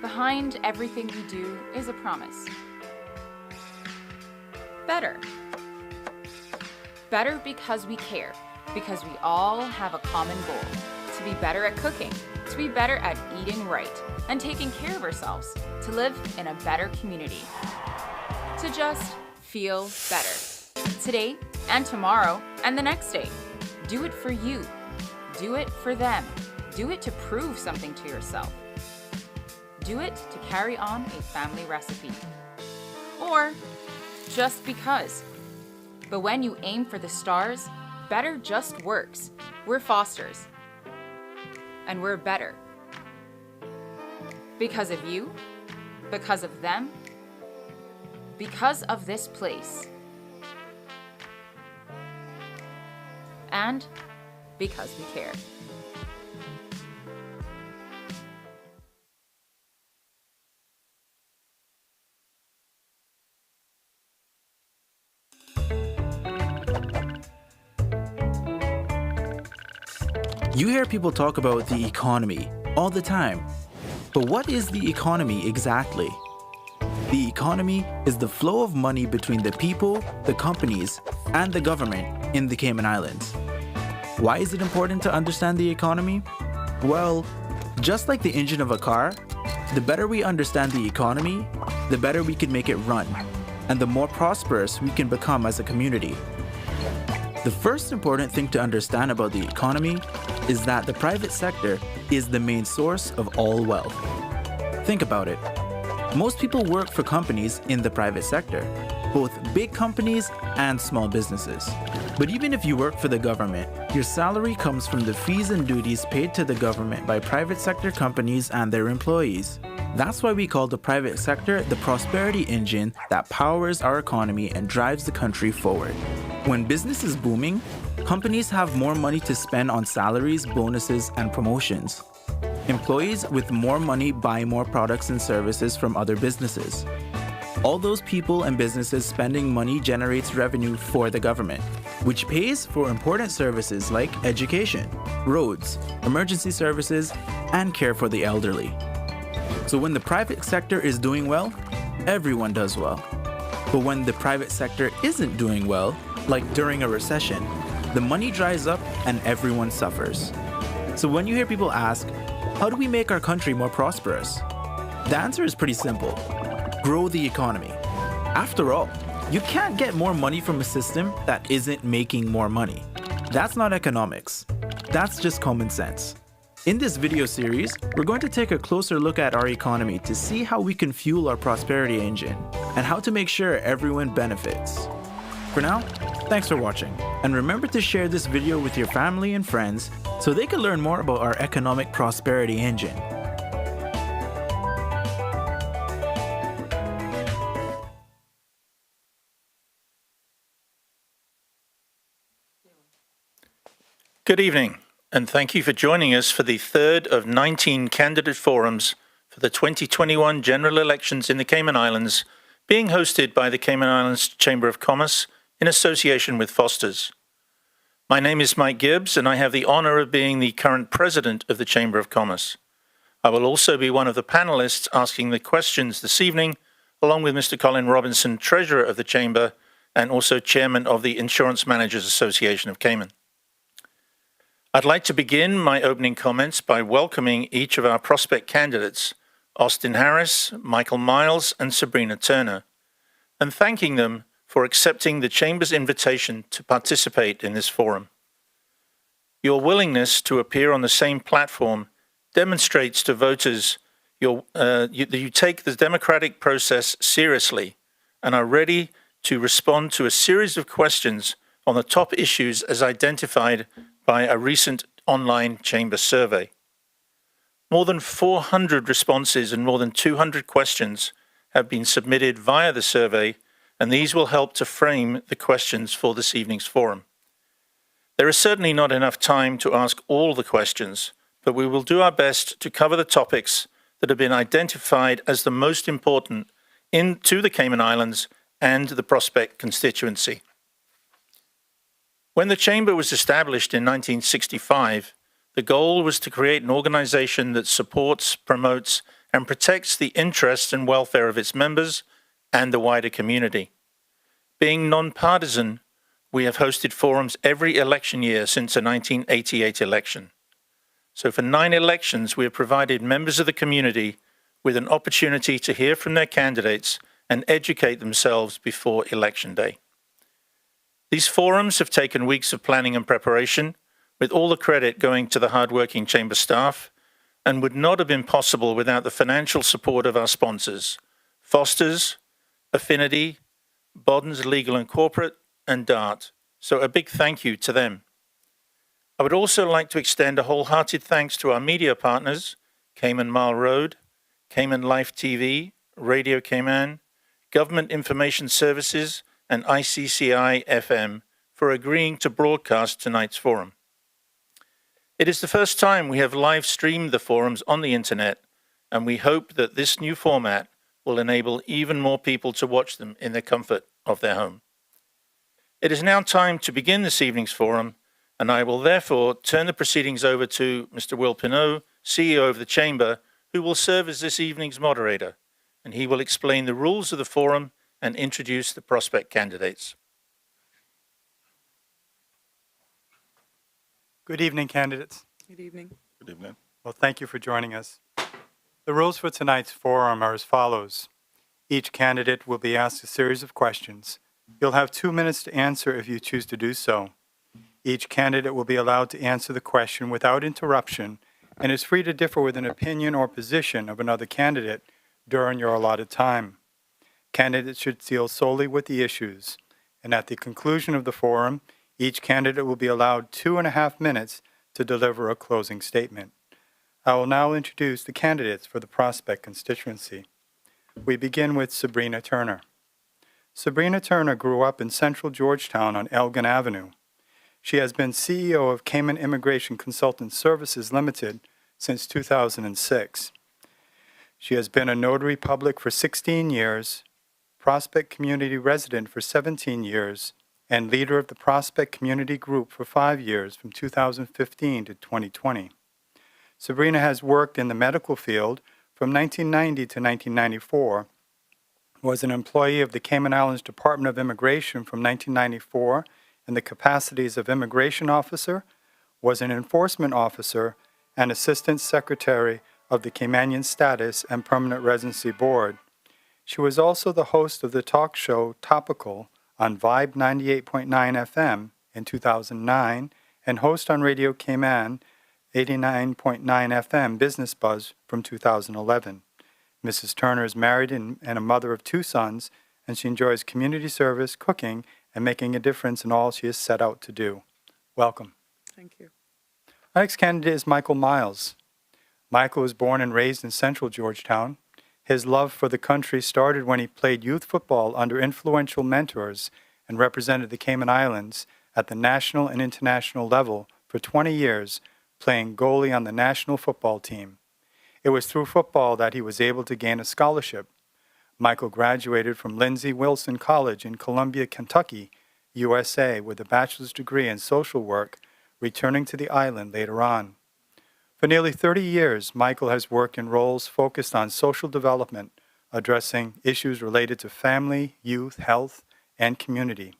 behind everything we do is a promise. Better. Better because we care, because we all have a common goal: to be better at cooking, to be better at eating right and taking care of ourselves, to live in a better community, to just feel better. Today and tomorrow and the next day. Do it for you. Do it for them. Do it to prove something to yourself. Do it to carry on a family recipe. Or just because. But when you aim for the stars, better just works. We're Fosters. And we're better. Because of you, because of them, because of this place. And because we care. You hear people talk about the economy all the time. But what is the economy exactly? The economy is the flow of money between the people, the companies, and the government in the Cayman Islands. Why is it important to understand the economy? Well, just like the engine of a car, the better we understand the economy, the better we can make it run, and the more prosperous we can become as a community. The first important thing to understand about the economy is that the private sector is the main source of all wealth. Think about it. Most people work for companies in the private sector, both big companies and small businesses. But even if you work for the government, your salary comes from the fees and duties paid to the government by private sector companies and their employees. That's why we call the private sector the prosperity engine that powers our economy and drives the country forward. When business is booming, companies have more money to spend on salaries, bonuses, and promotions. Employees with more money buy more products and services from other businesses. All those people and businesses spending money generates revenue for the government, which pays for important services like education, roads, emergency services, and care for the elderly. So when the private sector is doing well, everyone does well. But when the private sector isn't doing well, like during a recession, the money dries up and everyone suffers. So when you hear people ask, how do we make our country more prosperous? The answer is pretty simple. Grow the economy. After all, you can't get more money from a system that isn't making more money. That's not economics. That's just common sense. In this video series, we're going to take a closer look at our economy to see how we can fuel our prosperity engine and how to make sure everyone benefits. For now, thanks for watching, and remember to share this video with your family and friends so they can learn more about our economic prosperity engine. Good evening, and thank you for joining us for the third of 19 candidate forums for the 2021 general elections in the Cayman Islands, being hosted by the Cayman Islands Chamber of Commerce in association with Fosters. My name is Mike Gibbs, and I have the honor of being the current president of the Chamber of Commerce. I will also be one of the panelists asking the questions this evening, along with Mr. Colin Robinson, treasurer of the Chamber, and also chairman of the Insurance Managers Association of Cayman. I'd like to begin my opening comments by welcoming each of our prospect candidates, Austin Harris, Michael Miles, and Sabrina Turner, and thanking them for accepting the Chamber's invitation to participate in this forum. Your willingness to appear on the same platform demonstrates to voters that you take the democratic process seriously and are ready to respond to a series of questions on the top issues as identified by a recent online Chamber survey. More than 400 responses and more than 200 questions have been submitted via the survey, and these will help to frame the questions for this evening's forum. There is certainly not enough time to ask all the questions, but we will do our best to cover the topics that have been identified as the most important to the Cayman Islands and the prospect constituency. When the Chamber was established in 1965, the goal was to create an organization that supports, promotes, and protects the interests and welfare of its members and the wider community. Being nonpartisan, we have hosted forums every election year since the 1988 election. So for 9 elections, we have provided members of the community with an opportunity to hear from their candidates and educate themselves before Election Day. These forums have taken weeks of planning and preparation, with all the credit going to the hardworking Chamber staff, and would not have been possible without the financial support of our sponsors, Foster's, Affinity, Bodden's Legal and Corporate, and DART. So a big thank you to them. I would also like to extend a wholehearted thanks to our media partners, Cayman Mile Road, Cayman Life TV, Radio Cayman, Government Information Services, and ICCI FM for agreeing to broadcast tonight's forum. It is the first time we have live streamed the forums on the internet, and we hope that this new format will enable even more people to watch them in the comfort of their home. It is now time to begin this evening's forum, and I will therefore turn the proceedings over to Mr. Will Pineau, CEO of the Chamber, who will serve as this evening's moderator, and he will explain the rules of the forum and introduce the prospect candidates. Good evening, candidates. Good evening. Good evening. Well, thank you for joining us. The rules for tonight's forum are as follows. Each candidate will be asked a series of questions. You'll have 2 minutes to answer if you choose to do so. Each candidate will be allowed to answer the question without interruption and is free to differ with an opinion or position of another candidate during your allotted time. Candidates should deal solely with the issues, and at the conclusion of the forum, each candidate will be allowed 2.5 minutes to deliver a closing statement. I will now introduce the candidates for the Prospect constituency. We begin with Sabrina Turner. Sabrina Turner grew up in central Georgetown on Elgin Avenue. She has been CEO of Cayman Immigration Consultant Services Limited since 2006. She has been a notary public for 16 years, Prospect Community resident for 17 years, and leader of the Prospect Community Group for 5 years from 2015 to 2020. Sabrina has worked in the medical field from 1990 to 1994, was an employee of the Cayman Islands Department of Immigration from 1994 in the capacities of immigration officer, was an enforcement officer, and assistant secretary of the Caymanian Status and Permanent Residency Board. She was also the host of the talk show Topical on Vibe 98.9 FM in 2009 and host on Radio Cayman 89.9 FM Business Buzz from 2011. Mrs. Turner is married and a mother of 2 sons, and she enjoys community service, cooking, and making a difference in all she has set out to do. Welcome. Thank you. Our next candidate is Michael Miles. Michael was born and raised in central Georgetown. His love for the country started when he played youth football under influential mentors and represented the Cayman Islands at the national and international level for 20 years, playing goalie on the national football team. It was through football that he was able to gain a scholarship. Michael graduated from Lindsey Wilson College in Columbia, Kentucky, USA, with a bachelor's degree in social work, returning to the island later on. For nearly 30 years, Michael has worked in roles focused on social development, addressing issues related to family, youth, health, and community.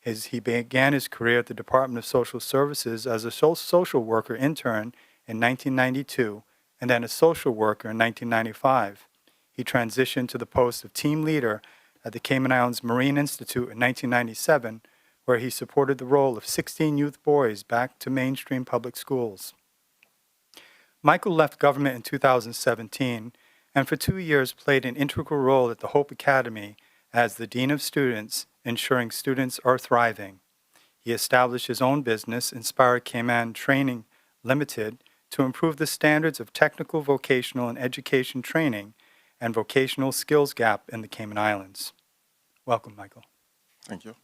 He began his career at the Department of Social Services as a social worker intern in 1992 and then a social worker in 1995. He transitioned to the post of team leader at the Cayman Islands Marine Institute in 1997, where he supported the role of 16 youth boys back to mainstream public schools. Michael left government in 2017 and for 2 years played an integral role at the Hope Academy as the Dean of Students, ensuring students are thriving. He established his own business, Inspire Cayman Training Limited, to improve the standards of technical, vocational, and education training and vocational skills gap in the Cayman Islands. Welcome, Michael. Thank you.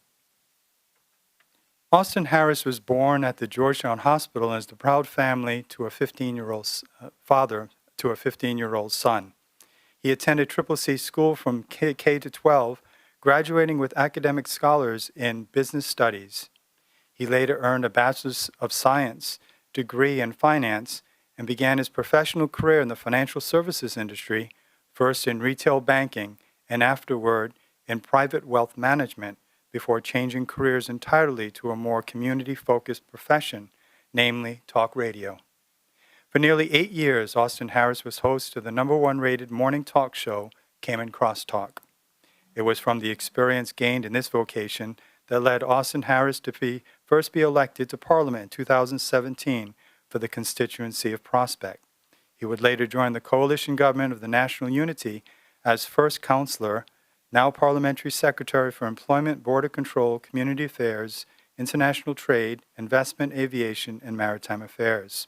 Austin Harris was born at the Georgetown Hospital and is the proud family to a 15-year-old father to a 15-year-old son. He attended Triple C School from K to 12, graduating with academic scholars in business studies. He later earned a Bachelor's of Science degree in finance and began his professional career in the financial services industry, first in retail banking and afterward in private wealth management, before changing careers entirely to a more community-focused profession, namely talk radio. For nearly 8 years, Austin Harris was host of the #1 rated morning talk show, Cayman Crosstalk. It was from the experience gained in this vocation that led Austin Harris to first be elected to Parliament in 2017 for the constituency of Prospect. He would later join the coalition government of the National Unity as first councillor, now Parliamentary Secretary for Employment, Border Control, Community Affairs, International Trade, Investment, Aviation, and Maritime Affairs.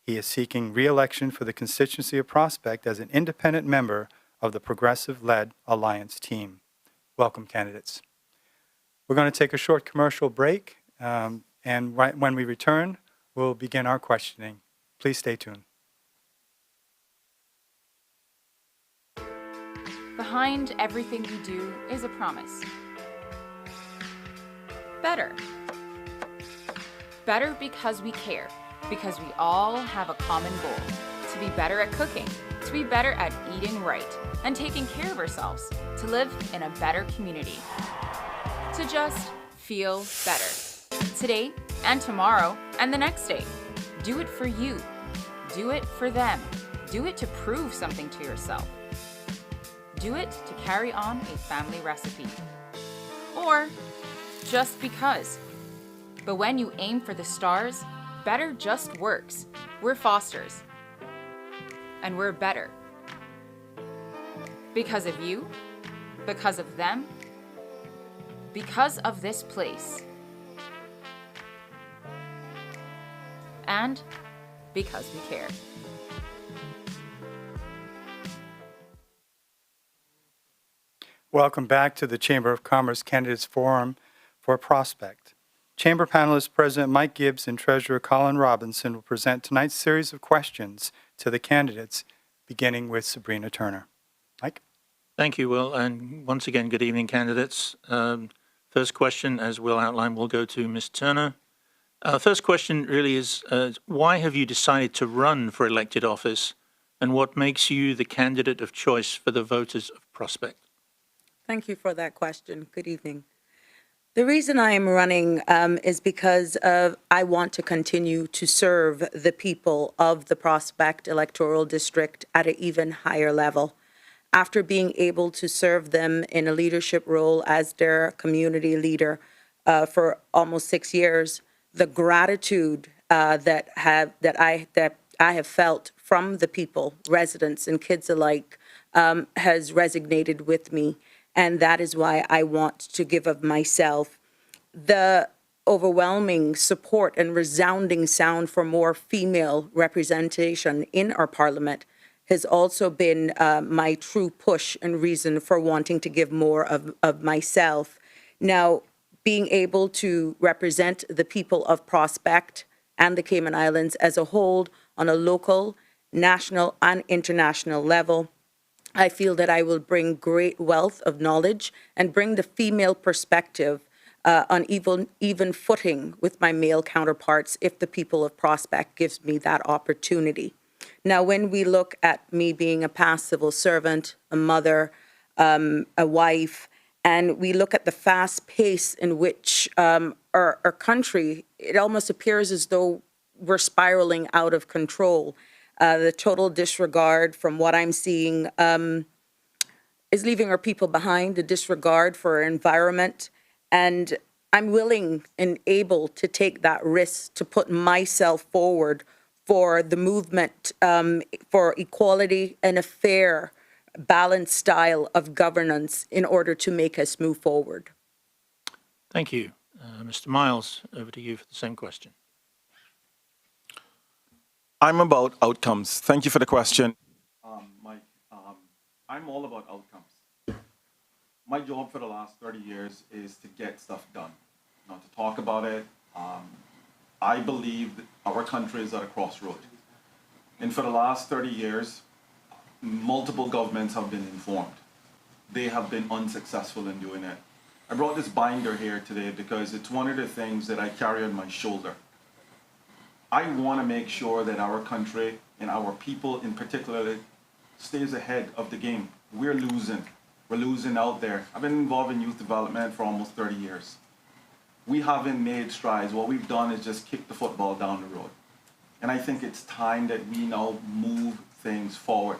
He is seeking re-election for the constituency of Prospect as an independent member of the Progressive-led Alliance team. Welcome, candidates. We're going to take a short commercial break, and when we return, we'll begin our questioning. Please stay tuned. Behind everything we do is a promise. Better. Better because we care, because we all have a common goal: to be better at cooking, to be better at eating right, and taking care of ourselves, to live in a better community, to just feel better. Today and tomorrow and the next day. Do it for you. Do it for them. Do it to prove something to yourself. Do it to carry on a family recipe. Or just because. But when you aim for the stars, better just works. We're Fosters. And we're better. Because of you, because of them, because of this place. And because we care. Welcome back to the Chamber of Commerce Candidates Forum for Prospect. Chamber panelist President Mike Gibbs and Treasurer Colin Robinson will present tonight's series of questions to the candidates, beginning with Sabrina Turner. Mike? Thank you, Will. And once again, good evening, candidates. First question, as Will outlined, will go to Ms. Turner. First question really is, why have you decided to run for elected office, and what makes you the candidate of choice for the voters of Prospect? Thank you for that question. Good evening. The reason I am running is because I want to continue to serve the people of the Prospect electoral district at an even higher level. After being able to serve them in a leadership role as their community leader for almost 6 years, the gratitude that I have felt from the people, residents and kids alike, has resonated with me. And that is why I want to give of myself. The overwhelming support and resounding sound for more female representation in our parliament has also been my true push and reason for wanting to give more of myself. Now, being able to represent the people of Prospect and the Cayman Islands as a whole on a local, national, and international level, I feel that I will bring great wealth of knowledge and bring the female perspective on even footing with my male counterparts if the people of Prospect gives me that opportunity. Now, when we look at me being a past civil servant, a mother, a wife, and we look at the fast pace in which our country, it almost appears as though we're spiraling out of control. The total disregard from what I'm seeing is leaving our people behind, the disregard for our environment. And I'm willing and able to take that risk to put myself forward for the movement for equality and a fair, balanced style of governance in order to make us move forward. Thank you. Mr. Miles, over to you for the same question. I'm about outcomes. Thank you for the question. Mike, I'm all about outcomes. My job for the last 30 years is to get stuff done, not to talk about it. I believe that our country is at a crossroad. And for the last 30 years, multiple governments have been informed. They have been unsuccessful in doing it. I brought this binder here today because it's one of the things that I carry on my shoulder. I want to make sure that our country and our people in particular stays ahead of the game. We're losing. We're losing out there. I've been involved in youth development for almost 30 years. We haven't made strides. What we've done is just kick the football down the road. And I think it's time that we now move things forward,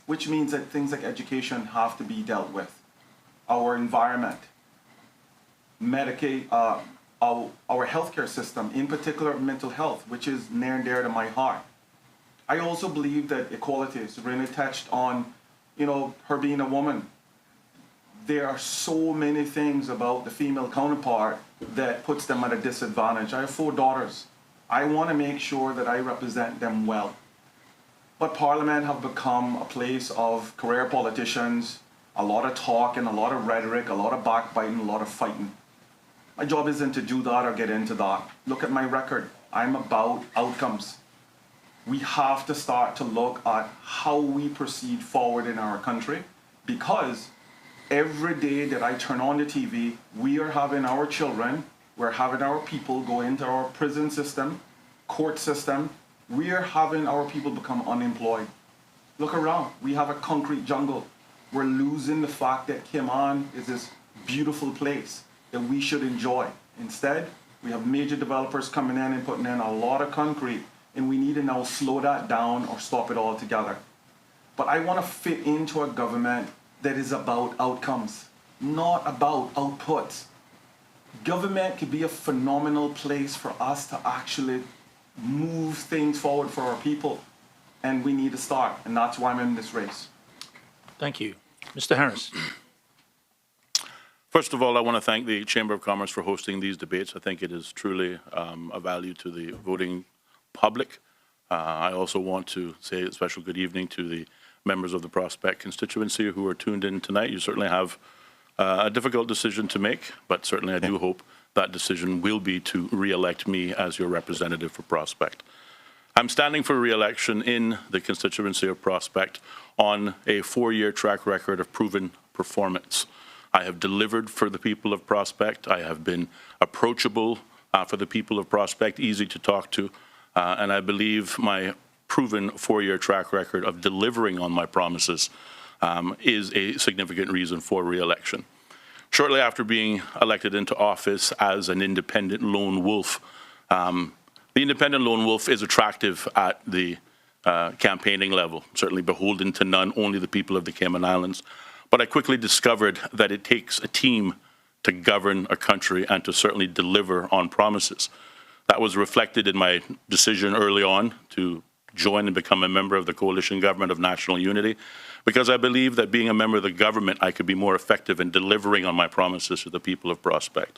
which means that things like education have to be dealt with. Our environment, Medicaid, our healthcare system, in particular mental health, which is near and dear to my heart. I also believe that equality, Sabrina touched on, her being a woman. There are so many things about the female counterpart that puts them at a disadvantage. I have 4 daughters. I want to make sure that I represent them well. But Parliament have become a place of career politicians, a lot of talk and a lot of rhetoric, a lot of backbiting, a lot of fighting. My job isn't to do that or get into that. Look at my record. I'm about outcomes. We have to start to look at how we proceed forward in our country, because every day that I turn on the TV, we are having our children, we're having our people go into our prison system, court system. We are having our people become unemployed. Look around. We have a concrete jungle. We're losing the fact that Cayman is this beautiful place that we should enjoy. Instead, we have major developers coming in and putting in a lot of concrete, and we need to now slow that down or stop it altogether. But I want to fit into a government that is about outcomes, not about outputs. Government could be a phenomenal place for us to actually move things forward for our people, and we need to start, and that's why I'm in this race. Thank you. Mr. Harris. First of all, I want to thank the Chamber of Commerce for hosting these debates. I think it is truly a value to the voting public. I also want to say a special good evening to the members of the Prospect constituency who are tuned in tonight. You certainly have a difficult decision to make, but certainly I do hope that decision will be to re-elect me as your representative for Prospect. I'm standing for re-election in the constituency of Prospect on a 4-year track record of proven performance. I have delivered for the people of Prospect. I have been approachable for the people of Prospect, easy to talk to, and I believe my proven 4-year track record of delivering on my promises is a significant reason for re-election. Shortly after being elected into office as an independent lone wolf, the independent lone wolf is attractive at the campaigning level, certainly beholden to none, only the people of the Cayman Islands. But I quickly discovered that it takes a team to govern a country and to certainly deliver on promises. That was reflected in my decision early on to join and become a member of the Coalition Government of National Unity, because I believe that being a member of the government, I could be more effective in delivering on my promises to the people of Prospect.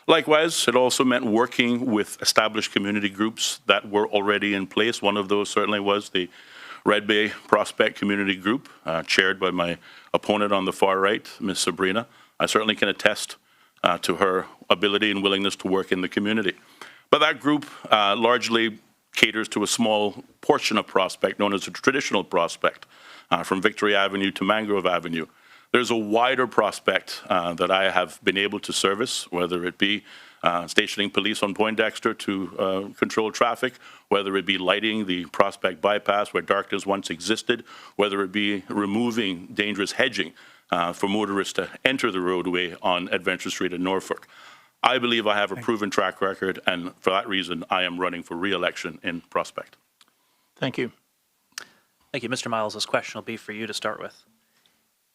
Likewise, it also meant working with established community groups that were already in place. One of those certainly was the Red Bay Prospect Community Group, chaired by my opponent on the far right, Ms. Sabrina. I certainly can attest to her ability and willingness to work in the community. But that group largely caters to a small portion of Prospect, known as a traditional Prospect, from Victory Avenue to Mangrove Avenue. There's a wider Prospect that I have been able to service, whether it be stationing police on Poindexter to control traffic, whether it be lighting the Prospect bypass where darkness once existed, whether it be removing dangerous hedging for motorists to enter the roadway on Adventure Street in Norfolk. I believe I have a proven track record, and for that reason, I am running for re-election in Prospect. Thank you. Thank you. Mr. Miles, this question will be for you to start with.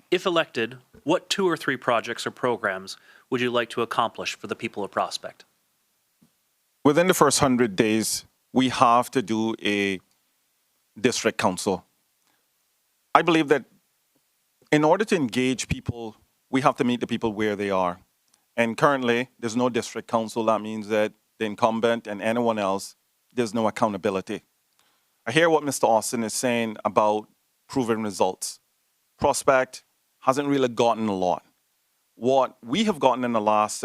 If elected, what 2 or 3 projects or programs would you like to accomplish for the people of Prospect? Within the first 100 days, we have to do a district council. I believe that in order to engage people, we have to meet the people where they are. And currently, there's no district council. That means that the incumbent and anyone else, there's no accountability. I hear what Mr. Austin is saying about proven results. Prospect hasn't really gotten a lot. What we have gotten in the last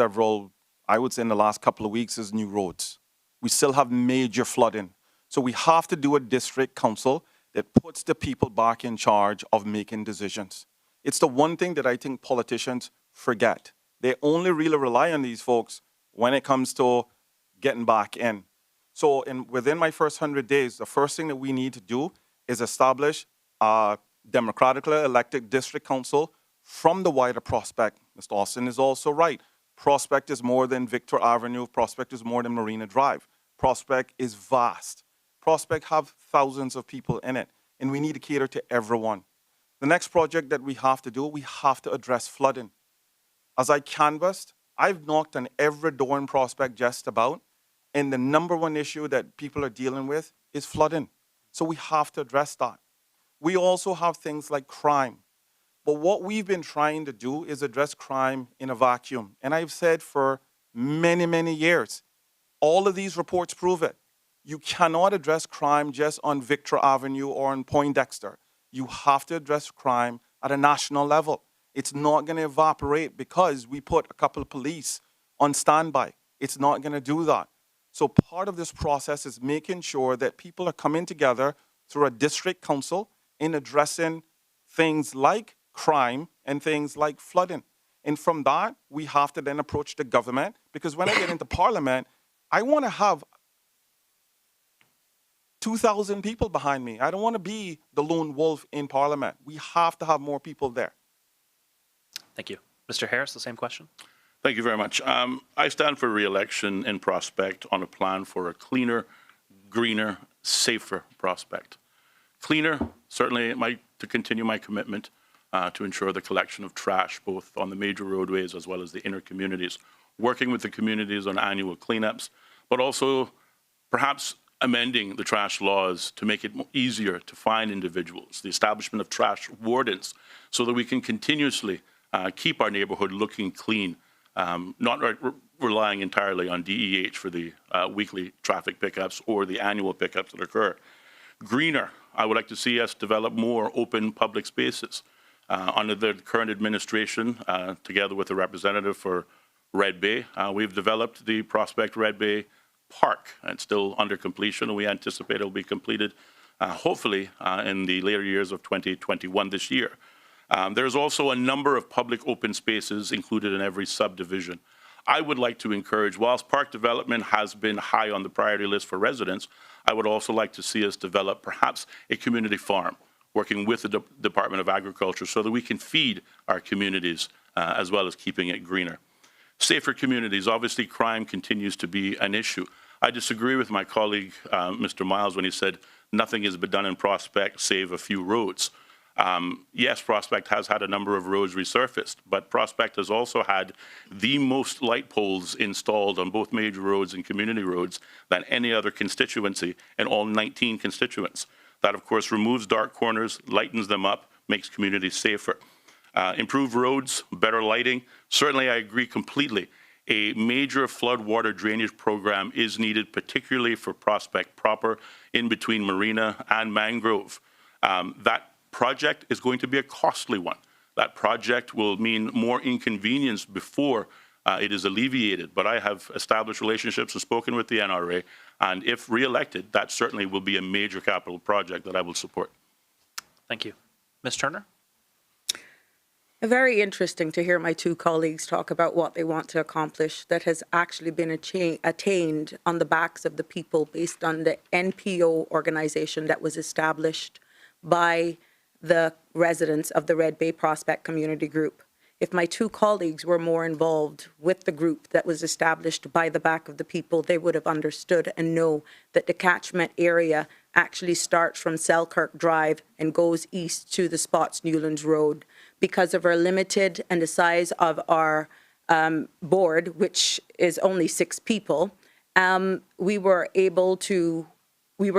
I would say in the last couple of weeks, is new roads. We still have major flooding. So we have to do a district council that puts the people back in charge of making decisions. It's the one thing that I think politicians forget. They only really rely on these folks when it comes to getting back in. So within my first 100 days, the first thing that we need to do is establish a democratically elected district council from the wider Prospect. Mr. Austin is also right. Prospect is more than Victor Avenue. Prospect is more than Marina Drive. Prospect is vast. Prospect have thousands of people in it, and we need to cater to everyone. The next project that we have to do, we have to address flooding. As I canvassed, I've knocked on every door in Prospect just about, and the number one issue that people are dealing with is flooding. So we have to address that. We also have things like crime. But what we've been trying to do is address crime in a vacuum. And I've said for many, many years, all of these reports prove it. You cannot address crime just on Victor Avenue or on Poindexter. You have to address crime at a national level. It's not going to evaporate because we put a couple of police on standby. It's not going to do that. So part of this process is making sure that people are coming together through a district council in addressing things like crime and things like flooding. And from that, we have to then approach the government, because when I get into Parliament, I want to have 2,000 people behind me. I don't want to be the lone wolf in Parliament. We have to have more people there. Thank you. Mr. Harris, the same question. Thank you very much. I stand for re-election in Prospect on a plan for a cleaner, greener, safer Prospect. Cleaner, certainly to continue my commitment to ensure the collection of trash, both on the major roadways as well as the inner communities, working with the communities on annual cleanups, but also perhaps amending the trash laws to make it easier to find individuals, the establishment of trash wardens, so that we can continuously keep our neighborhood looking clean, not relying entirely on DEH for the weekly traffic pickups or the annual pickups that occur. Greener, I would like to see us develop more open public spaces. Under the current administration, together with the representative for Red Bay, we've developed the Prospect Red Bay Park. It's still under completion, and we anticipate it will be completed hopefully in the later years of 2021 this year. There's also a number of public open spaces included in every subdivision. I would like to encourage, whilst park development has been high on the priority list for residents, I would also like to see us develop perhaps a community farm, working with the Department of Agriculture so that we can feed our communities as well as keeping it greener. Safer communities, obviously crime continues to be an issue. I disagree with my colleague, Mr. Miles, when he said nothing has been done in Prospect save a few roads. Yes, Prospect has had a number of roads resurfaced, but Prospect has also had the most light poles installed on both major roads and community roads than any other constituency in all 19 constituents. That, of course, removes dark corners, lightens them up, makes communities safer. Improved roads, better lighting. Certainly, I agree completely. A major floodwater drainage program is needed, particularly for Prospect proper, in between Marina and Mangrove. That project is going to be a costly one. That project will mean more inconvenience before it is alleviated. But I have established relationships and spoken with the NRA, and if re-elected, that certainly will be a major capital project that I will support. Thank you. Ms. Turner? Very interesting to hear my two colleagues talk about what they want to accomplish that has actually been attained on the backs of the people based on the NPO organization that was established by the residents of the Red Bay Prospect Community Group. If my two colleagues were more involved with the group that was established by the back of the people, they would have understood and know that the catchment area actually starts from Selkirk Drive and goes east to the Spots Newlands Road. Because of our limited and the size of our board, which is only 6 people, we were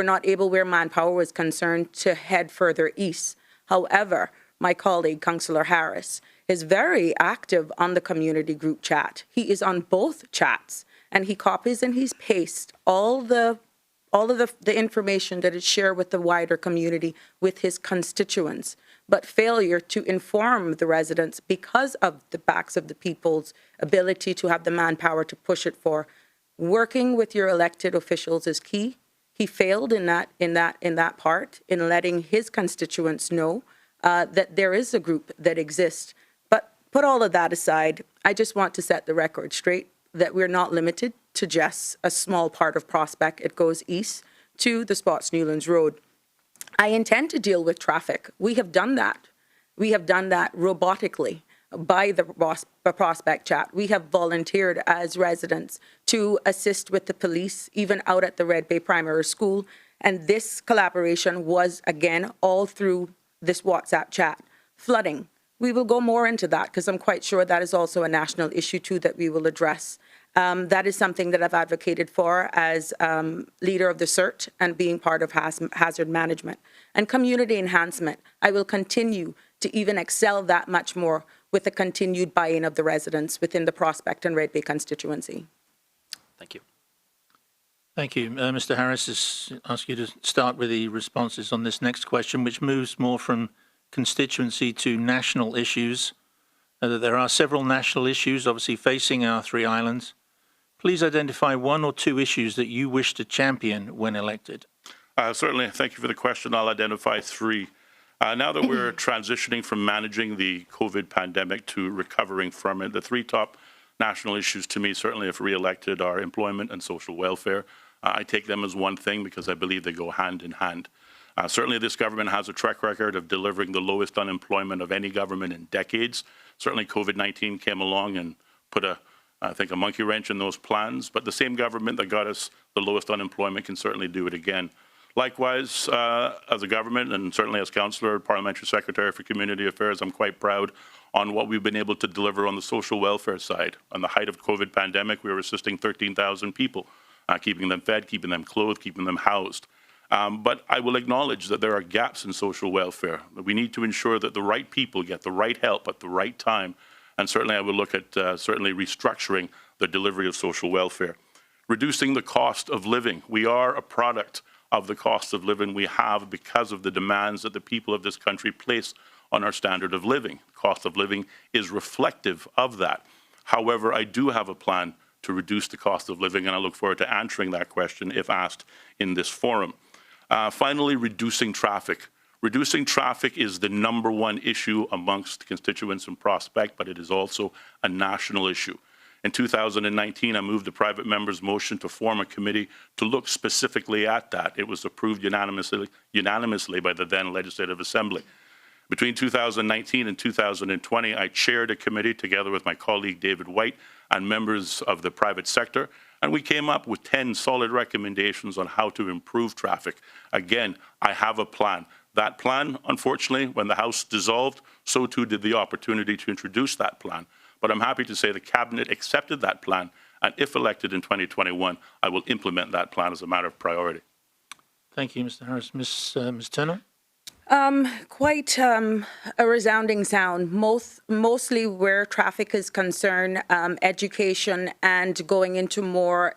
not able, where manpower was concerned, to head further east. However, my colleague, Councillor Harris, is very active on the community group chat. He is on both chats, and he copies and he pastes all of the information that is shared with the wider community with his constituents. But failure to inform the residents because of the backs of the people's ability to have the manpower to push it for. Working with your elected officials is key. He failed in that part, in letting his constituents know that there is a group that exists. But put all of that aside, I just want to set the record straight that we're not limited to just a small part of Prospect. It goes east to the Spots Newlands Road. I intend to deal with traffic. We have done that. We have done that robotically by the Prospect chat. We have volunteered as residents to assist with the police, even out at the Red Bay Primary School. And this collaboration was, again, all through this WhatsApp chat. Flooding. We will go more into that because I'm quite sure that is also a national issue too that we will address. That is something that I've advocated for as leader of the CERT and being part of hazard management. And community enhancement, I will continue to even excel that much more with the continued buy-in of the residents within the Prospect and Red Bay constituency. Thank you. Thank you. Mr. Harris, I ask you to start with the responses on this next question, which moves more from constituency to national issues. There are several national issues obviously facing our three islands. Please identify one or two issues that you wish to champion when elected. Certainly. Thank you for the question. I'll identify three. Now that we're transitioning from managing the COVID pandemic to recovering from it, the three top national issues to me, certainly if re-elected, are employment and social welfare. I take them as one thing because I believe they go hand in hand. Certainly this government has a track record of delivering the lowest unemployment of any government in decades. Certainly COVID-19 came along and put I think a monkey wrench in those plans, but the same government that got us the lowest unemployment can certainly do it again. Likewise, as a government and certainly as Councillor, Parliamentary Secretary for Community Affairs, I'm quite proud on what we've been able to deliver on the social welfare side. On the height of COVID pandemic, we were assisting 13,000 people, keeping them fed, keeping them clothed, keeping them housed. But I will acknowledge that there are gaps in social welfare. We need to ensure that the right people get the right help at the right time. And certainly I will look at certainly restructuring the delivery of social welfare. Reducing the cost of living. We are a product of the cost of living we have because of the demands that the people of this country place on our standard of living. Cost of living is reflective of that. However, I do have a plan to reduce the cost of living, and I look forward to answering that question if asked in this forum. Finally, reducing traffic. Reducing traffic is the number one issue amongst constituents in Prospect, but it is also a national issue. In 2019, I moved the private member's motion to form a committee to look specifically at that. It was approved unanimously by the then Legislative Assembly. Between 2019 and 2020, I chaired a committee together with my colleague David White and members of the private sector, and we came up with 10 solid recommendations on how to improve traffic. Again, I have a plan. That plan, unfortunately, when the House dissolved, so too did the opportunity to introduce that plan. But I'm happy to say the Cabinet accepted that plan, and if elected in 2021, I will implement that plan as a matter of priority. Thank you, Mr. Harris. Ms. Turner? Quite a resounding sound. Mostly where traffic is concerned, education and going into more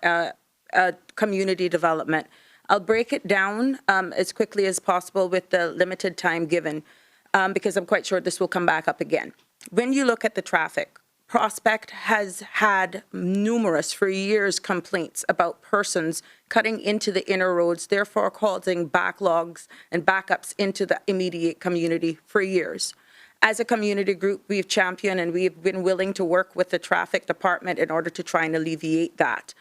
community development. I'll break it down as quickly as possible with the limited time given, because I'm quite sure this will come back up again. When you look at the traffic, Prospect has had numerous, for years, complaints about persons cutting into the inner roads, therefore causing backlogs and backups into the immediate community for years. As a community group, we've championed and we've been willing to work with the traffic department in order to try and alleviate that.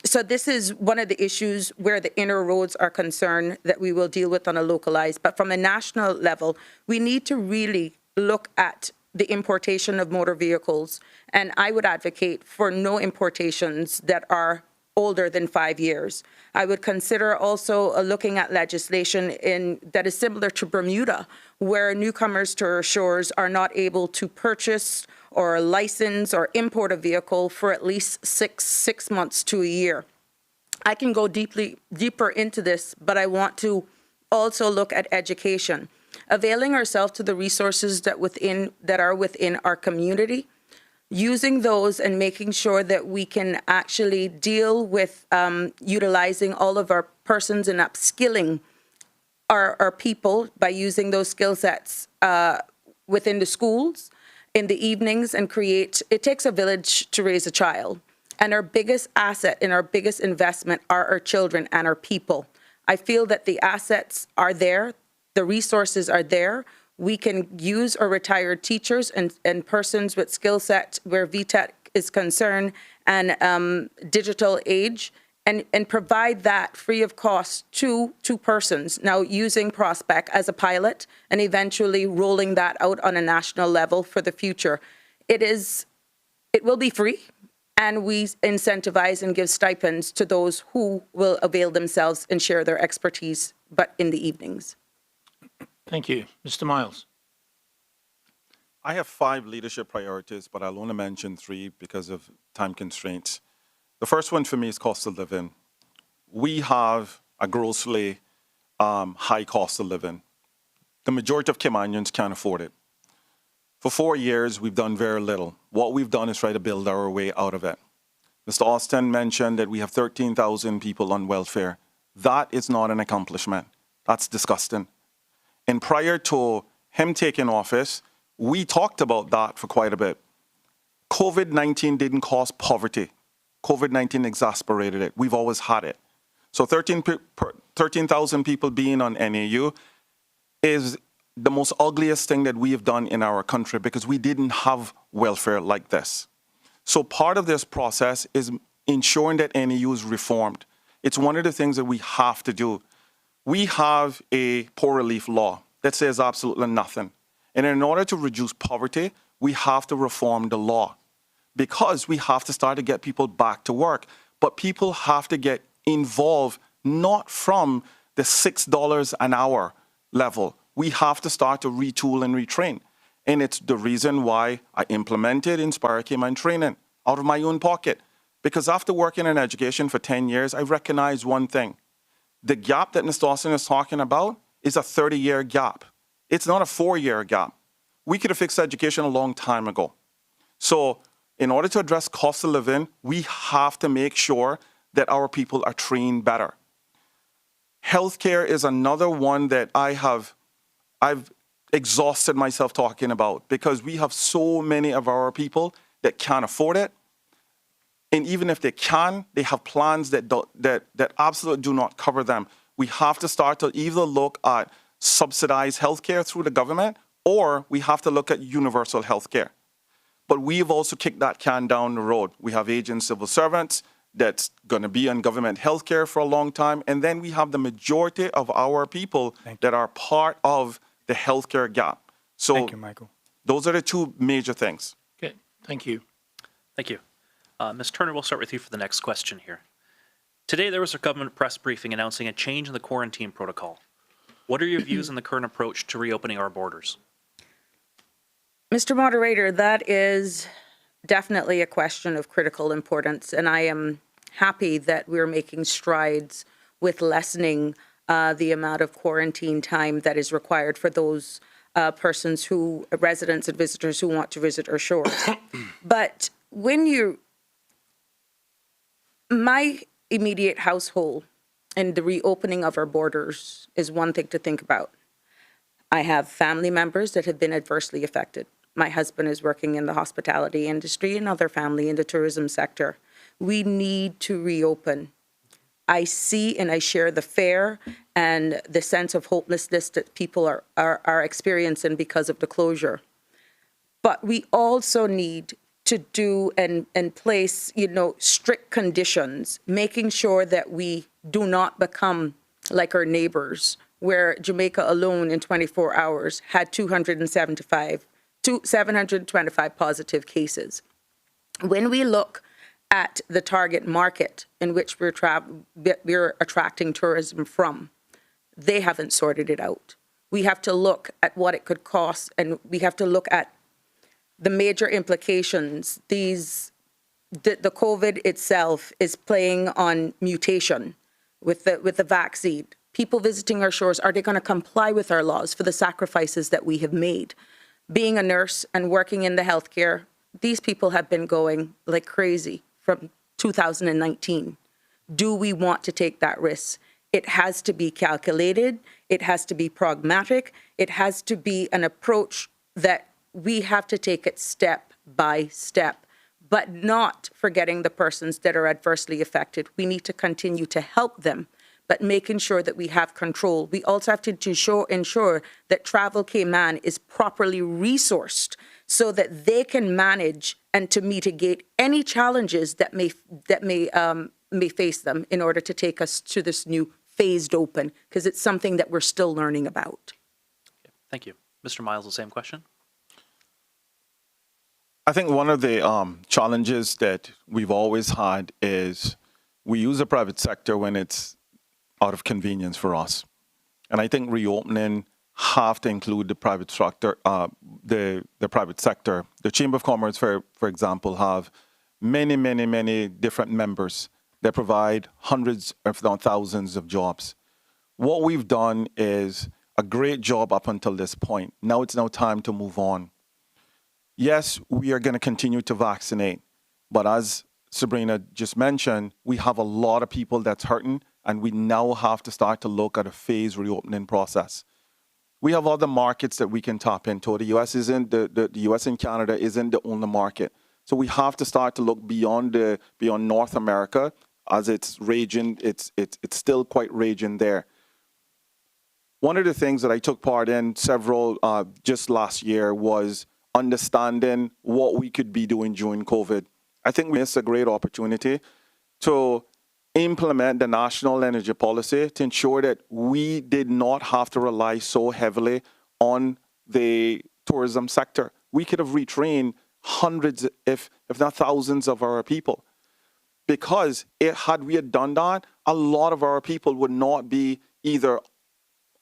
So this is one of the issues where the inner roads are concerned that we will deal with on a localized. But from a national level, we need to really look at the importation of motor vehicles. And I would advocate for no importations that are older than 5 years. I would consider also looking at legislation that is similar to Bermuda, where newcomers to our shores are not able to purchase or license or import a vehicle for at least six months to a year. I can go deeper into this, but I want to also look at education. Availing ourselves to the resources that are within our community, using those and making sure that we can actually deal with utilizing all of our persons and upskilling our people by using those skill sets within the schools, in the evenings, and it takes a village to raise a child. And our biggest asset and our biggest investment are our children and our people. I feel that the assets are there. The resources are there. We can use our retired teachers and persons with skill set where VTech is concerned and digital age, and provide that free of cost to persons. Now, using Prospect as a pilot and eventually rolling that out on a national level for the future. It will be free, and we incentivize and give stipends to those who will avail themselves and share their expertise, but in the evenings. Thank you. Mr. Miles. I have 5 leadership priorities, but I'll only mention 3 because of time constraints. The first one for me is cost of living. We have a grossly high cost of living. The majority of Caymanians can't afford it. For 4 years, we've done very little. What we've done is try to build our way out of it. Mr. Austin mentioned that we have 13,000 people on welfare. That is not an accomplishment. That's disgusting. And prior to him taking office, we talked about that for quite a bit. COVID-19 didn't cause poverty. COVID-19 exasperated it. We've always had it. So 13,000 people being on NAU is the most ugliest thing that we have done in our country because we didn't have welfare like this. So part of this process is ensuring that NAU is reformed. It's one of the things that we have to do. We have a poor relief law that says absolutely nothing. And in order to reduce poverty, we have to reform the law because we have to start to get people back to work. But people have to get involved not from the $6 an hour level. We have to start to retool and retrain. And it's the reason why I implemented Inspire Cayman training out of my own pocket. Because after working in education for 10 years, I recognized one thing. The gap that Mr. Austin is talking about is a 30-year gap. It's not a 4-year gap. We could have fixed education a long time ago. So in order to address cost of living, we have to make sure that our people are trained better. Healthcare is another one that I've exhausted myself talking about because we have so many of our people that can't afford it. And even if they can, they have plans that absolutely do not cover them. We have to start to either look at subsidized healthcare through the government, or we have to look at universal healthcare. But we've also kicked that can down the road. We have aging civil servants that's going to be on government healthcare for a long time. And then we have the majority of our people that are part of the healthcare gap. So Thank you, Michael. Those are the 2 major things. Okay. Thank you. Thank you. Ms. Turner, we'll start with you for the next question here. Today, there was a government press briefing announcing a change in the quarantine protocol. What are your views on the current approach to reopening our borders? Mr. Moderator, that is definitely a question of critical importance, and I am happy that we're making strides with lessening the amount of quarantine time that is required for those residents and visitors who want to visit our shores. But my immediate household and the reopening of our borders is one thing to think about. I have family members that have been adversely affected. My husband is working in the hospitality industry, another family in the tourism sector. We need to reopen. I see and I share the fear and the sense of hopelessness that people are experiencing because of the closure. But we also need to do and place, strict conditions, making sure that we do not become like our neighbors, where Jamaica alone in 24 hours had 725 positive cases. When we look at the target market in which we're attracting tourism from, they haven't sorted it out. We have to look at what it could cost, and we have to look at the major implications. The COVID itself is playing on mutation with the vaccine. People visiting our shores, are they going to comply with our laws for the sacrifices that we have made? Being a nurse and working in the healthcare, these people have been going like crazy from 2019. Do we want to take that risk? It has to be calculated. It has to be pragmatic. It has to be an approach that we have to take it step by step, but not forgetting the persons that are adversely affected. We need to continue to help them, but making sure that we have control. We also have to ensure that Travel Cayman is properly resourced so that they can manage and to mitigate any challenges that may face them in order to take us to this new phased open, because it's something that we're still learning about. Thank you. Mr. Miles, the same question. I think one of the challenges that we've always had is we use the private sector when it's out of convenience for us. And I think reopening have to include the private sector, the private sector. The Chamber of Commerce, for example, have many different members that provide hundreds, if not thousands, of jobs. What we've done is a great job up until this point. Now it's time to move on. Yes, we are going to continue to vaccinate, but as Sabrina just mentioned, we have a lot of people that's hurting, and we now have to start to look at a phased reopening process. We have other markets that we can tap into. The U.S. isn't the U.S. and Canada isn't the only market, so we have to start to look beyond North America, as it's raging. It's still quite raging there. One of the things that I took part in several just last year was understanding what we could be doing during COVID. I think we missed a great opportunity to implement the national energy policy to ensure that we did not have to rely so heavily on the tourism sector. We could have retrained hundreds, if not thousands, of our people. Because had we done that, a lot of our people would not be either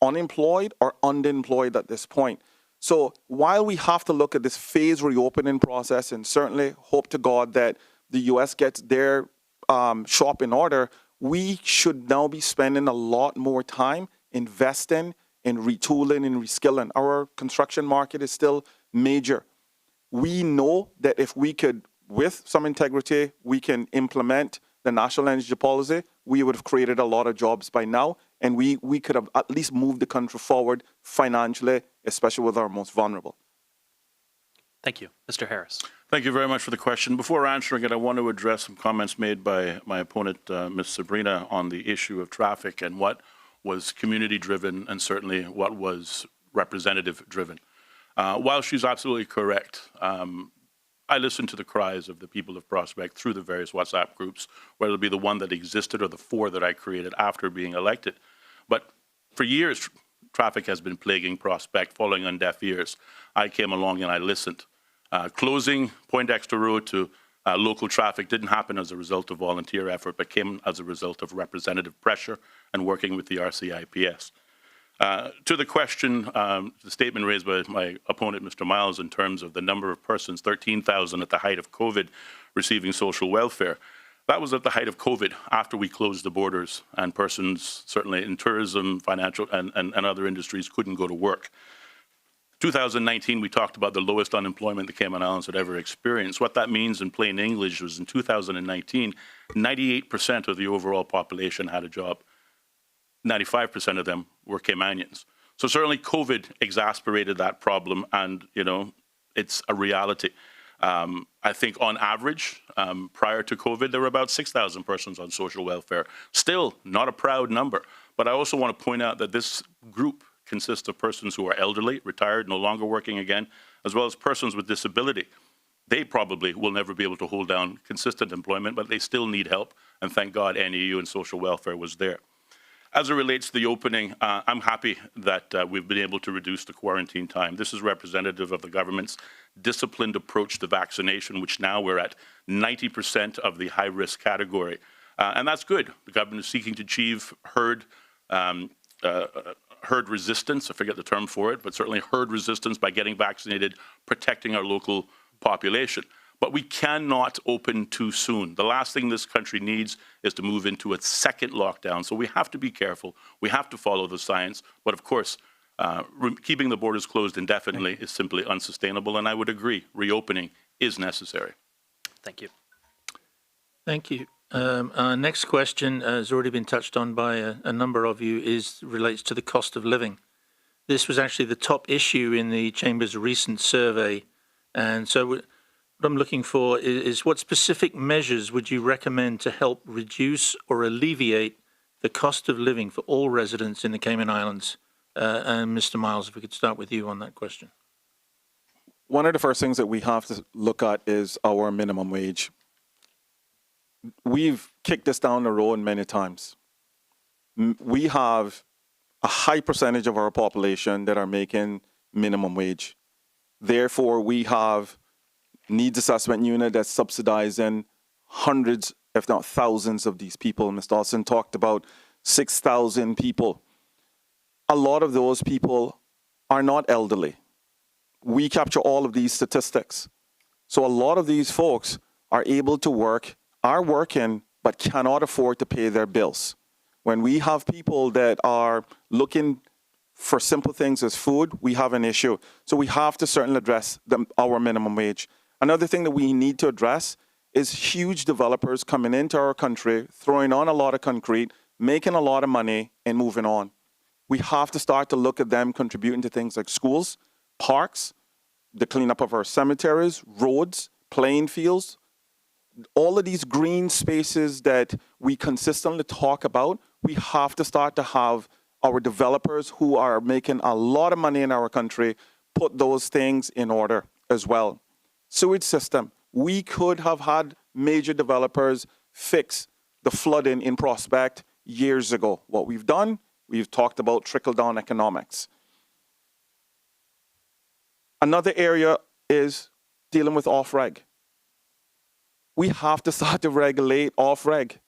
unemployed or underemployed at this point. So while we have to look at this phased reopening process and certainly hope to God that the U.S. gets their shop in order, we should now be spending a lot more time investing in retooling and reskilling. Our construction market is still major. We know that if we could, with some integrity, we can implement the national energy policy, we would have created a lot of jobs by now, and we could have at least moved the country forward financially, especially with our most vulnerable. Thank you. Mr. Harris. Thank you very much for the question. Before answering it, I want to address some comments made by my opponent, Ms. Sabrina, on the issue of traffic and what was community-driven and certainly what was representative-driven. While she's absolutely correct, I listen to the cries of the people of Prospect through the various WhatsApp groups, whether it be the one that existed or the 4 that I created after being elected. But for years, traffic has been plaguing Prospect, falling on deaf ears. I came along and I listened. Closing Poindexter Road to local traffic didn't happen as a result of volunteer effort, but came as a result of representative pressure and working with the RCIPS. To the question, the statement raised by my opponent, Mr. Miles, in terms of the number of persons, 13,000 at the height of COVID receiving social welfare. That was at the height of COVID, after we closed the borders, and persons, certainly in tourism, financial, and other industries, couldn't go to work. 2019, we talked about the lowest unemployment the Cayman Islands had ever experienced. What that means in plain English was in 2019, 98% of the overall population had a job. 95% of them were Caymanians. So certainly COVID exacerbated that problem, and, you know, it's a reality. I think on average, prior to COVID, there were about 6,000 persons on social welfare. Still not a proud number, but I also want to point out that this group consists of persons who are elderly, retired, no longer working again, as well as persons with disability. They probably will never be able to hold down consistent employment, but they still need help, and thank God NEU and social welfare was there. As it relates to the opening, I'm happy that we've been able to reduce the quarantine time. This is representative of the government's disciplined approach to vaccination, which now we're at 90% of the high-risk category. And that's good. The government is seeking to achieve herd resistance, I forget the term for it, but certainly herd resistance by getting vaccinated, protecting our local population. But we cannot open too soon. The last thing this country needs is to move into a second lockdown. So we have to be careful. We have to follow the science. But of course, keeping the borders closed indefinitely is simply unsustainable. And I would agree, reopening is necessary. Thank you. Thank you. Our next question has already been touched on by a number of you, relates to the cost of living. This was actually the top issue in the Chamber's recent survey. And so what I'm looking for is what specific measures would you recommend to help reduce or alleviate the cost of living for all residents in the Cayman Islands? And Mr. Miles, if we could start with you on that question. One of the first things that we have to look at is our minimum wage. We've kicked this down the road many times. We have a high percentage of our population that are making minimum wage. Therefore, we have needs assessment unit that's subsidizing hundreds, if not thousands of these people. Ms. Dawson talked about 6,000 people. A lot of those people are not elderly. We capture all of these statistics. So a lot of these folks are able to work, are working, but cannot afford to pay their bills. When we have people that are looking for simple things as food, we have an issue. So we have to certainly address our minimum wage. Another thing that we need to address is huge developers coming into our country, throwing on a lot of concrete, making a lot of money, and moving on. We have to start to look at them contributing to things like schools, parks, the cleanup of our cemeteries, roads, playing fields. All of these green spaces that we consistently talk about, we have to start to have our developers who are making a lot of money in our country put those things in order as well. Sewage system. We could have had major developers fix the flooding in Prospect years ago. What we've done, we've talked about trickle-down economics. Another area is dealing with off-reg. We have to start to regulate off-reg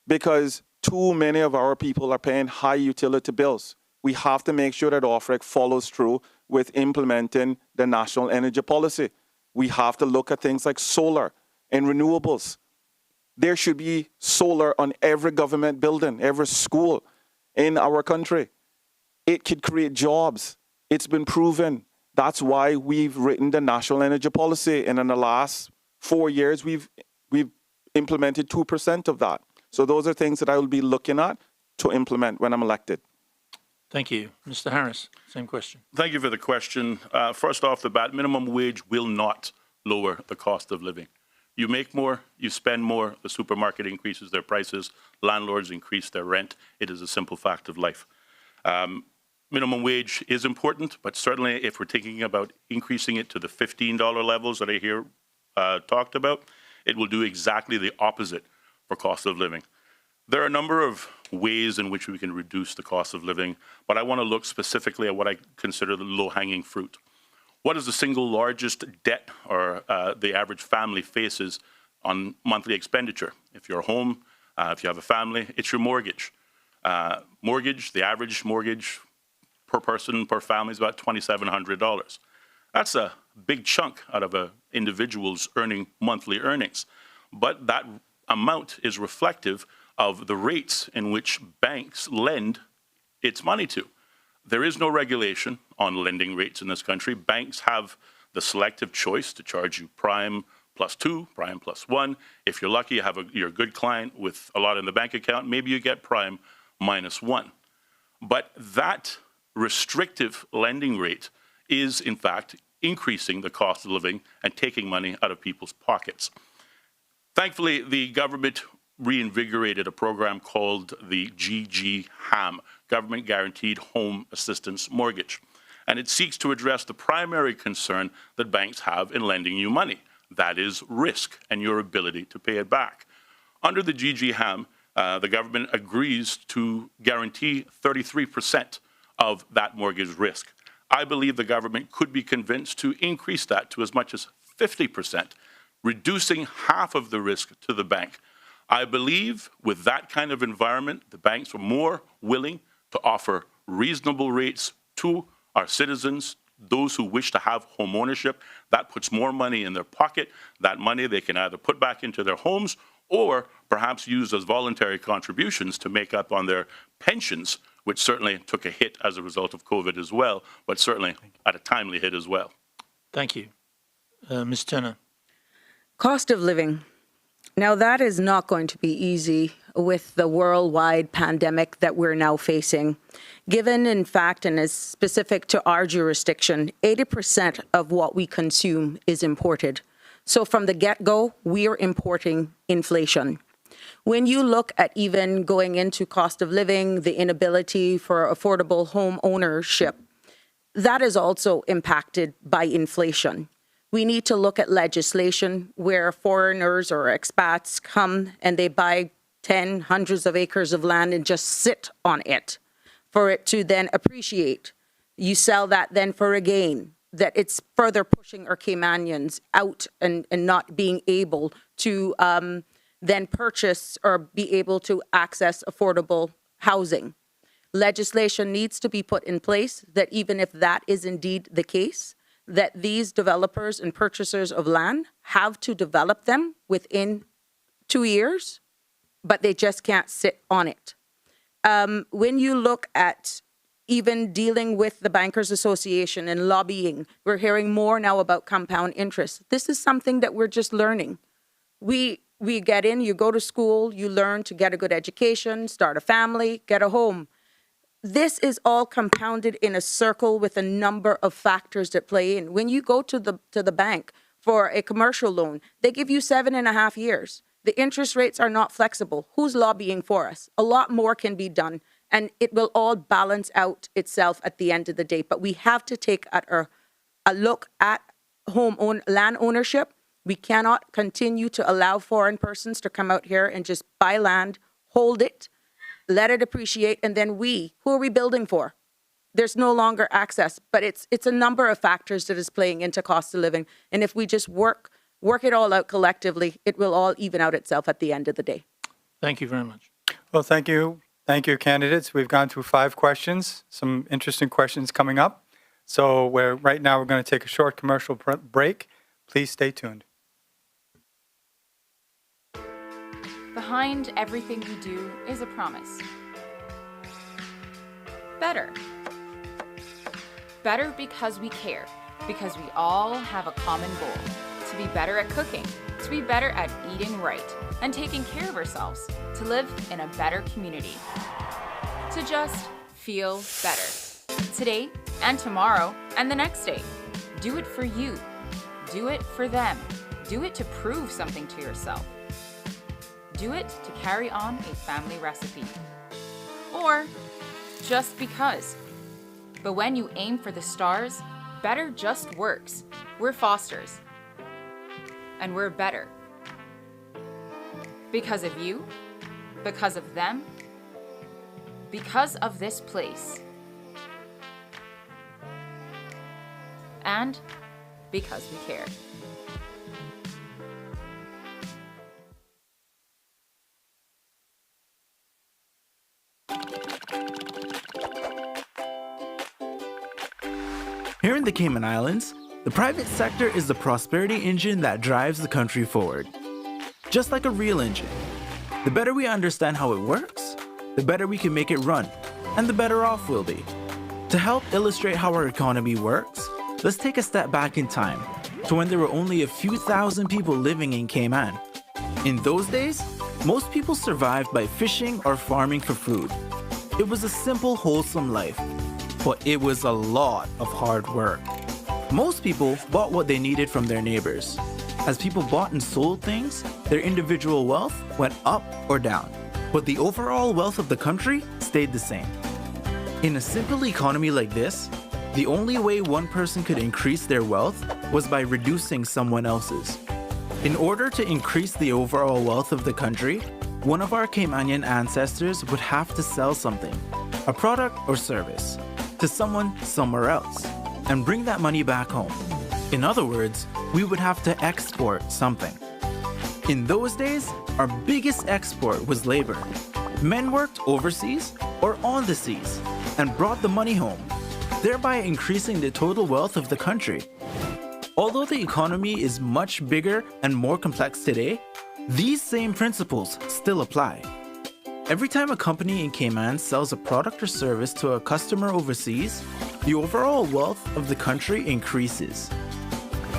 because too many of our people are paying high utility bills. We have to make sure that off-reg follows through with implementing the national energy policy. We have to look at things like solar and renewables. There should be solar on every government building, every school in our country. It could create jobs. It's been proven. That's why we've written the national energy policy. And in the last 4 years, we've implemented 2% of that. So those are things that I will be looking at to implement when I'm elected. Thank you. Mr. Harris, same question. Thank you for the question. First off the bat, minimum wage will not lower the cost of living. You make more, you spend more, the supermarket increases their prices, landlords increase their rent. It is a simple fact of life. Minimum wage is important, but certainly if we're thinking about increasing it to the $15 levels that I hear talked about, it will do exactly the opposite for cost of living. There are a number of ways in which we can reduce the cost of living, but I want to look specifically at what I consider the low-hanging fruit. What is the single largest debt or the average family faces on monthly expenditure? If you're home, if you have a family, it's your mortgage. The average mortgage per person, per family is about $2,700. That's a big chunk out of an individual's monthly earnings. But that amount is reflective of the rates in which banks lend its money to. There is no regulation on lending rates in this country. Banks have the selective choice to charge you prime +2, prime +1. If you're lucky, you're a good client with a lot in the bank account, maybe you get prime -1. But that restrictive lending rate is, in fact, increasing the cost of living and taking money out of people's pockets. Thankfully, the government reinvigorated a program called the GGHAM, Government Guaranteed Home Assistance Mortgage. And it seeks to address the primary concern that banks have in lending you money. That is risk and your ability to pay it back. Under the GGHAM, the government agrees to guarantee 33% of that mortgage risk. I believe the government could be convinced to increase that to as much as 50%, reducing half of the risk to the bank. I believe with that kind of environment, the banks are more willing to offer reasonable rates to our citizens, those who wish to have home ownership. That puts more money in their pocket. That money they can either put back into their homes or perhaps use as voluntary contributions to make up on their pensions, which certainly took a hit as a result of COVID as well, but certainly at a timely hit as well. Thank you. Ms. Turner. Cost of living. Now, that is not going to be easy with the worldwide pandemic that we're now facing. Given, in fact, and as specific to our jurisdiction, 80% of what we consume is imported. So from the get-go, we are importing inflation. When you look at even going into cost of living, the inability for affordable home ownership, that is also impacted by inflation. We need to look at legislation where foreigners or expats come and they buy 10, hundreds of acres of land and just sit on it for it to then appreciate. You sell that then for a gain, that it's further pushing our Caymanians out and not being able to then purchase or be able to access affordable housing. Legislation needs to be put in place that even if that is indeed the case, that these developers and purchasers of land have to develop them within 2 years, but they just can't sit on it. When you look at even dealing with the Bankers Association and lobbying, we're hearing more now about compound interest. This is something that we're just learning. We get in, you go to school, you learn to get a good education, start a family, get a home. This is all compounded in a circle with a number of factors that play in. When you go to the bank for a commercial loan, they give you 7.5 years. The interest rates are not flexible. Who's lobbying for us? A lot more can be done, and it will all balance out itself at the end of the day. But we have to take a look at land ownership. We cannot continue to allow foreign persons to come out here and just buy land, hold it, let it appreciate, and then who are we building for? There's no longer access, but it's a number of factors that is playing into cost of living. And if we just work it all out collectively, it will all even out itself at the end of the day. Thank you very much. Well, thank you. Thank you, candidates. We've gone through 5 questions, some interesting questions coming up. So right now we're going to take a short commercial break. Please stay tuned. Behind everything we do is a promise. Better. Better because we care, because we all have a common goal. To be better at cooking, to be better at eating right and taking care of ourselves, to live in a better community, to just feel better. Today and tomorrow and the next day. Do it for you. Do it for them. Do it to prove something to yourself. Do it to carry on a family recipe. Or just because. But when you aim for the stars, better just works. We're Fosters. And we're better. Because of you, because of them, because of this place. And because we care. Here in the Cayman Islands, the private sector is the prosperity engine that drives the country forward. Just like a real engine. The better we understand how it works, the better we can make it run, and the better off we'll be. To help illustrate how our economy works, let's take a step back in time to when there were only a few thousand people living in Cayman. In those days, most people survived by fishing or farming for food. It was a simple, wholesome life, but it was a lot of hard work. Most people bought what they needed from their neighbors. As people bought and sold things, their individual wealth went up or down, but the overall wealth of the country stayed the same. In a simple economy like this, the only way one person could increase their wealth was by reducing someone else's. In order to increase the overall wealth of the country, one of our Caymanian ancestors would have to sell something, a product or service, to someone somewhere else, and bring that money back home. In other words, we would have to export something. In those days, our biggest export was labor. Men worked overseas or on the seas and brought the money home, thereby increasing the total wealth of the country. Although the economy is much bigger and more complex today, these same principles still apply. Every time a company in Cayman sells a product or service to a customer overseas, the overall wealth of the country increases.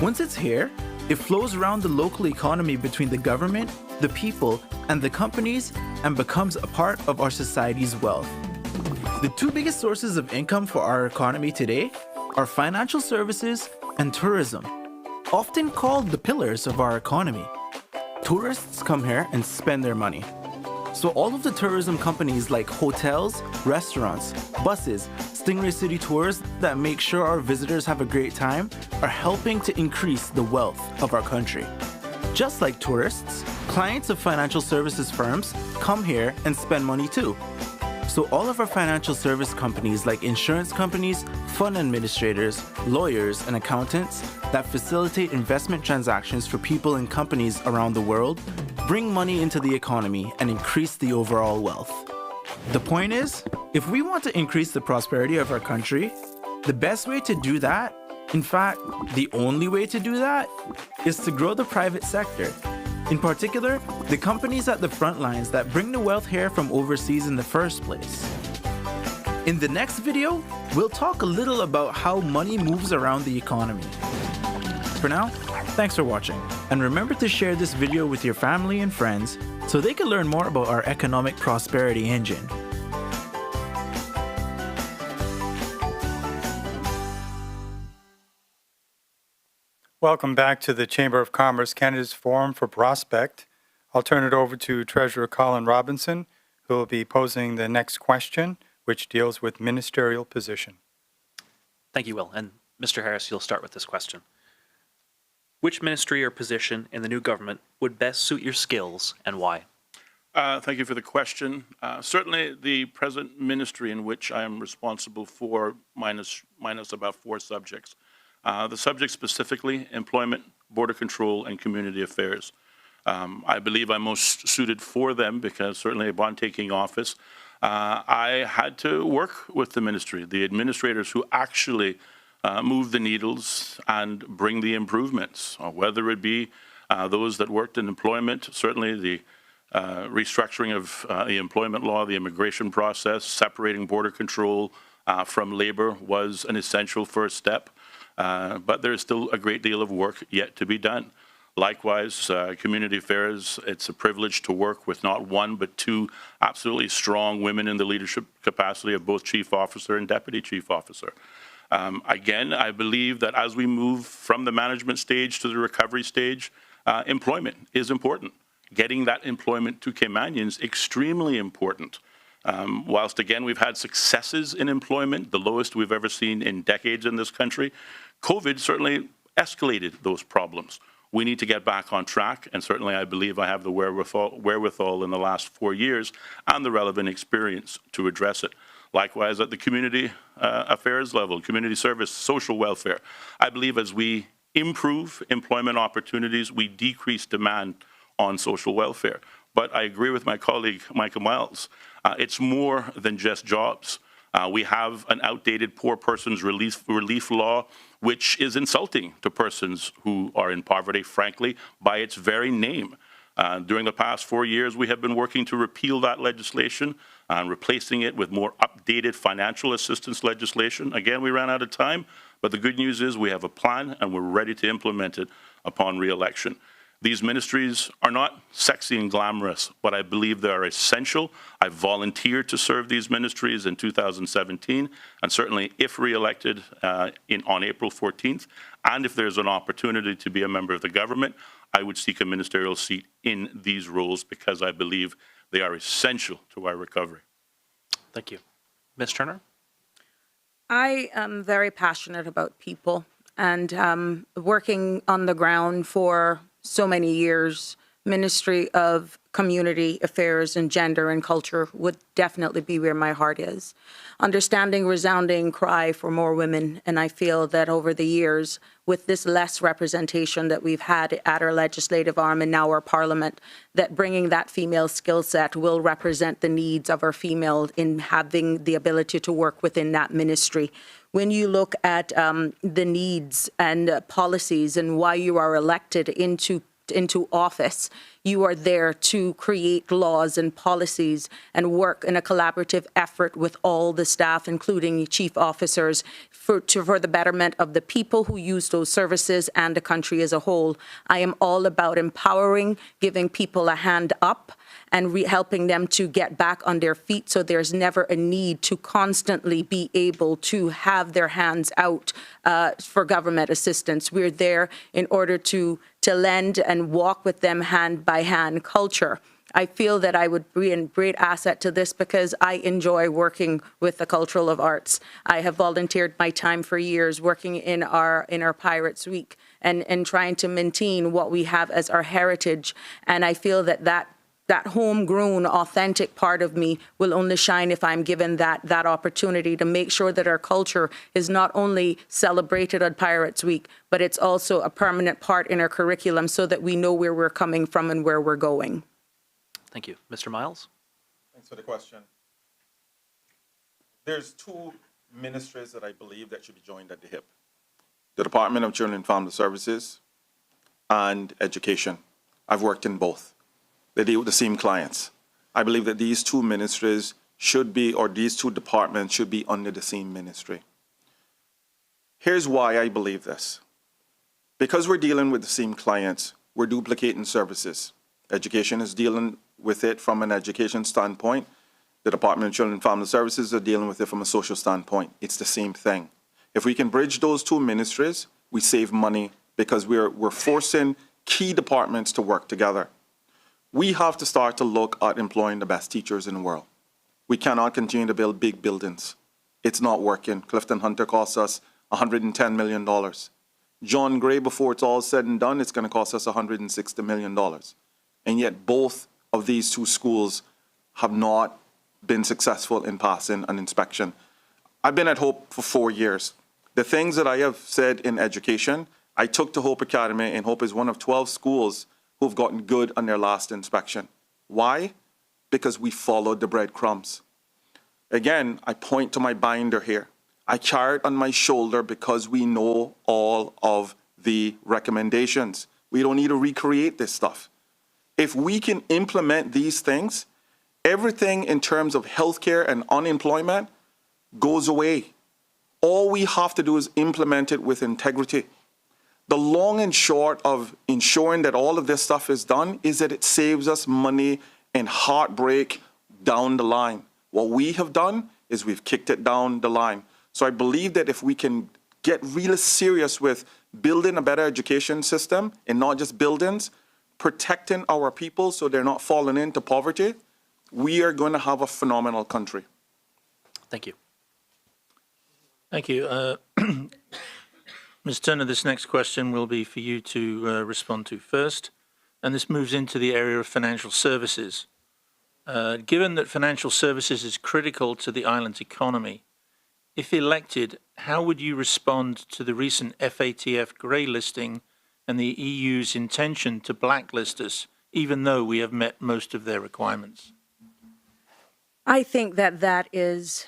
Once it's here, it flows around the local economy between the government, the people, and the companies and becomes a part of our society's wealth. The 2 biggest sources of income for our economy today are financial services and tourism, often called the pillars of our economy. Tourists come here and spend their money. So all of the tourism companies like hotels, restaurants, buses, Stingray City Tours that make sure our visitors have a great time are helping to increase the wealth of our country. Just like tourists, clients of financial services firms come here and spend money too. So all of our financial service companies like insurance companies, fund administrators, lawyers, and accountants that facilitate investment transactions for people and companies around the world bring money into the economy and increase the overall wealth. The point is, if we want to increase the prosperity of our country, the best way to do that, in fact, the only way to do that, is to grow the private sector. In particular, the companies at the front lines that bring the wealth here from overseas in the first place. In the next video, we'll talk a little about how money moves around the economy. For now, thanks for watching, and remember to share this video with your family and friends so they can learn more about our economic prosperity engine. Welcome back to the Chamber of Commerce Canada's Forum for Prospect. I'll turn it over to Treasurer Colin Robinson, who will be posing the next question, which deals with ministerial position. Thank you, Will. And Mr. Harris, you'll start with this question. Which ministry or position in the new government would best suit your skills and why? Thank you for the question. Certainly the present ministry in which I am responsible for minus about 4 subjects. The subjects specifically, employment, border control, and community affairs. I believe I'm most suited for them because certainly upon taking office, I had to work with the ministry, the administrators who actually move the needles and bring the improvements, whether it be those that worked in employment, certainly the restructuring of the employment law, the immigration process, separating border control from labor was an essential first step. But there is still a great deal of work yet to be done. Likewise, community affairs, it's a privilege to work with not one but 2 absolutely strong women in the leadership capacity of both chief officer and deputy chief officer. Again, I believe that as we move from the management stage to the recovery stage, employment is important. Getting that employment to Caymanians extremely important. Whilst again we've had successes in employment, the lowest we've ever seen in decades in this country, COVID certainly escalated those problems. We need to get back on track, and certainly I believe I have the wherewithal in the last 4 years and the relevant experience to address it. Likewise, at the community affairs level, community service, social welfare, I believe as we improve employment opportunities, we decrease demand on social welfare. But I agree with my colleague, Michael Miles. It's more than just jobs. We have an outdated poor persons relief law, which is insulting to persons who are in poverty, frankly, by its very name. During the past 4 years, we have been working to repeal that legislation and replacing it with more updated financial assistance legislation. Again, we ran out of time, but the good news is we have a plan and we're ready to implement it upon re-election. These ministries are not sexy and glamorous, but I believe they are essential. I volunteered to serve these ministries in 2017, and certainly if re-elected on April 14th, and if there's an opportunity to be a member of the government, I would seek a ministerial seat in these roles because I believe they are essential to our recovery. Thank you. Ms. Turner? I am very passionate about people and working on the ground for so many years, Ministry of Community Affairs and Gender and Culture would definitely be where my heart is. Understanding resounding cry for more women, and I feel that over the years, with this less representation that we've had at our legislative arm and now our parliament, that bringing that female skill set will represent the needs of our female in having the ability to work within that ministry. When you look at the needs and policies and why you are elected into office, you are there to create laws and policies and work in a collaborative effort with all the staff, including chief officers, for the betterment of the people who use those services and the country as a whole. I am all about empowering, giving people a hand up, and helping them to get back on their feet so there's never a need to constantly be able to have their hands out for government assistance. We're there in order to to lend and walk with them hand by hand culture. I feel that I would be a great asset to this because I enjoy working with the cultural of arts. I have volunteered my time for years working in our Pirates Week and trying to maintain what we have as our heritage. And I feel that homegrown, authentic part of me will only shine if I'm given that opportunity to make sure that our culture is not only celebrated on Pirates Week, but it's also a permanent part in our curriculum so that we know where we're coming from and where we're going. Thank you. Mr. Miles? Thanks for the question. There's two ministries that I believe that should be joined at the hip. The Department of Children and Family Services and Education. I've worked in both. They deal with the same clients. I believe that these two ministries should be, or these two departments should be under the same ministry. Here's why I believe this. Because we're dealing with the same clients, we're duplicating services. Education is dealing with it from an education standpoint. The Department of Children and Family Services are dealing with it from a social standpoint. It's the same thing. If we can bridge those two ministries, we save money because we're forcing key departments to work together. We have to start to look at employing the best teachers in the world. We cannot continue to build big buildings. It's not working. Clifton Hunter costs us $110 million. John Gray, before it's all said and done, it's going to cost us $160 million. And yet both of these two schools have not been successful in passing an inspection. I've been at Hope for 4 years. The things that I have said in education, I took to Hope Academy, and Hope is one of 12 schools who've gotten good on their last inspection. Why? Because we followed the breadcrumbs. Again, I point to my binder here. I carry it on my shoulder because we know all of the recommendations. We don't need to recreate this stuff. If we can implement these things, everything in terms of healthcare and unemployment goes away. All we have to do is implement it with integrity. The long and short of ensuring that all of this stuff is done is that it saves us money and heartbreak down the line. What we have done is we've kicked it down the line. So I believe that if we can get really serious with building a better education system and not just buildings, protecting our people so they're not falling into poverty, we are going to have a phenomenal country. Thank you. Thank you. Ms. Turner, this next question will be for you to respond to first, and this moves into the area of financial services. Given that financial services is critical to the island's economy, if elected, how would you respond to the recent FATF grey listing and the EU's intention to blacklist us, even though we have met most of their requirements? I think that is,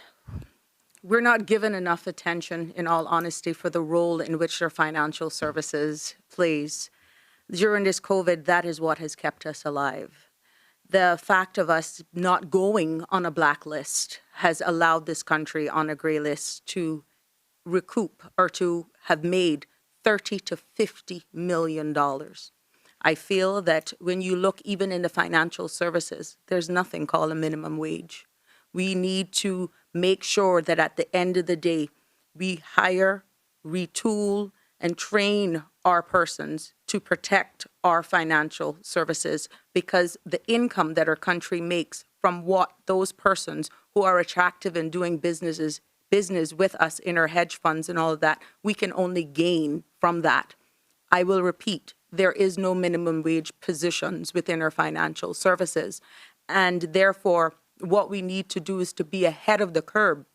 we're not given enough attention, in all honesty, for the role in which our financial services plays. During this COVID, that is what has kept us alive. The fact of us not going on a blacklist has allowed this country on a gray list to recoup or to have made $30 to $50 million. I feel that when you look even in the financial services, there's nothing called a minimum wage. We need to make sure that at the end of the day, we hire, retool, and train our persons to protect our financial services, because the income that our country makes from what those persons who are attractive in doing business with us in our hedge funds and all of that, we can only gain from that. I will repeat, there is no minimum wage positions within our financial services. And therefore, what we need to do is to be ahead of the curve.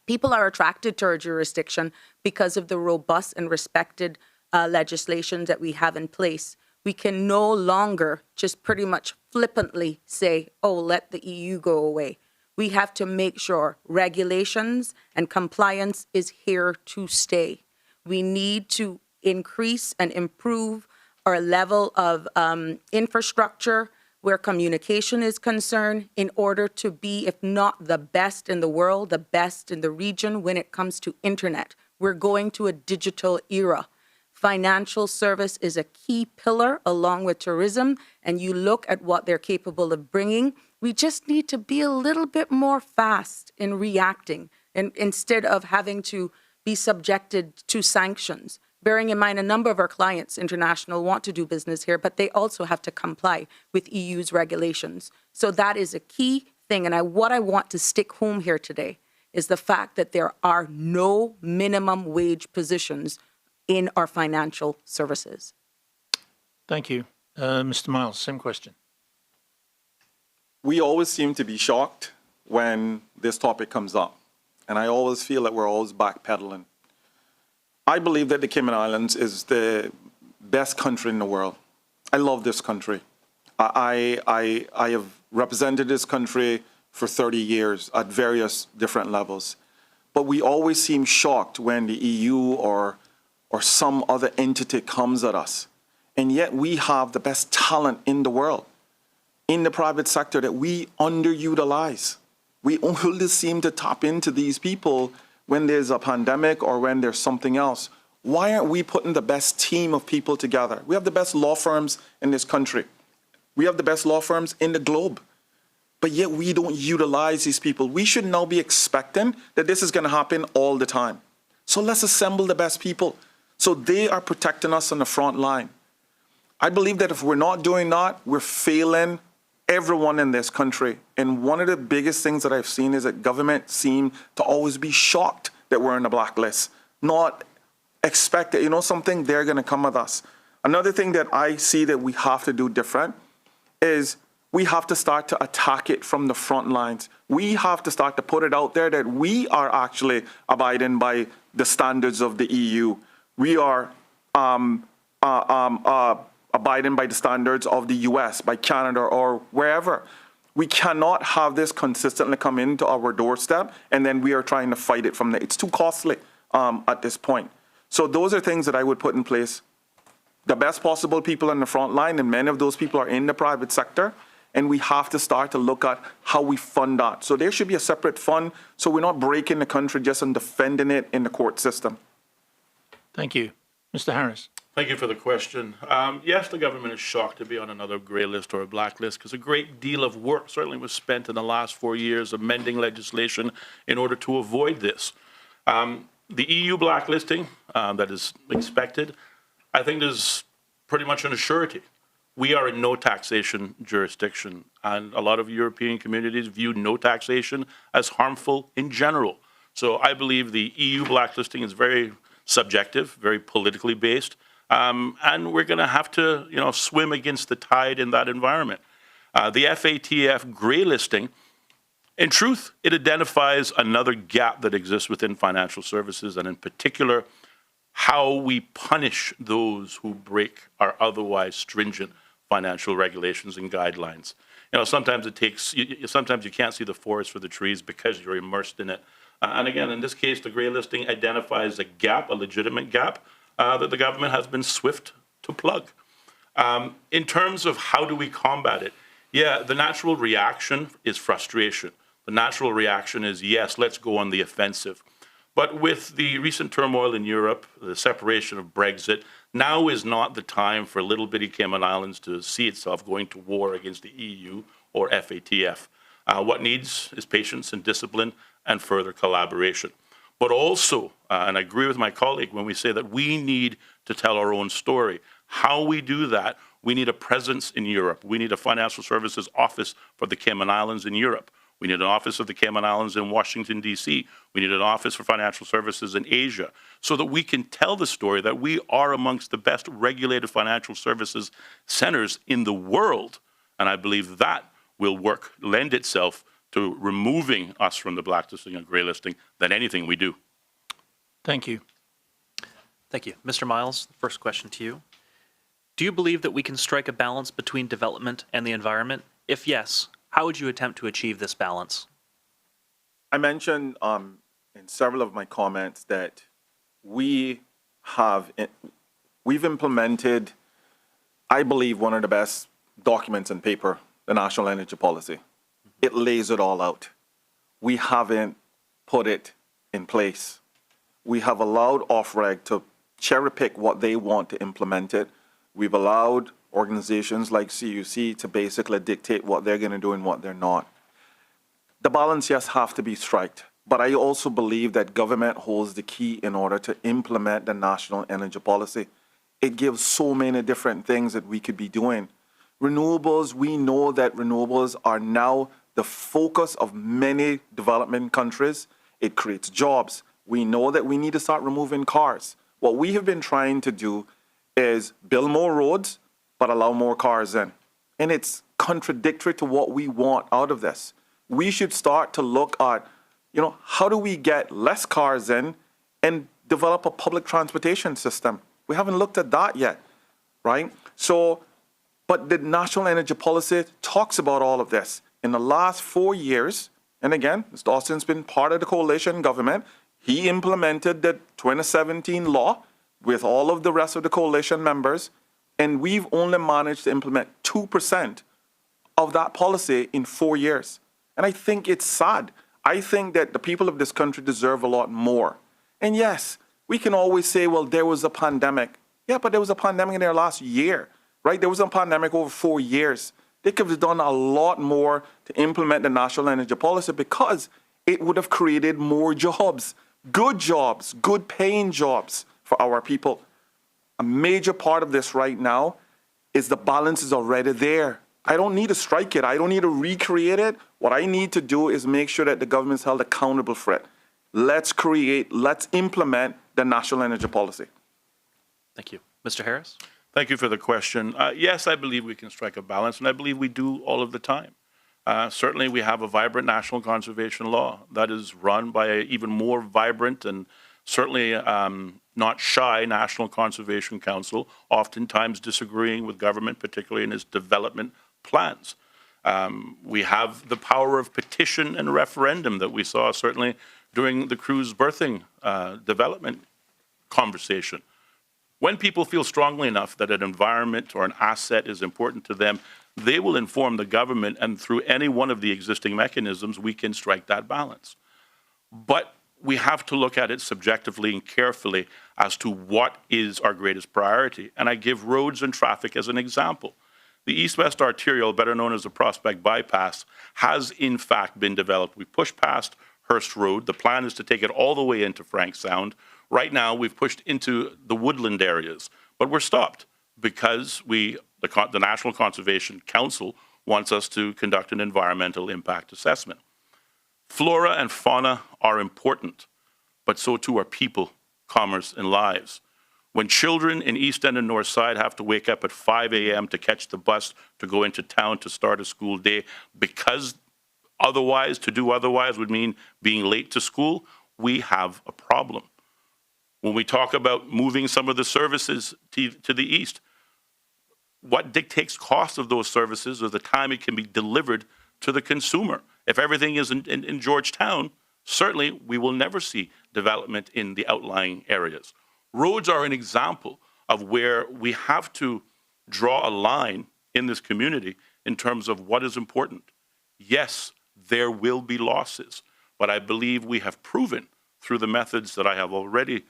People are attracted to our jurisdiction because of the robust and respected legislation that we have in place. We can no longer just pretty much flippantly say, oh, let the EU go away. We have to make sure regulations and compliance is here to stay. We need to increase and improve our level of infrastructure where communication is concerned in order to be, if not the best in the world, the best in the region when it comes to internet. We're going to a digital era. Financial service is a key pillar along with tourism, and you look at what they're capable of bringing. We just need to be a little bit more fast in reacting, and instead of having to be subjected to sanctions. bearing in mind a number of our clients, international, want to do business here, but they also have to comply with EU's regulations. So that is a key thing. And what I want to stick home here today is the fact that there are no minimum wage positions in our financial services. Thank you. Mr. Miles, same question. We always seem to be shocked when this topic comes up. And I always feel that we're always backpedaling. I believe that the Cayman Islands is the best country in the world. I love this country. I have represented this country for 30 years at various different levels. But we always seem shocked when the EU or some other entity comes at us. And yet we have the best talent in the world, in the private sector, that we underutilize. We only seem to tap into these people when there's a pandemic or when there's something else. Why aren't we putting the best team of people together? We have the best law firms in this country. We have the best law firms in the globe. But yet we don't utilize these people. We should now be expecting that this is going to happen all the time. So let's assemble the best people so they are protecting us on the front line. I believe that if we're not doing that, we're failing everyone in this country. And one of the biggest things that I've seen is that government seem to always be shocked that we're on the blacklist, not expect that, something, they're going to come with us. Another thing that I see that we have to do different is we have to start to attack it from the front lines. We have to start to put it out there that we are actually abiding by the standards of the EU. We are abiding by the standards of the US, by Canada, or wherever. We cannot have this consistently come into our doorstep and then we are trying to fight it from there. It's too costly at this point. So those are things that I would put in place. The best possible people in the front line, and many of those people are in the private sector, and we have to start to look at how we fund that. So there should be a separate fund so we're not breaking the country just on defending it in the court system. Thank you. Mr. Harris. Thank you for the question. Yes, the government is shocked to be on another grey list or a blacklist because a great deal of work certainly was spent in the last 4 years amending legislation in order to avoid this. The EU blacklisting that is expected, I think is pretty much an assurity. We are in no taxation jurisdiction, and a lot of European communities view no taxation as harmful in general. So I believe the EU blacklisting is very subjective, very politically based. And we're going to have to, swim against the tide in that environment. The FATF grey listing, in truth, it identifies another gap that exists within financial services, and in particular, how we punish those who break our otherwise stringent financial regulations and guidelines. Sometimes sometimes you can't see the forest for the trees because you're immersed in it. And again, in this case, the grey listing identifies a gap, a legitimate gap, that the government has been swift to plug. In terms of how do we combat it, the natural reaction is frustration. The natural reaction is, yes, let's go on the offensive. But with the recent turmoil in Europe, the separation of Brexit, now is not the time for little bitty Cayman Islands to see itself going to war against the EU or FATF. What needs is patience and discipline and further collaboration. But also, and I agree with my colleague when we say that we need to tell our own story. How we do that, we need a presence in Europe. We need a financial services office for the Cayman Islands in Europe. We need an office of the Cayman Islands in Washington, D.C. We need an office for financial services in Asia so that we can tell the story that we are amongst the best regulated financial services centers in the world. And I believe that will lend itself to removing us from the blacklisting and grey listing than anything we do. Thank you. Thank you. Mr. Miles, first question to you. Do you believe that we can strike a balance between development and the environment? If yes, how would you attempt to achieve this balance? I mentioned in several of my comments that we've implemented, I believe, one of the best documents on paper, the National Energy Policy. It lays it all out. We haven't put it in place. We have allowed OFREG to cherry pick what they want to implement it. We've allowed organizations like CUC to basically dictate what they're going to do and what they're not. The balance, yes, have to be struck. But I also believe that government holds the key in order to implement the national energy policy. It gives so many different things that we could be doing. Renewables, we know that renewables are now the focus of many development countries. It creates jobs. We know that we need to start removing cars. What we have been trying to do is build more roads, but allow more cars in. And it's contradictory to what we want out of this. We should start to look at, how do we get less cars in and develop a public transportation system? We haven't looked at that yet, right? So, but the national energy policy talks about all of this. In the last 4 years, and again, Mr. Austin's been part of the coalition government, he implemented the 2017 law with all of the rest of the coalition members, and we've only managed to implement 2% of that policy in 4 years. And I think it's sad. I think that the people of this country deserve a lot more. And yes, we can always say, well, there was a pandemic. Yeah, but there was a pandemic in their last year, right? There was a pandemic over 4 years. They could have done a lot more to implement the national energy policy because it would have created more jobs, good paying jobs for our people. A major part of this right now is the balance is already there. I don't need to strike it. I don't need to recreate it. What I need to do is make sure that the government's held accountable for it. Let's implement the national energy policy. Thank you. Mr. Harris? Thank you for the question. Yes, I believe we can strike a balance, and I believe we do all of the time. Certainly, we have a vibrant national conservation law that is run by an even more vibrant and certainly not shy National Conservation Council, oftentimes disagreeing with government, particularly in its development plans. We have the power of petition and referendum that we saw certainly during the Cruz birthing development conversation. When people feel strongly enough that an environment or an asset is important to them, they will inform the government, and through any one of the existing mechanisms, we can strike that balance. But we have to look at it subjectively and carefully as to what is our greatest priority. And I give roads and traffic as an example. The East-West Arterial, better known as the Prospect Bypass, has in fact been developed. We pushed past Hearst Road. The plan is to take it all the way into Frank Sound. Right now, we've pushed into the woodland areas, but we're stopped because the National Conservation Council wants us to conduct an environmental impact assessment. Flora and fauna are important, but so too are people, commerce, and lives. When children in East End and North Side have to wake up at 5 a.m. to catch the bus to go into town to start a school day because to do otherwise would mean being late to school, we have a problem. When we talk about moving some of the services to the east, what dictates cost of those services is the time it can be delivered to the consumer. If everything is in Georgetown, certainly we will never see development in the outlying areas. Roads are an example of where we have to draw a line in this community in terms of what is important. Yes, there will be losses, but I believe we have proven through the methods that I have already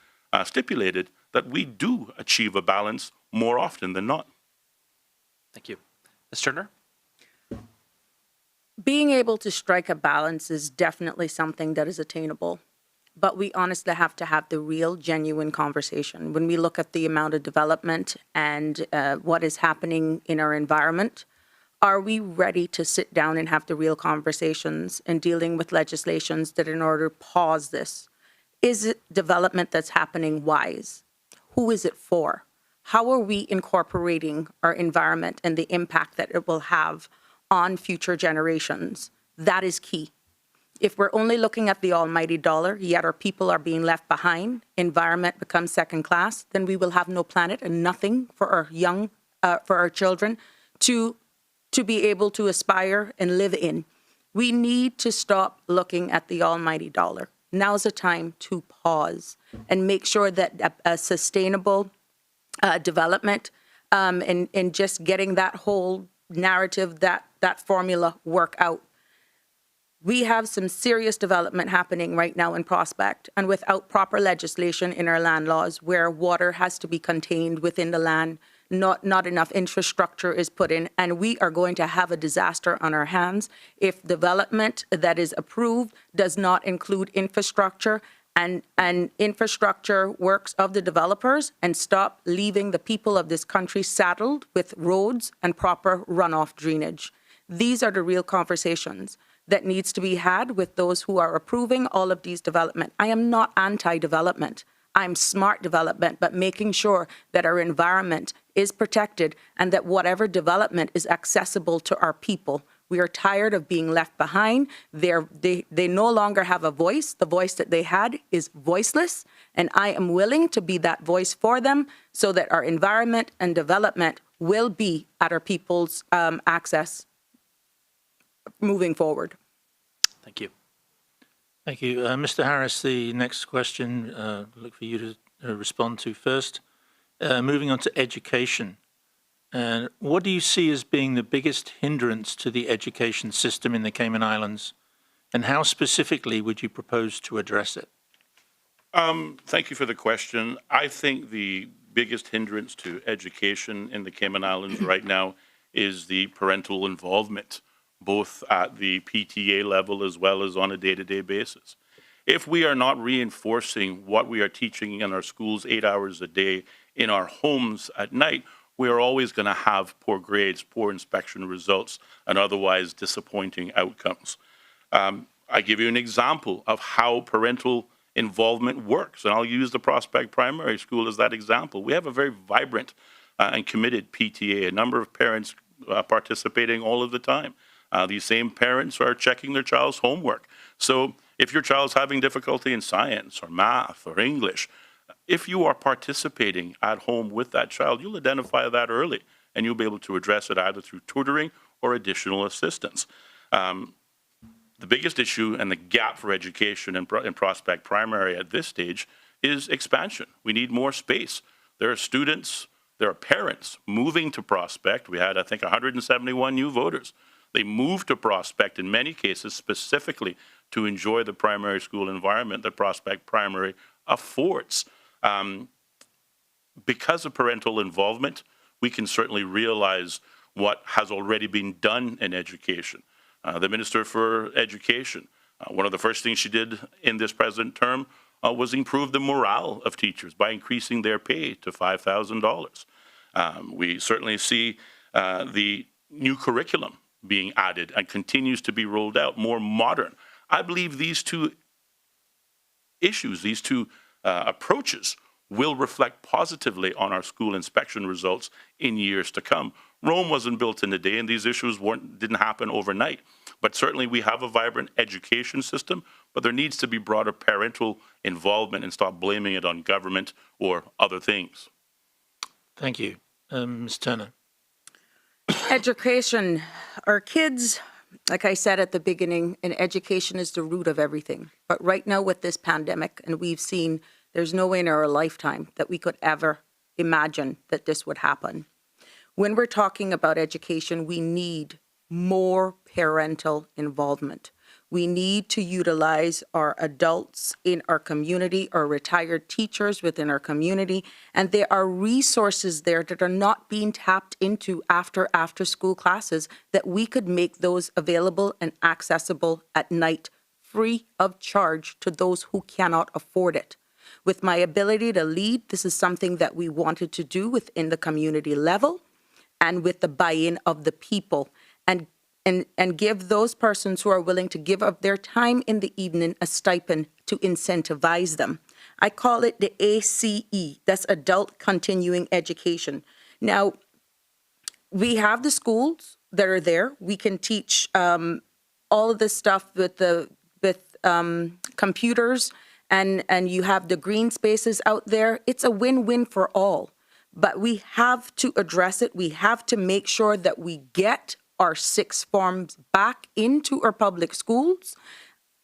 stipulated that we do achieve a balance more often than not. Thank you. Ms. Turner? Being able to strike a balance is definitely something that is attainable, but we honestly have to have the real, genuine conversation. When we look at the amount of development and what is happening in our environment, are we ready to sit down and have the real conversations and dealing with legislations that in order to pause this? Is it development that's happening wise? Who is it for? How are we incorporating our environment and the impact that it will have on future generations? That is key. If we're only looking at the almighty dollar, yet our people are being left behind, environment becomes second class, then we will have no planet and nothing for our children to be able to aspire and live in. We need to stop looking at the almighty dollar. Now's the time to pause and make sure that a sustainable development and just getting that whole narrative, that formula work out. We have some serious development happening right now in Prospect, and without proper legislation in our land laws where water has to be contained within the land, not enough infrastructure is put in, and we are going to have a disaster on our hands if development that is approved does not include infrastructure and infrastructure works of the developers, and stop leaving the people of this country saddled with roads and proper runoff drainage. These are the real conversations that needs to be had with those who are approving all of these development. I am not anti-development. I'm smart development, but making sure that our environment is protected and that whatever development is accessible to our people. We are tired of being left behind. They no longer have a voice. The voice that they had is voiceless, and I am willing to be that voice for them so that our environment and development will be at our people's access moving forward. Thank you. Thank you. Mr. Harris, the next question, look for you to respond to first. Moving on to education. And what do you see as being the biggest hindrance to the education system in the Cayman Islands? And how specifically would you propose to address it? Thank you for the question. I think the biggest hindrance to education in the Cayman Islands right now is the parental involvement, both at the PTA level as well as on a day-to-day basis. If we are not reinforcing what we are teaching in our schools 8 hours a day in our homes at night, we are always going to have poor grades, poor inspection results, and otherwise disappointing outcomes. I give you an example of how parental involvement works, and I'll use the Prospect Primary School as that example. We have a very vibrant and committed PTA, a number of parents participating all of the time. These same parents are checking their child's homework. So if your child's having difficulty in science or math or English, if you are participating at home with that child, you'll identify that early, and you'll be able to address it either through tutoring or additional assistance. The biggest issue and the gap for education in Prospect Primary at this stage is expansion. We need more space. There are students, there are parents moving to Prospect. We had, I think, 171 new voters. They moved to Prospect in many cases specifically to enjoy the primary school environment that Prospect Primary affords. Because of parental involvement, we can certainly realize what has already been done in education. The Minister for Education, one of the first things she did in this present term was improve the morale of teachers by increasing their pay to $5,000. We certainly see the new curriculum being added and continues to be rolled out, more modern. I believe these two issues, these two approaches will reflect positively on our school inspection results in years to come. Rome wasn't built in a day, and these issues didn't happen overnight. But certainly we have a vibrant education system, but there needs to be broader parental involvement and stop blaming it on government or other things. Thank you. Ms. Turner. Education. Our kids, like I said at the beginning, and education is the root of everything. But right now with this pandemic, and we've seen there's no way in our lifetime that we could ever imagine that this would happen. When we're talking about education, we need more parental involvement. We need to utilize our adults in our community, our retired teachers within our community, and there are resources there that are not being tapped into after school classes that we could make those available and accessible at night, free of charge to those who cannot afford it. With my ability to lead, this is something that we wanted to do within the community level and with the buy-in of the people, and give those persons who are willing to give up their time in the evening a stipend to incentivize them. I call it the ACE, that's Adult Continuing Education. Now, we have the schools that are there. We can teach all of this stuff with computers, and you have the green spaces out there. It's a win-win for all. But we have to address it. We have to make sure that we get our sixth forms back into our public schools.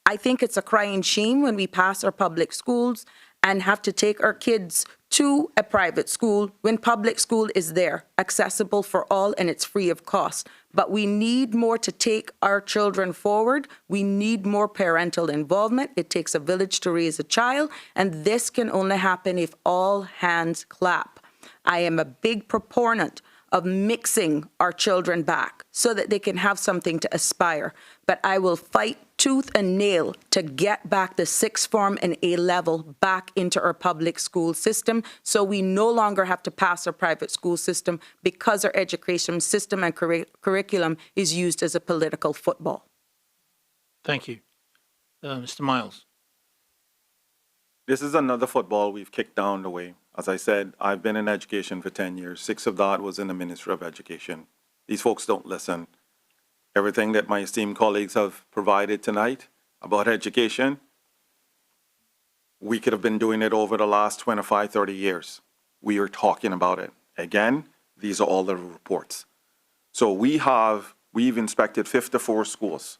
I think it's a crying shame when we pass our public schools and have to take our kids to a private school when public school is there, accessible for all, and it's free of cost. But we need more to take our children forward. We need more parental involvement. It takes a village to raise a child, and this can only happen if all hands clap. I am a big proponent of mixing our children back so that they can have something to aspire. But I will fight tooth and nail to get back the sixth form and A level back into our public school system so we no longer have to pass our private school system because our education system and curriculum is used as a political football. Thank you. Mr. Miles. This is another football we've kicked down the way. As I said, I've been in education for 10 years. 6 of that was in the Ministry of Education. These folks don't listen. Everything that my esteemed colleagues have provided tonight about education, we could have been doing it over the last 25, 30 years. We are talking about it. Again, these are all the reports. So we've inspected 54 schools.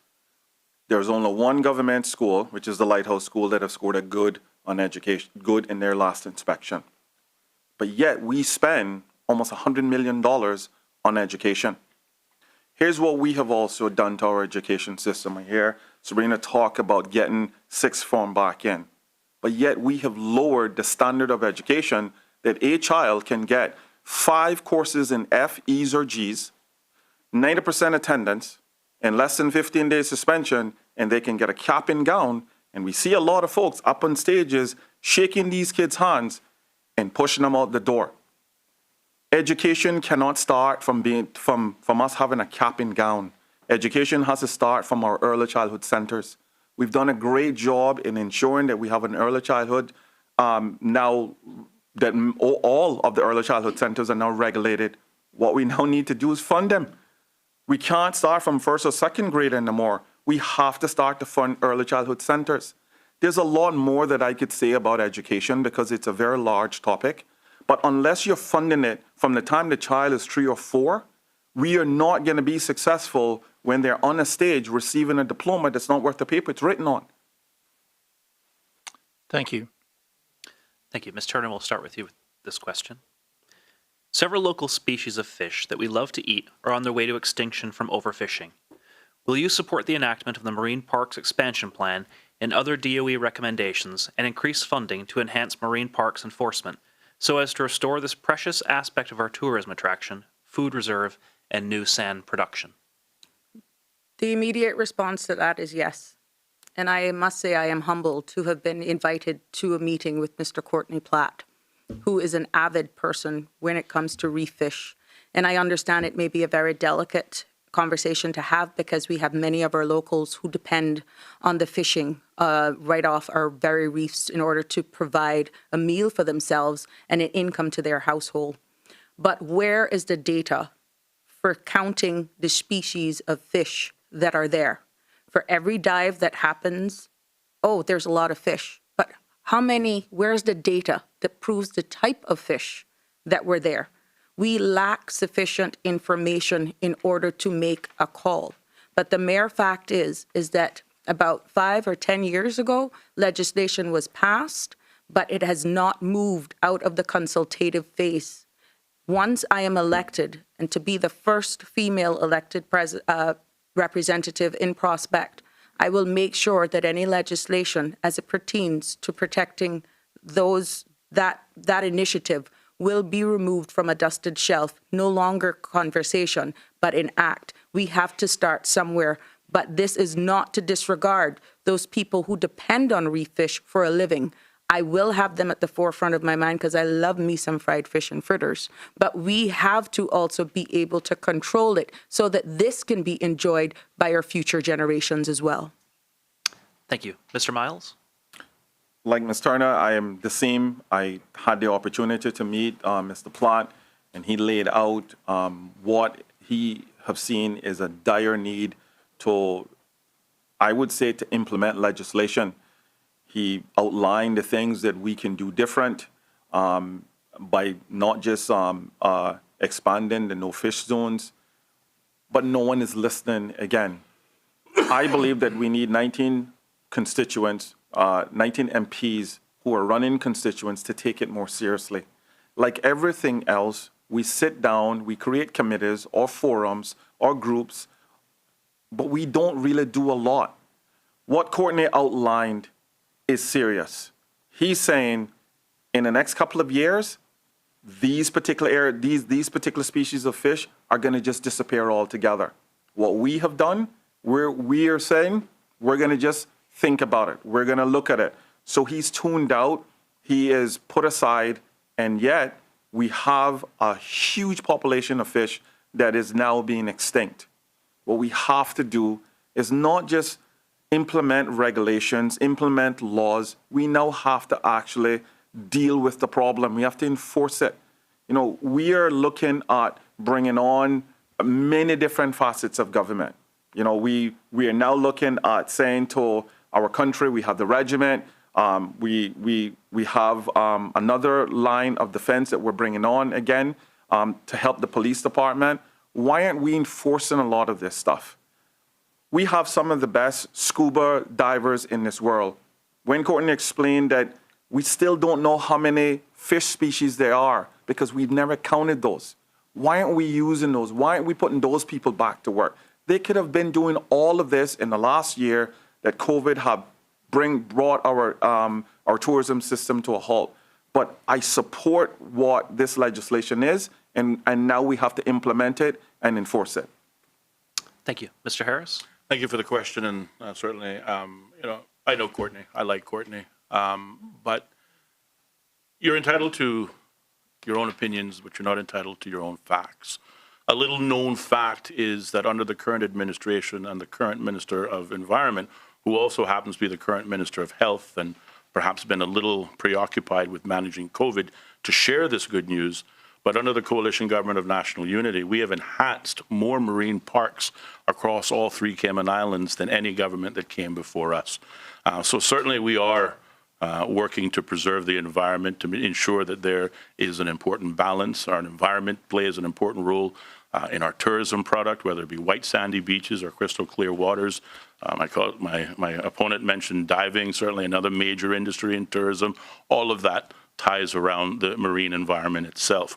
There's only one government school, which is the Lighthouse School, that have scored a good on education, good in their last inspection. But yet we spend almost $100 million on education. Here's what we have also done to our education system. I hear Sabrina talk about getting sixth form back in. But yet we have lowered the standard of education that a child can get 5 courses in F, E's, or G's, 90% attendance, and less than 15 days suspension, and they can get a cap and gown. And we see a lot of folks up on stages shaking these kids' hands and pushing them out the door. Education cannot start from us having a cap and gown. Education has to start from our early childhood centers. We've done a great job in ensuring that we have an early childhood. Now that all of the early childhood centers are now regulated, what we now need to do is fund them. We can't start from first or second grade anymore. We have to start to fund early childhood centers. There's a lot more that I could say about education because it's a very large topic. But unless you're funding it from the time the child is 3 or 4, we are not going to be successful when they're on a stage receiving a diploma that's not worth the paper it's written on. Thank you. Thank you. Ms. Turner, we'll start with you with this question. Several local species of fish that we love to eat are on their way to extinction from overfishing. Will you support the enactment of the Marine Parks Expansion Plan and other DOE recommendations and increase funding to enhance marine parks enforcement so as to restore this precious aspect of our tourism attraction, food reserve, and new sand production? The immediate response to that is yes. And I must say I am humbled to have been invited to a meeting with Mr. Courtney Platt, who is an avid person when it comes to reef fish. And I understand it may be a very delicate conversation to have because we have many of our locals who depend on the fishing right off our very reefs in order to provide a meal for themselves and an income to their household. But where is the data for counting the species of fish that are there? For every dive that happens, oh, there's a lot of fish. But how many, where's the data that proves the type of fish that were there? We lack sufficient information in order to make a call. But the mere fact is that about 5 or 10 years ago, legislation was passed, but it has not moved out of the consultative phase. Once I am elected, and to be the first female elected representative in Prospect, I will make sure that any legislation as it pertains to protecting those that initiative will be removed from a dusted shelf, no longer conversation, but in act. We have to start somewhere, but this is not to disregard those people who depend on reef fish for a living. I will have them at the forefront of my mind because I love me some fried fish and fritters, but we have to also be able to control it so that this can be enjoyed by our future generations as well. Thank you. Mr. Miles? Like Ms. Turner, I am the same. I had the opportunity to meet Mr. Platt, and he laid out what he have seen is a dire need to, I would say, to implement legislation. He outlined the things that we can do different by not just expanding the no-fish zones, but no one is listening again. I believe that we need 19 constituents, 19 MPs who are running constituents to take it more seriously. Like everything else, we sit down, we create committees or forums or groups, but we don't really do a lot. What Courtney outlined is serious. He's saying in the next couple of years, these particular these particular species of fish are going to just disappear altogether. What we have done, we are saying we're going to just think about it. We're going to look at it. So he's tuned out, he is put aside, and yet we have a huge population of fish that is now being extinct. What we have to do is not just implement regulations, implement laws. We now have to actually deal with the problem. We have to enforce it. You know, we are looking at bringing on many different facets of government. You know, we are now looking at saying to our country, we have the regiment, we have another line of defense that we're bringing on again to help the police department. Why aren't we enforcing a lot of this stuff? We have some of the best scuba divers in this world. Wayne Courtney explained that we still don't know how many fish species there are because we've never counted those. Why aren't we using those? Why aren't we putting those people back to work? They could have been doing all of this in the last year that COVID had brought our tourism system to a halt. But I support what this legislation is, and now we have to implement it and enforce it. Thank you. Mr. Harris? Thank you for the question, and certainly, you know, I know Courtney. I like Courtney. But you're entitled to your own opinions, but you're not entitled to your own facts. A little known fact is that under the current administration and the current Minister of Environment, who also happens to be the current Minister of Health and perhaps been a little preoccupied with managing COVID to share this good news, but under the Coalition Government of National Unity, we have enhanced more marine parks across all 3 Cayman Islands than any government that came before us. So certainly we are working to preserve the environment, to ensure that there is an important balance. Our environment plays an important role in our tourism product, whether it be white sandy beaches or crystal clear waters. My opponent mentioned diving, certainly another major industry in tourism. All of that ties around the marine environment itself.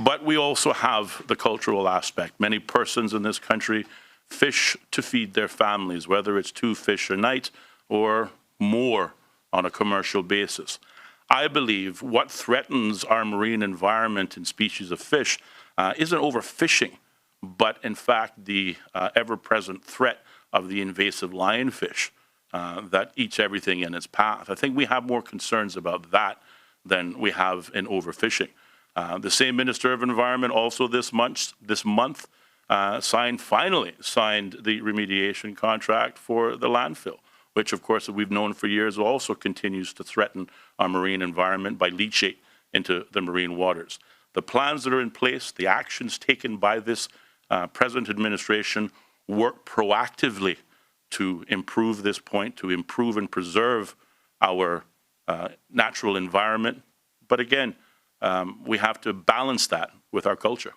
But we also have the cultural aspect. Many persons in this country fish to feed their families, whether it's 2 fish a night or more on a commercial basis. I believe what threatens our marine environment and species of fish isn't overfishing, but in fact the ever-present threat of the invasive lionfish that eats everything in its path. I think we have more concerns about that than we have in overfishing. The same Minister of Environment also this month finally signed the remediation contract for the landfill, which of course we've known for years also continues to threaten our marine environment by leachate into the marine waters. The plans that are in place, the actions taken by this present administration work proactively to improve this point, to improve and preserve our natural environment. But again, we have to balance that with our culture.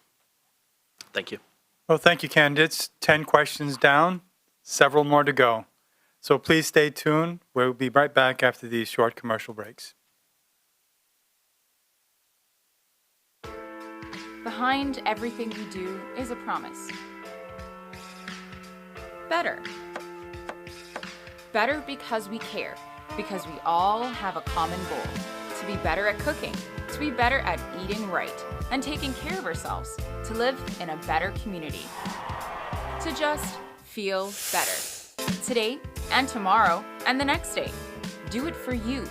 Thank you. Well, thank you, candidates. 10 questions down, several more to go. So please stay tuned. We'll be right back after these short commercial breaks. Behind everything we do is a promise. Better. Better because we care, because we all have a common goal, to be better at cooking, to be better at eating right, and taking care of ourselves, to live in a better community, to just feel better. Today and tomorrow and the next day. Do it for you.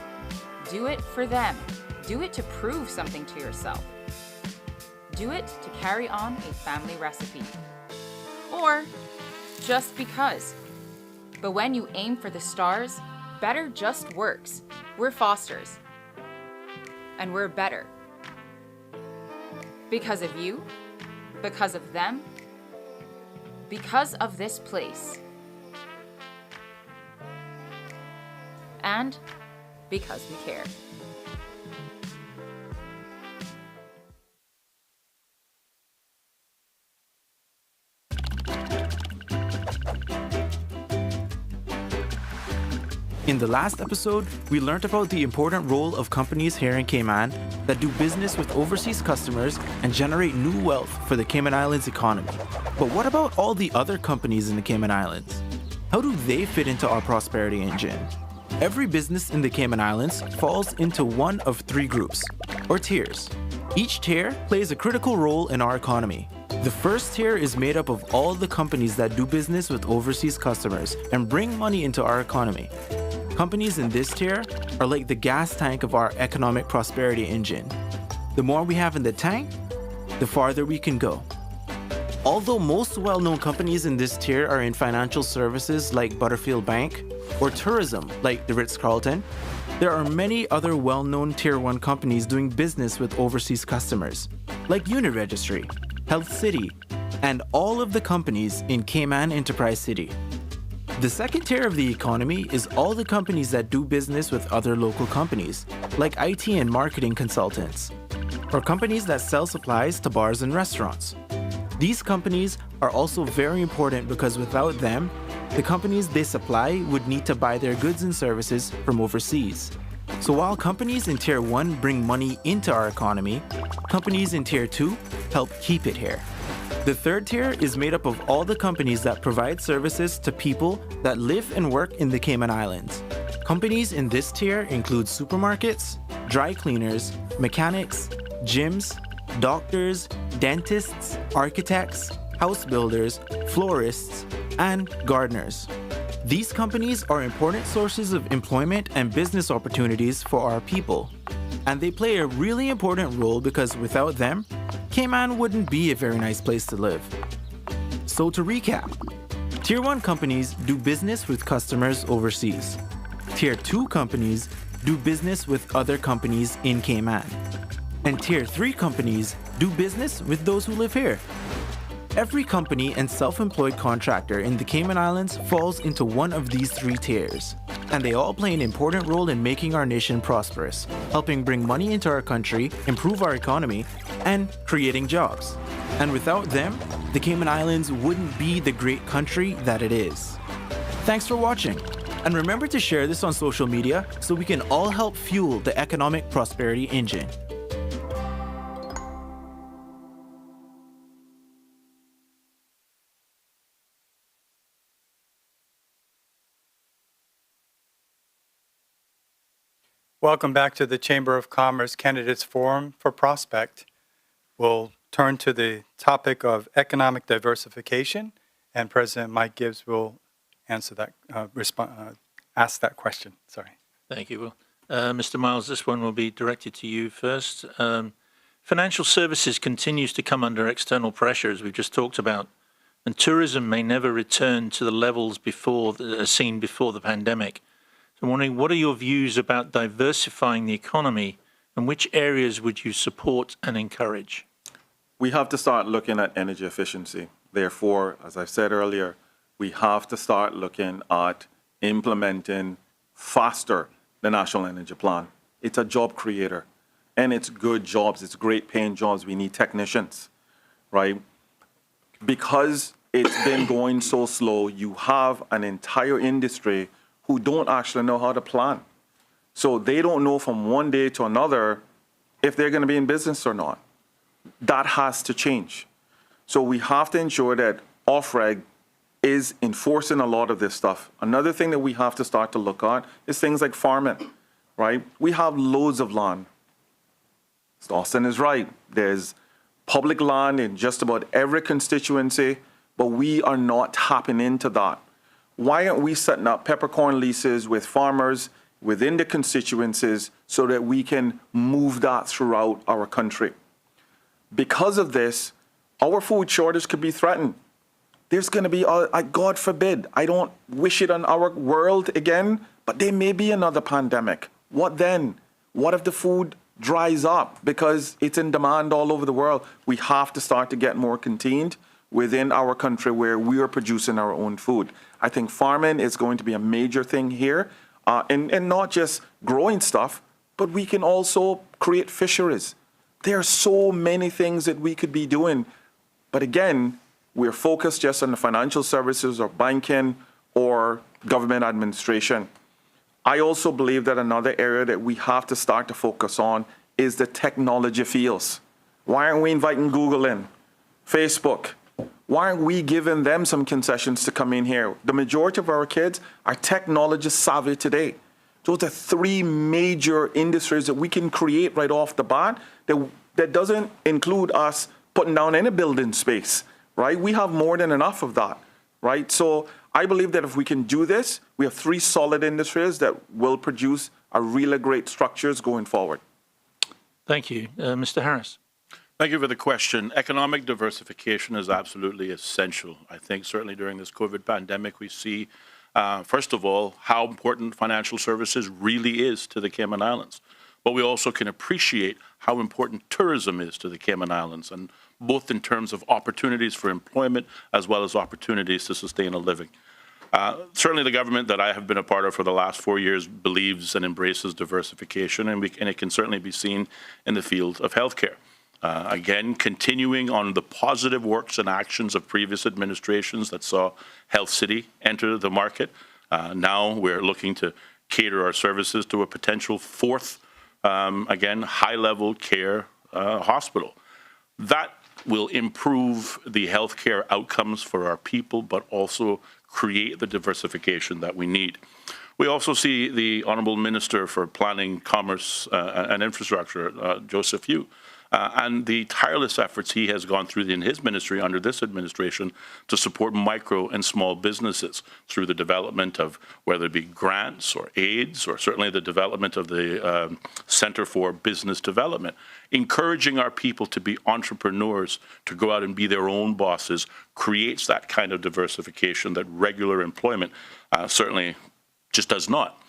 Do it for them. Do it to prove something to yourself. Do it to carry on a family recipe. Or just because. But when you aim for the stars, better just works. We're Fosters. And we're better. Because of you, because of them, because of this place. And because we care. In the last episode, we learned about the important role of companies here in Cayman that do business with overseas customers and generate new wealth for the Cayman Islands economy. But what about all the other companies in the Cayman Islands? How do they fit into our prosperity engine? Every business in the Cayman Islands falls into one of three groups, or tiers. Each tier plays a critical role in our economy. The first tier is made up of all the companies that do business with overseas customers and bring money into our economy. Companies in this tier are like the gas tank of our economic prosperity engine. The more we have in the tank, the farther we can go. Although most well-known companies in this tier are in financial services like Butterfield Bank or tourism like the Ritz-Carlton, there are many other well-known Tier 1 companies doing business with overseas customers, like Uniregistry, Health City, and all of the companies in Cayman Enterprise City. The second tier of the economy is all the companies that do business with other local companies, like IT and marketing consultants, or companies that sell supplies to bars and restaurants. These companies are also very important because without them, the companies they supply would need to buy their goods and services from overseas. So while companies in Tier 1 bring money into our economy, companies in Tier 2 help keep it here. The third tier is made up of all the companies that provide services to people that live and work in the Cayman Islands. Companies in this tier include supermarkets, dry cleaners, mechanics, gyms, doctors, dentists, architects, house builders, florists, and gardeners. These companies are important sources of employment and business opportunities for our people. And they play a really important role because without them, Cayman wouldn't be a very nice place to live. So to recap, Tier 1 companies do business with customers overseas. Tier 2 companies do business with other companies in Cayman. And Tier 3 companies do business with those who live here. Every company and self-employed contractor in the Cayman Islands falls into one of these three tiers, and they all play an important role in making our nation prosperous, helping bring money into our country, improve our economy, and creating jobs. And without them, the Cayman Islands wouldn't be the great country that it is. Thanks for watching, and remember to share this on social media so we can all help fuel the economic prosperity engine. Welcome back to the Chamber of Commerce Candidates Forum for Prospect. We'll turn to the topic of economic diversification, and President Mike Gibbs will answer that, ask that question. Sorry. Thank you. Mr. Miles, this one will be directed to you first. Financial services continues to come under external pressure, as we've just talked about, and tourism may never return to the levels seen before the pandemic. So I'm wondering, what are your views about diversifying the economy, and which areas would you support and encourage? We have to start looking at energy efficiency. Therefore, as I said earlier, we have to start looking at implementing faster the National Energy Plan. It's a job creator, and it's good jobs. It's great paying jobs. We need technicians, right? Because it's been going so slow, you have an entire industry who don't actually know how to plan. So they don't know from one day to another if they're going to be in business or not. That has to change. So we have to ensure that OFREG is enforcing a lot of this stuff. Another thing that we have to start to look at is things like farming, right? We have loads of land. Austin is right. There's public land in just about every constituency, but we are not tapping into that. Why aren't we setting up peppercorn leases with farmers within the constituencies so that we can move that throughout our country? Because of this, our food shortage could be threatened. There's going to be, God forbid, I don't wish it on our world again, but there may be another pandemic. What then? What if the food dries up because it's in demand all over the world? We have to start to get more contained within our country where we are producing our own food. I think farming is going to be a major thing here, and not just growing stuff, but we can also create fisheries. There are so many things that we could be doing. But again, we're focused just on the financial services or banking or government administration. I also believe that another area that we have to start to focus on is the technology fields. Why aren't we inviting Google in? Facebook? Why aren't we giving them some concessions to come in here? The majority of our kids are technology savvy today. Those are three major industries that we can create right off the bat that that doesn't include us putting down any building space, right? We have more than enough of that, right? So I believe that if we can do this, we have 3 solid industries that will produce a really great structures going forward. Thank you. Mr. Harris. Thank you for the question. Economic diversification is absolutely essential. I think certainly during this COVID pandemic, we see, first of all, how important financial services really is to the Cayman Islands. But we also can appreciate how important tourism is to the Cayman Islands, and both in terms of opportunities for employment as well as opportunities to sustain a living. Certainly the government that I have been a part of for the last 4 years believes and embraces diversification, and it can certainly be seen in the field of healthcare. Again, continuing on the positive works and actions of previous administrations that saw Health City enter the market. Now we're looking to cater our services to a potential 4th, again, high-level care hospital. That will improve the healthcare outcomes for our people, but also create the diversification that we need. We also see the Honourable Minister for Planning, Commerce and Infrastructure, Joseph Yu, and the tireless efforts he has gone through in his ministry under this administration to support micro and small businesses through the development of whether it be grants or aids, or certainly the development of the Centre for Business Development. Encouraging our people to be entrepreneurs, to go out and be their own bosses, creates that kind of diversification that regular employment certainly just does not.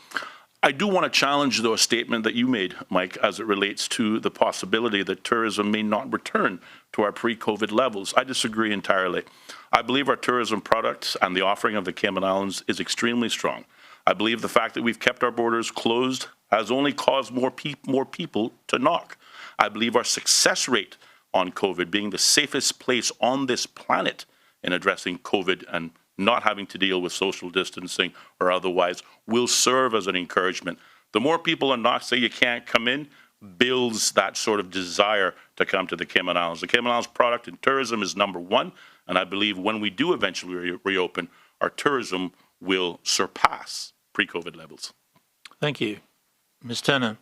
I do want to challenge, though, a statement that you made, Mike, as it relates to the possibility that tourism may not return to our pre-COVID levels. I disagree entirely. I believe our tourism products and the offering of the Cayman Islands is extremely strong. I believe the fact that we've kept our borders closed has only caused more people to knock. I believe our success rate on COVID, being the safest place on this planet in addressing COVID and not having to deal with social distancing or otherwise, will serve as an encouragement. The more people are not say you can't come in, builds that sort of desire to come to the Cayman Islands. The Cayman Islands product in tourism is #1, and I believe when we do eventually reopen, our tourism will surpass pre-COVID levels. Thank you. Ms. Turner.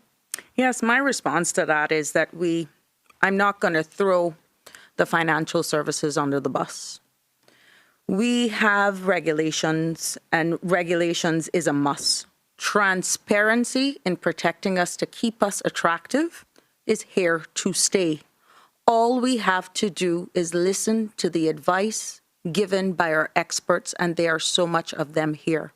Yes, my response to that is that I'm not going to throw the financial services under the bus. We have regulations, and regulations is a must. Transparency in protecting us to keep us attractive is here to stay. All we have to do is listen to the advice given by our experts, and there are so much of them here.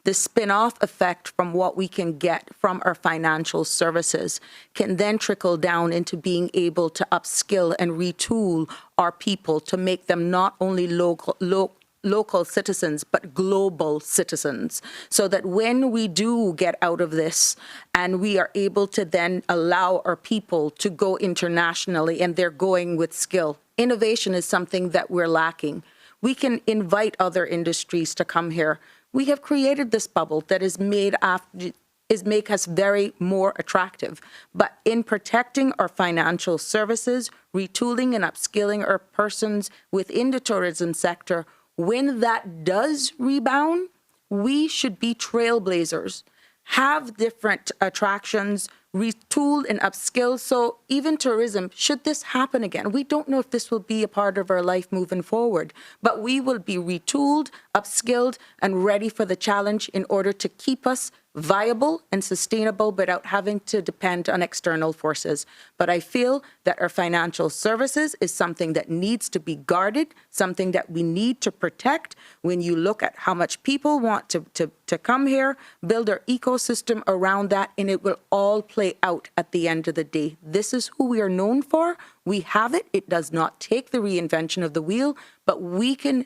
The spin-off effect from what we can get from our financial services can then trickle down into being able to upskill and retool our people to make them not only local citizens, but global citizens, so that when we do get out of this and we are able to then allow our people to go internationally and they're going with skill. Innovation is something that we're lacking. We can invite other industries to come here. We have created this bubble that is make us very more attractive. But in protecting our financial services, retooling and upskilling our persons within the tourism sector, when that does rebound, we should be trailblazers, have different attractions, retool and upskill. So even tourism, should this happen again, we don't know if this will be a part of our life moving forward, but we will be retooled, upskilled, and ready for the challenge in order to keep us viable and sustainable without having to depend on external forces. But I feel that our financial services is something that needs to be guarded, something that we need to protect. When you look at how much people want to come here, build our ecosystem around that, and it will all play out at the end of the day. This is who we are known for. We have it. It does not take the reinvention of the wheel, but we can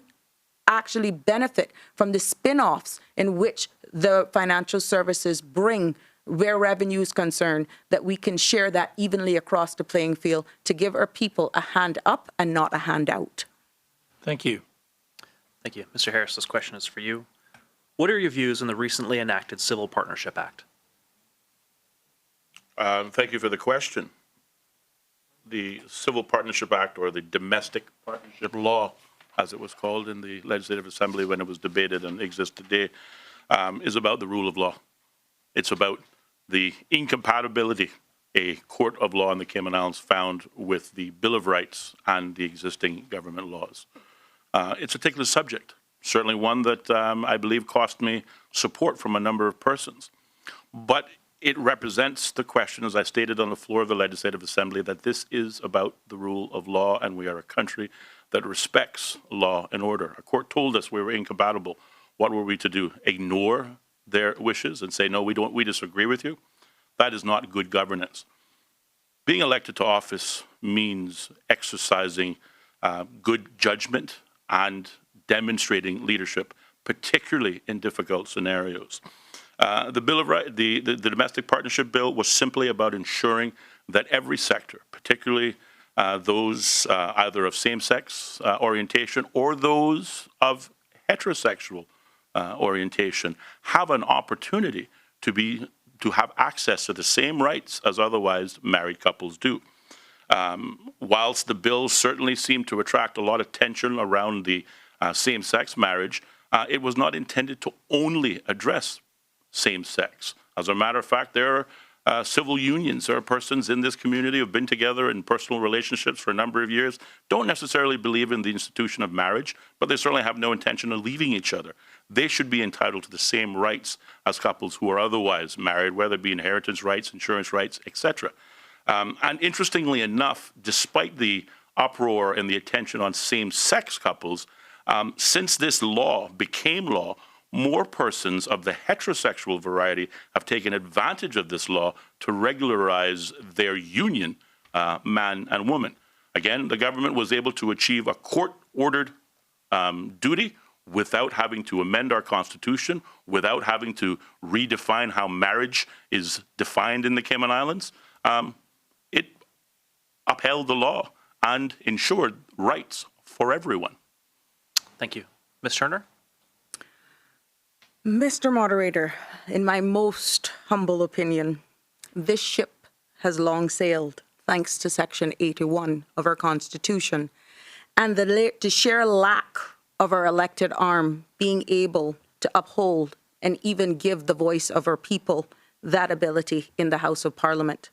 actually benefit from the spin-offs in which the financial services bring where revenue is concerned, that we can share that evenly across the playing field to give our people a hand up and not a hand out. Thank you. Thank you. Mr. Harris, this question is for you. What are your views on the recently enacted Civil Partnership Act? Thank you for the question. The Civil Partnership Act, or the Domestic Partnership Law, as it was called in the Legislative Assembly when it was debated and exists today, is about the rule of law. It's about the incompatibility a court of law in the Cayman Islands found with the Bill of Rights and the existing government laws. It's a particular subject, certainly one that I believe cost me support from a number of persons. But it represents the question, as I stated on the floor of the Legislative Assembly, that this is about the rule of law, and we are a country that respects law and order. A court told us we were incompatible. What were we to do? Ignore their wishes and say, no, we disagree with you? That is not good governance. Being elected to office means exercising good judgment and demonstrating leadership, particularly in difficult scenarios. The Bill of Rights, the Domestic Partnership Bill was simply about ensuring that every sector, particularly those either of same-sex orientation or those of heterosexual orientation, have an opportunity to have access to the same rights as otherwise married couples do. Whilst the bill certainly seemed to attract a lot of tension around the same-sex marriage, it was not intended to only address same-sex. As a matter of fact, there are civil unions. There are persons in this community who have been together in personal relationships for a number of years, don't necessarily believe in the institution of marriage, but they certainly have no intention of leaving each other. They should be entitled to the same rights as couples who are otherwise married, whether it be inheritance rights, insurance rights, etc. And interestingly enough, despite the uproar and the attention on same-sex couples, since this law became law, more persons of the heterosexual variety have taken advantage of this law to regularize their union, man and woman. Again, the government was able to achieve a court-ordered duty without having to amend our Constitution, without having to redefine how marriage is defined in the Cayman Islands. It upheld the law and ensured rights for everyone. Thank you. Ms. Turner? Mr. Moderator, in my most humble opinion, this ship has long sailed thanks to Section 81 of our Constitution and the sheer lack of our elected arm being able to uphold and even give the voice of our people that ability in the House of Parliament.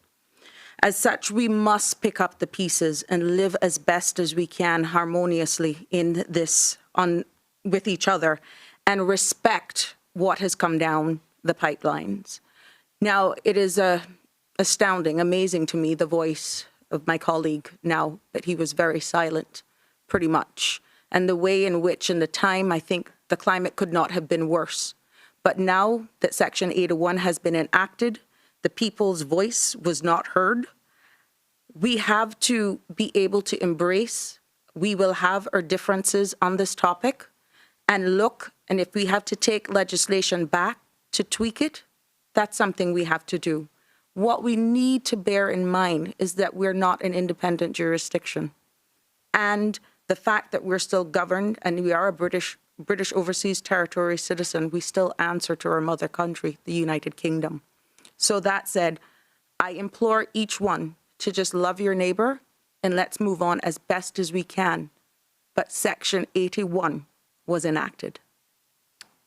As such, we must pick up the pieces and live as best as we can harmoniously in this with each other and respect what has come down the pipelines. Now, it is astounding, amazing to me, the voice of my colleague now, that he was very silent, pretty much. And the way in which, in the time, I think the climate could not have been worse. But now that Section 81 has been enacted, the people's voice was not heard. We have to be able to embrace. We will have our differences on this topic and look, and if we have to take legislation back to tweak it, that's something we have to do. What we need to bear in mind is that we're not an independent jurisdiction. And the fact that we're still governed and we are a British overseas territory citizen, we still answer to our mother country, the United Kingdom. So that said, I implore each one to just love your neighbor and let's move on as best as we can. But Section 81 was enacted.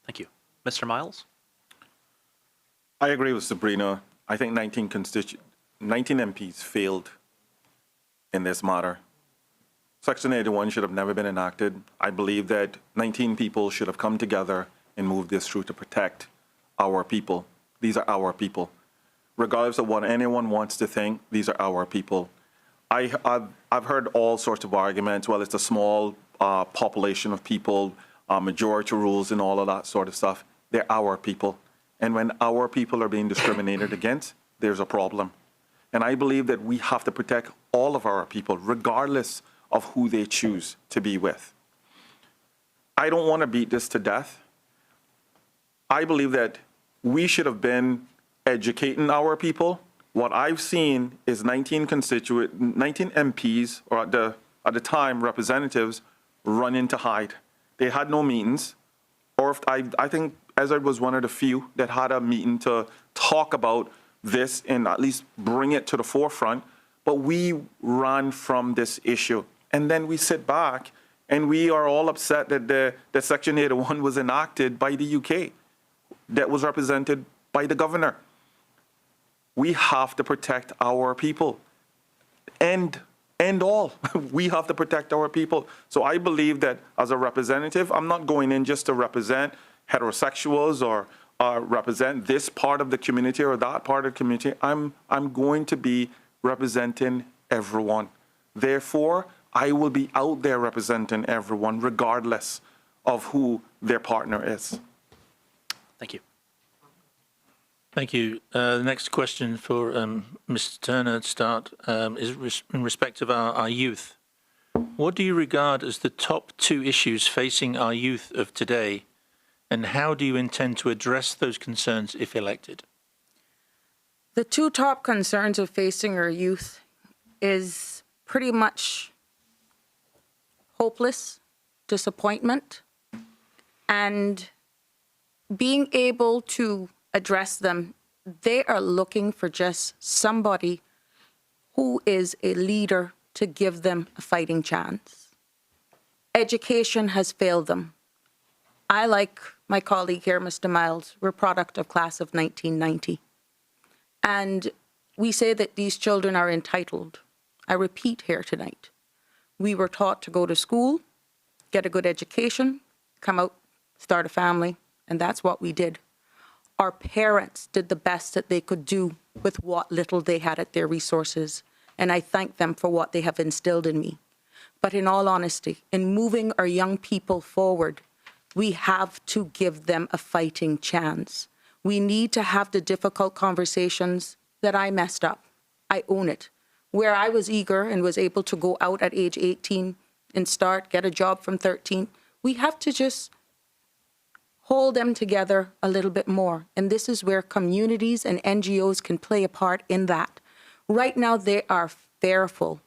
Thank you. Mr. Miles? I agree with Sabrina. I think 19 MPs failed in this matter. Section 81 should have never been enacted. I believe that 19 people should have come together and moved this through to protect our people. These are our people. Regardless of what anyone wants to think, these are our people. I've heard all sorts of arguments. Well, it's a small population of people, majority rules and all of that sort of stuff. They're our people. And when our people are being discriminated against, there's a problem. And I believe that we have to protect all of our people, regardless of who they choose to be with. I don't want to beat this to death. I believe that we should have been educating our people. What I've seen is 19 MPs, or at the time, representatives, run in to hide. They had no meetings, or if I think Ezard was one of the few that had a meeting to talk about this and at least bring it to the forefront, but we ran from this issue. And then we sit back and we are all upset that Section 81 was enacted by the UK, that was represented by the governor. we have to protect our people. End all. We have to protect our people. So I believe that as a representative, I'm not going in just to represent heterosexuals or represent this part of the community or that part of the community. I'm going to be representing everyone. Therefore, I will be out there representing everyone, regardless of who their partner is. Thank you. Thank you. The next question for Mr. Turner to start is in respect of our youth. What do you regard as the top two issues facing our youth of today, and how do you intend to address those concerns if elected? The two top concerns of facing our youth is pretty much hopeless disappointment and being able to address them. They are looking for just somebody who is a leader to give them a fighting chance. Education has failed them. I, like my colleague here, Mr. Miles, we're product of class of 1990. And we say that these children are entitled. I repeat here tonight. We were taught to go to school, get a good education, come out, start a family, and that's what we did. Our parents did the best that they could do with what little they had at their resources, and I thank them for what they have instilled in me. But in all honesty, in moving our young people forward, we have to give them a fighting chance. We need to have the difficult conversations that I messed up. I own it. Where I was eager and was able to go out at age 18 and get a job from 13, we have to just hold them together a little bit more. And this is where communities and NGOs can play a part in that. Right now, they are fearful.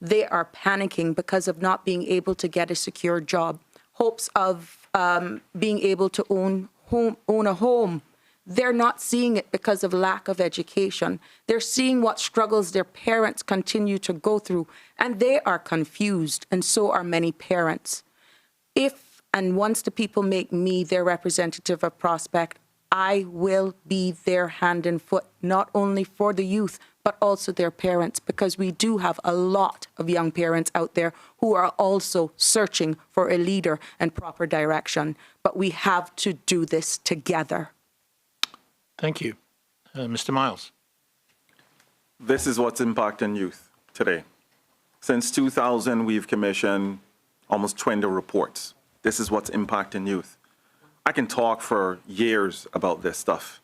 They are panicking because of not being able to get a secure job. Hopes of being able to own a home. They're not seeing it because of lack of education. They're seeing what struggles their parents continue to go through, and they are confused, and so are many parents. If and once the people make me their representative of Prospect, I will be their hand and foot, not only for the youth, but also their parents, because we do have a lot of young parents out there who are also searching for a leader and proper direction. But we have to do this together. Thank you. Mr. Miles. This is what's impacting youth today. Since 2000, we've commissioned almost 20 reports. This is what's impacting youth. I can talk for years about this stuff.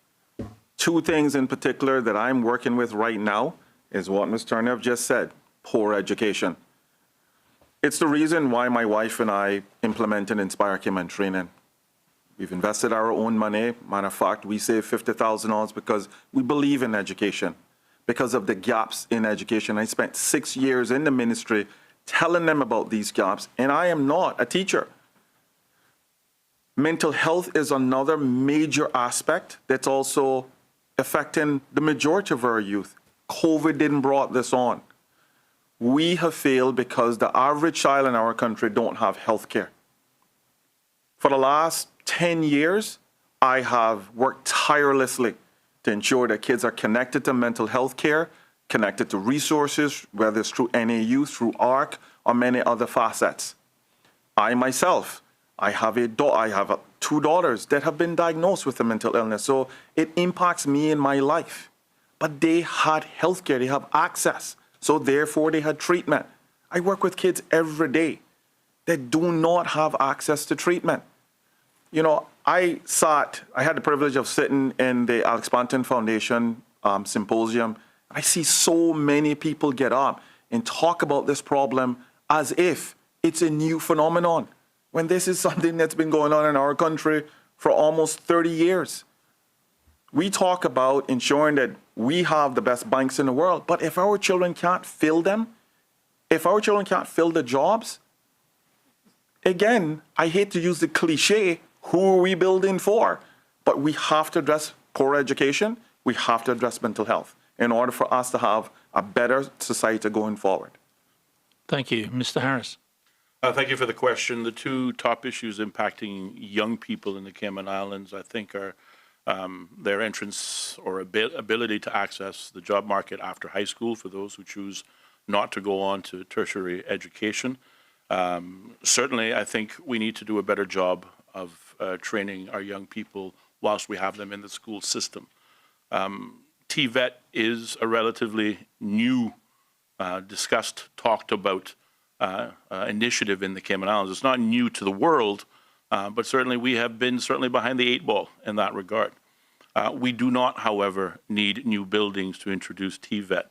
Two things in particular that I'm working with right now is what Ms. Turner just said, poor education. It's the reason why my wife and I implemented Inspire Came and Training. We've invested our own money. Matter of fact, we saved $50,000 because we believe in education, because of the gaps in education. I spent 6 years in the ministry telling them about these gaps, and I am not a teacher. Mental health is another major aspect that's also affecting the majority of our youth. COVID didn't brought this on. We have failed because the average child in our country don't have health care. For the last 10 years, I have worked tirelessly to ensure that kids are connected to mental health care, connected to resources, whether it's through NAU, through ARC, or many other facets. I myself, I have two daughters that have been diagnosed with a mental illness, so it impacts me in my life. But they had health care, they have access, so therefore they had treatment. I work with kids every day that do not have access to treatment. You know, I had the privilege of sitting in the Alex Banton Foundation symposium. I see so many people get up and talk about this problem as if it's a new phenomenon, when this is something that's been going on in our country for almost 30 years. We talk about ensuring that we have the best banks in the world, but if our children can't fill them, if our children can't fill the jobs, again, I hate to use the cliche, who are we building for? But we have to address poor education. We have to address mental health in order for us to have a better society going forward. Thank you. Mr. Harris. Thank you for the question. The two top issues impacting young people in the Cayman Islands, I think, are their entrance or ability to access the job market after high school for those who choose not to go on to tertiary education. Certainly, I think we need to do a better job of training our young people whilst we have them in the school system. TVET is a relatively new, discussed, talked about initiative in the Cayman Islands. It's not new to the world, but certainly we have been behind the 8 ball in that regard. We do not, however, need new buildings to introduce TVET.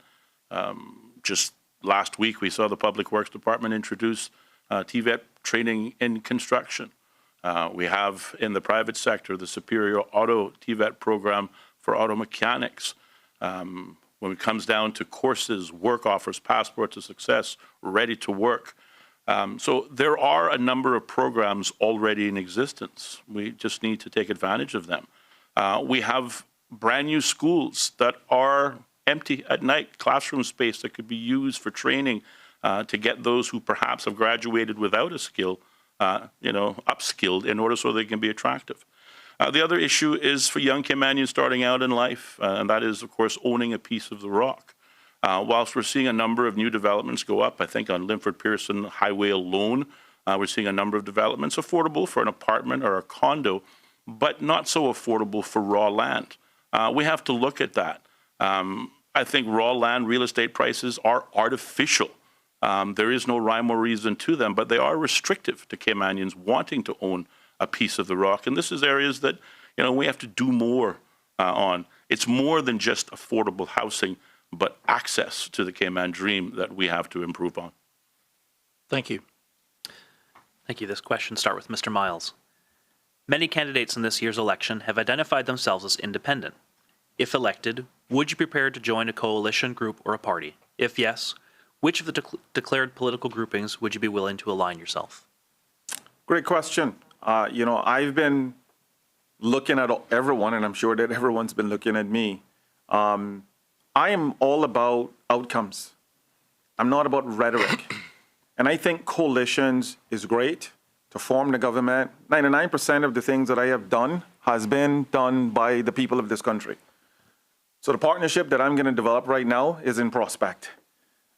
Just last week, we saw the Public Works Department introduce TVET training in construction. We have in the private sector the Superior Auto TVET program for auto mechanics. When it comes down to courses, work offers, Passport to Success, Ready to Work. So there are a number of programs already in existence. We just need to take advantage of them. We have brand new schools that are empty at night, classroom space that could be used for training to get those who perhaps have graduated without a skill, upskilled in order so they can be attractive. The other issue is for young Caymanians starting out in life, and that is, of course, owning a piece of the rock. Whilst we're seeing a number of new developments go up, I think on Linford Pearson Highway alone, we're seeing a number of developments affordable for an apartment or a condo, but not so affordable for raw land. We have to look at that. I think raw land real estate prices are artificial. There is no rhyme or reason to them, but they are restrictive to Caymanians wanting to own a piece of the rock. And this is areas that, we have to do more on. It's more than just affordable housing, but access to the Cayman dream that we have to improve on. Thank you. Thank you. This question start with Mr. Miles. Many candidates in this year's election have identified themselves as independent. If elected, would you be prepared to join a coalition, group, or a party? If yes, which of the declared political groupings would you be willing to align yourself? Great question. I've been looking at everyone, and I'm sure that everyone's been looking at me. I am all about outcomes. I'm not about rhetoric. And I think coalitions is great to form the government. 99% of the things that I have done has been done by the people of this country. So the partnership that I'm going to develop right now is in Prospect.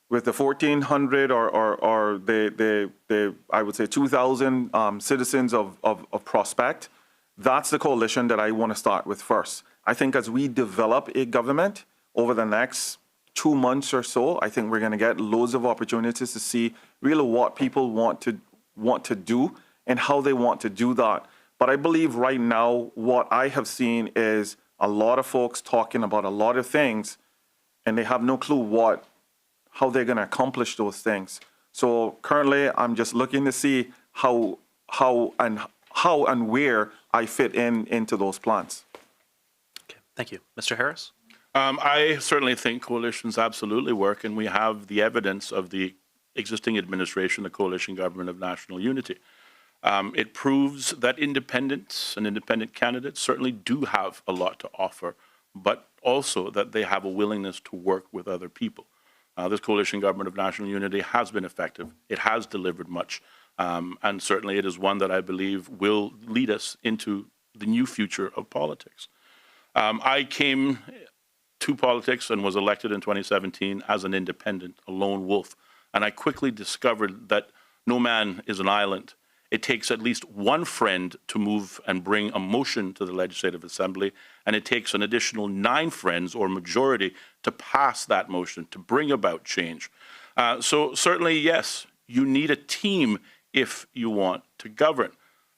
With the 1,400 or the I would say 2,000 citizens of Prospect, that's the coalition that I want to start with first. I think as we develop a government over the next 2 months or so, I think we're going to get loads of opportunities to see really what people want to do and how they want to do that. But I believe right now what I have seen is a lot of folks talking about a lot of things, and they have no clue how they're going to accomplish those things. So currently, I'm just looking to see how and where I fit into those plans. Okay, thank you. Mr. Harris? I certainly think coalitions absolutely work, and we have the evidence of the existing administration, the coalition government of national unity. It proves that independents and independent candidates certainly do have a lot to offer, but also that they have a willingness to work with other people. This coalition government of national unity has been effective. It has delivered much, and certainly it is one that I believe will lead us into the new future of politics. I came to politics and was elected in 2017 as an independent, a lone wolf, and I quickly discovered that no man is an island. It takes at least one friend to move and bring a motion to the Legislative Assembly, and it takes an additional 9 friends or majority to pass that motion, to bring about change. So certainly, yes, you need a team if you want to govern.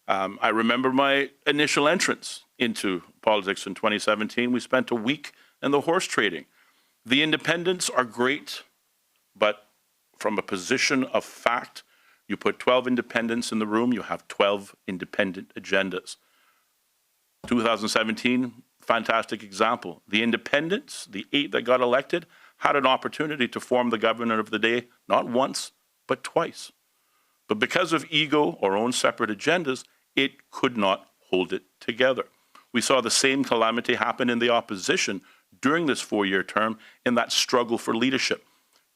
I remember my initial entrance into politics in 2017. We spent a week in the horse trading. The independents are great, but from a position of fact, you put 12 independents in the room, you have 12 independent agendas. 2017, fantastic example. The independents, the 8 that got elected, had an opportunity to form the government of the day, not once, but twice. But because of ego or own separate agendas, it could not hold it together. We saw the same calamity happen in the opposition during this 4-year term in that struggle for leadership.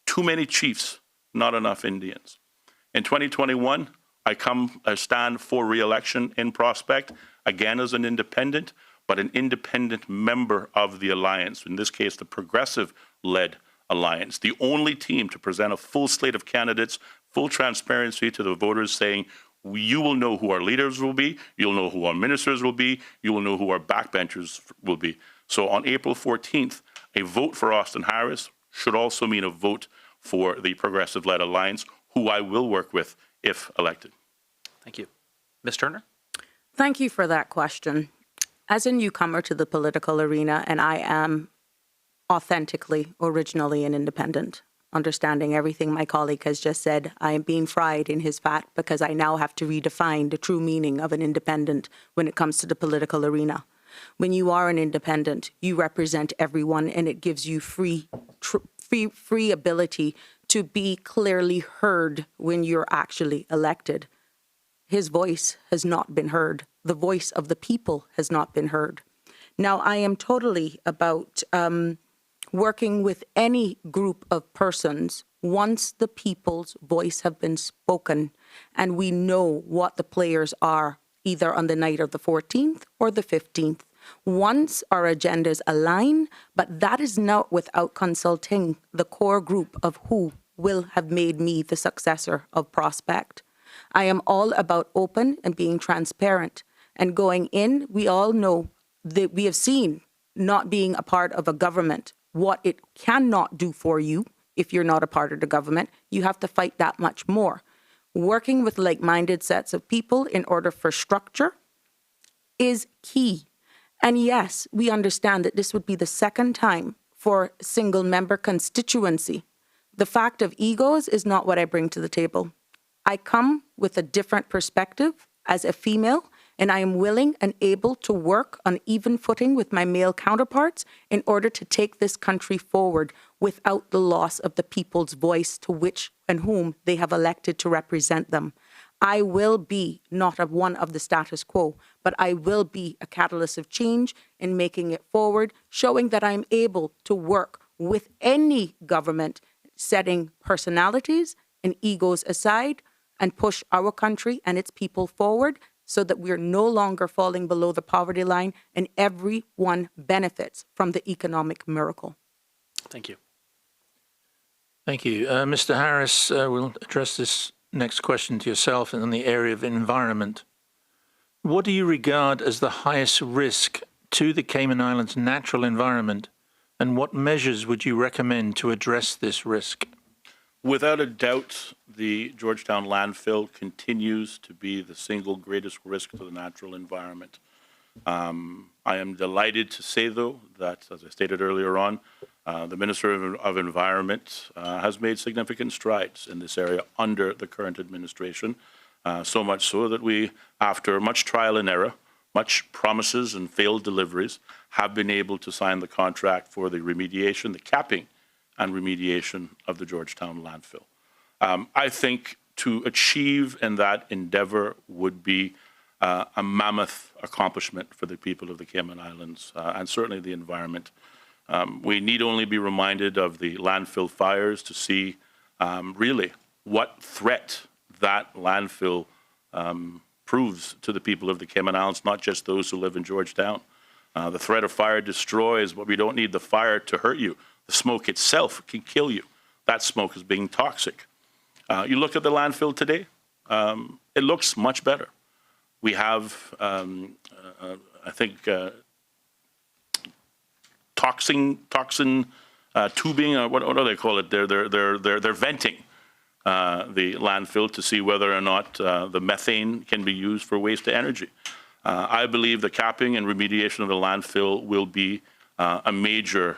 Too many chiefs, not enough Indians. In 2021, I stand for re-election in Prospect, again as an independent, but an independent member of the alliance, in this case, the Progressive-led alliance, the only team to present a full slate of candidates, full transparency to the voters, saying, you will know who our leaders will be, you'll know who our ministers will be, you will know who our backbenchers will be. So on April 14th, a vote for Austin Harris should also mean a vote for the Progressive-led alliance, who I will work with if elected. Thank you. Ms. Turner? Thank you for that question. As a newcomer to the political arena, and I am authentically, originally an independent, understanding everything my colleague has just said, I am being fried in his fat because I now have to redefine the true meaning of an independent when it comes to the political arena. When you are an independent, you represent everyone, and it gives you free ability to be clearly heard when you're actually elected. His voice has not been heard. The voice of the people has not been heard. Now, I am totally about working with any group of persons once the people's voice have been spoken and we know what the players are, either on the night of the 14th or the 15th. Once our agendas align, but that is not without consulting the core group of who will have made me the successor of Prospect. I am all about open and being transparent. And going in, we all know that we have seen not being a part of a government, what it cannot do for you if you're not a part of the government. You have to fight that much more. Working with like-minded sets of people in order for structure is key. And yes, we understand that this would be the second time for single-member constituency. The fact of egos is not what I bring to the table. I come with a different perspective as a female, and I am willing and able to work on even footing with my male counterparts in order to take this country forward without the loss of the people's voice to which and whom they have elected to represent them. I will be not one of the status quo, but I will be a catalyst of change in making it forward, showing that I'm able to work with any government, setting personalities and egos aside and push our country and its people forward so that we're no longer falling below the poverty line and everyone benefits from the economic miracle. Thank you. Thank you. Mr. Harris, we'll address this next question to yourself in the area of environment. What do you regard as the highest risk to the Cayman Islands' natural environment, and what measures would you recommend to address this risk? Without a doubt, the Georgetown landfill continues to be the single greatest risk to the natural environment. I am delighted to say, though, that, as I stated earlier on, the Minister of Environment has made significant strides in this area under the current administration, so much so that we, after much trial and error, much promises and failed deliveries, have been able to sign the contract for the remediation, the capping and remediation of the Georgetown landfill. I think to achieve in that endeavor would be a mammoth accomplishment for the people of the Cayman Islands and certainly the environment. We need only be reminded of the landfill fires to see really what threat that landfill proves to the people of the Cayman Islands, not just those who live in Georgetown. The threat of fire destroys, but we don't need the fire to hurt you. The smoke itself can kill you. That smoke is being toxic. You look at the landfill today, it looks much better. We have, I think, toxin tubing, or what do they call it? They're venting the landfill to see whether or not the methane can be used for waste to energy. I believe the capping and remediation of the landfill will be a major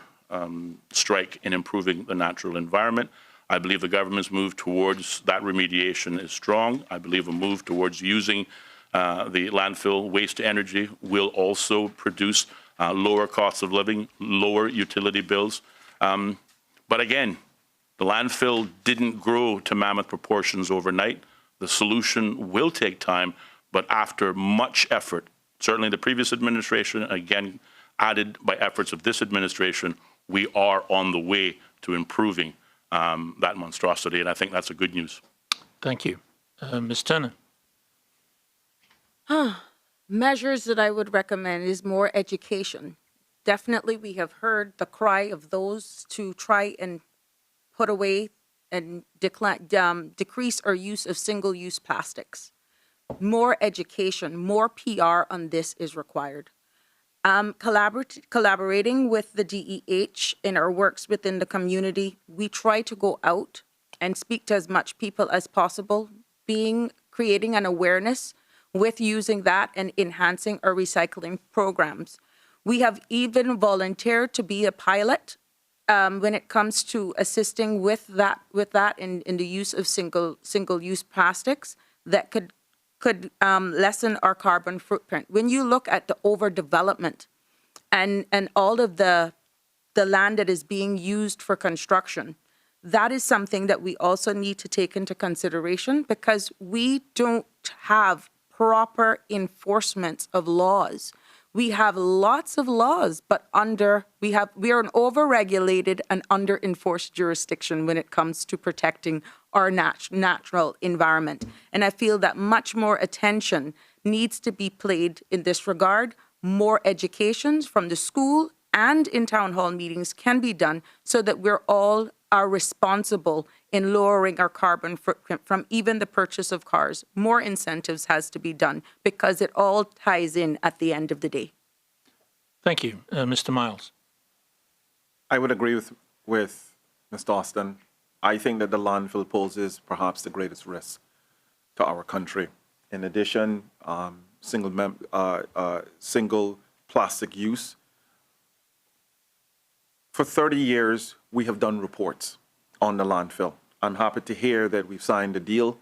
strike in improving the natural environment. I believe the government's move towards that remediation is strong. I believe a move towards using the landfill waste to energy will also produce lower costs of living, lower utility bills. But again, the landfill didn't grow to mammoth proportions overnight. The solution will take time, but after much effort, certainly the previous administration, again, added by efforts of this administration, we are on the way to improving that monstrosity, and I think that's a good news. Thank you. Ms. Turner. Measures that I would recommend is more education. Definitely, we have heard the cry of those to try and put away and decrease our use of single-use plastics. More education, more PR on this is required. Collaborating with the DEH in our works within the community, we try to go out and speak to as much people as possible, creating an awareness with using that and enhancing our recycling programs. We have even volunteered to be a pilot when it comes to assisting with that in the use of single-use plastics that could lessen our carbon footprint. When you look at the overdevelopment and all of the land that is being used for construction, that is something that we also need to take into consideration because we don't have proper enforcement of laws. We have lots of laws, but we are an over-regulated and under-enforced jurisdiction when it comes to protecting our natural environment. And I feel that much more attention needs to be paid in this regard. More education from the school and in town hall meetings can be done so that we're all are responsible in lowering our carbon footprint from even the purchase of cars. More incentives has to be done because it all ties in at the end of the day. Thank you. Mr. Miles. I would agree with Mr. Austin. I think that the landfill poses perhaps the greatest risk to our country. In addition, single plastic use. For 30 years, we have done reports on the landfill. I'm happy to hear that we've signed a deal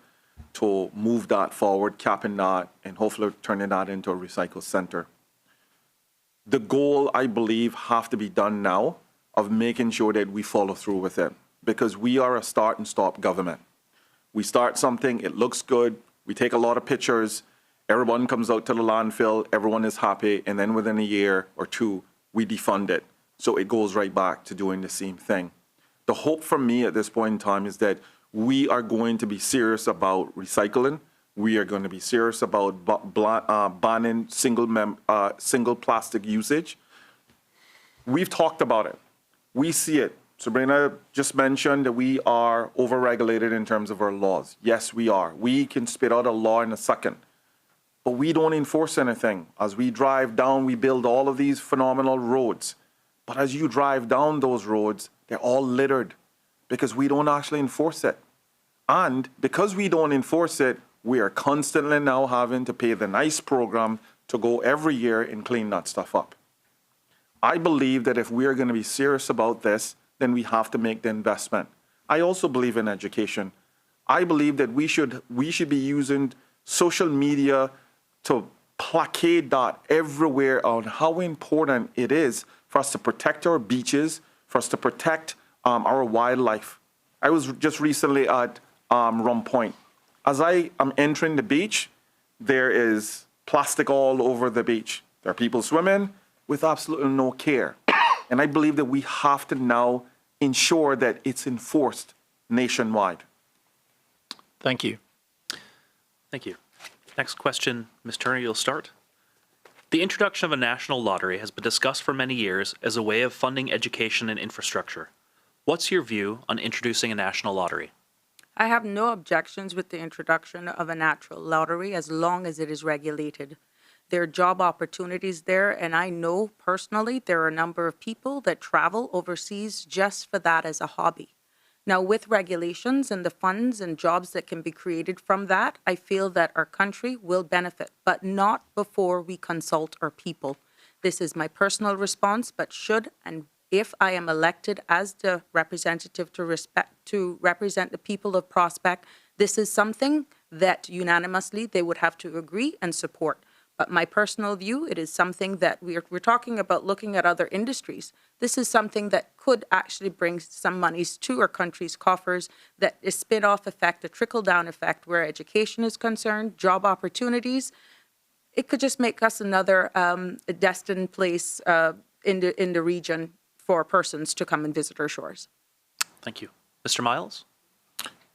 to move that forward, capping that, and hopefully turning that into a recycle center. The goal, I believe, have to be done now of making sure that we follow through with it, because we are a start and stop government. We start something, it looks good, we take a lot of pictures, everyone comes out to the landfill, everyone is happy, and then within a year or two, we defund it. So it goes right back to doing the same thing. The hope for me at this point in time is that we are going to be serious about recycling. We are going to be serious about banning single plastic usage. We've talked about it. We see it. Sabrina just mentioned that we are over-regulated in terms of our laws. Yes, we are. We can spit out a law in a second, but we don't enforce anything. As we drive down, we build all of these phenomenal roads. But as you drive down those roads, they're all littered because we don't actually enforce it. And because we don't enforce it, we are constantly now having to pay the NICE program to go every year and clean that stuff up. I believe that if we are going to be serious about this, then we have to make the investment. I also believe in education. I believe that we should be using social media to placate that everywhere on how important it is for us to protect our beaches, for us to protect our wildlife. I was just recently at Rum Point. As I am entering the beach, there is plastic all over the beach. There are people swimming with absolutely no care. And I believe that we have to now ensure that it's enforced nationwide. Thank you. Thank you. Next question, Ms. Turner, you'll start. The introduction of a national lottery has been discussed for many years as a way of funding education and infrastructure. What's your view on introducing a national lottery? I have no objections with the introduction of a natural lottery as long as it is regulated. There are job opportunities there, and I know personally there are a number of people that travel overseas just for that as a hobby. Now, with regulations and the funds and jobs that can be created from that, I feel that our country will benefit, but not before we consult our people. This is my personal response, but should and if I am elected as the representative to represent the people of Prospect, this is something that unanimously they would have to agree and support. But my personal view, it is something that we're talking about looking at other industries. This is something that could actually bring some monies to our country's coffers, that is spin-off effect, a trickle-down effect where education is concerned, job opportunities. It could just make us another destined place in the region for persons to come and visit our shores. Thank you. Mr. Miles?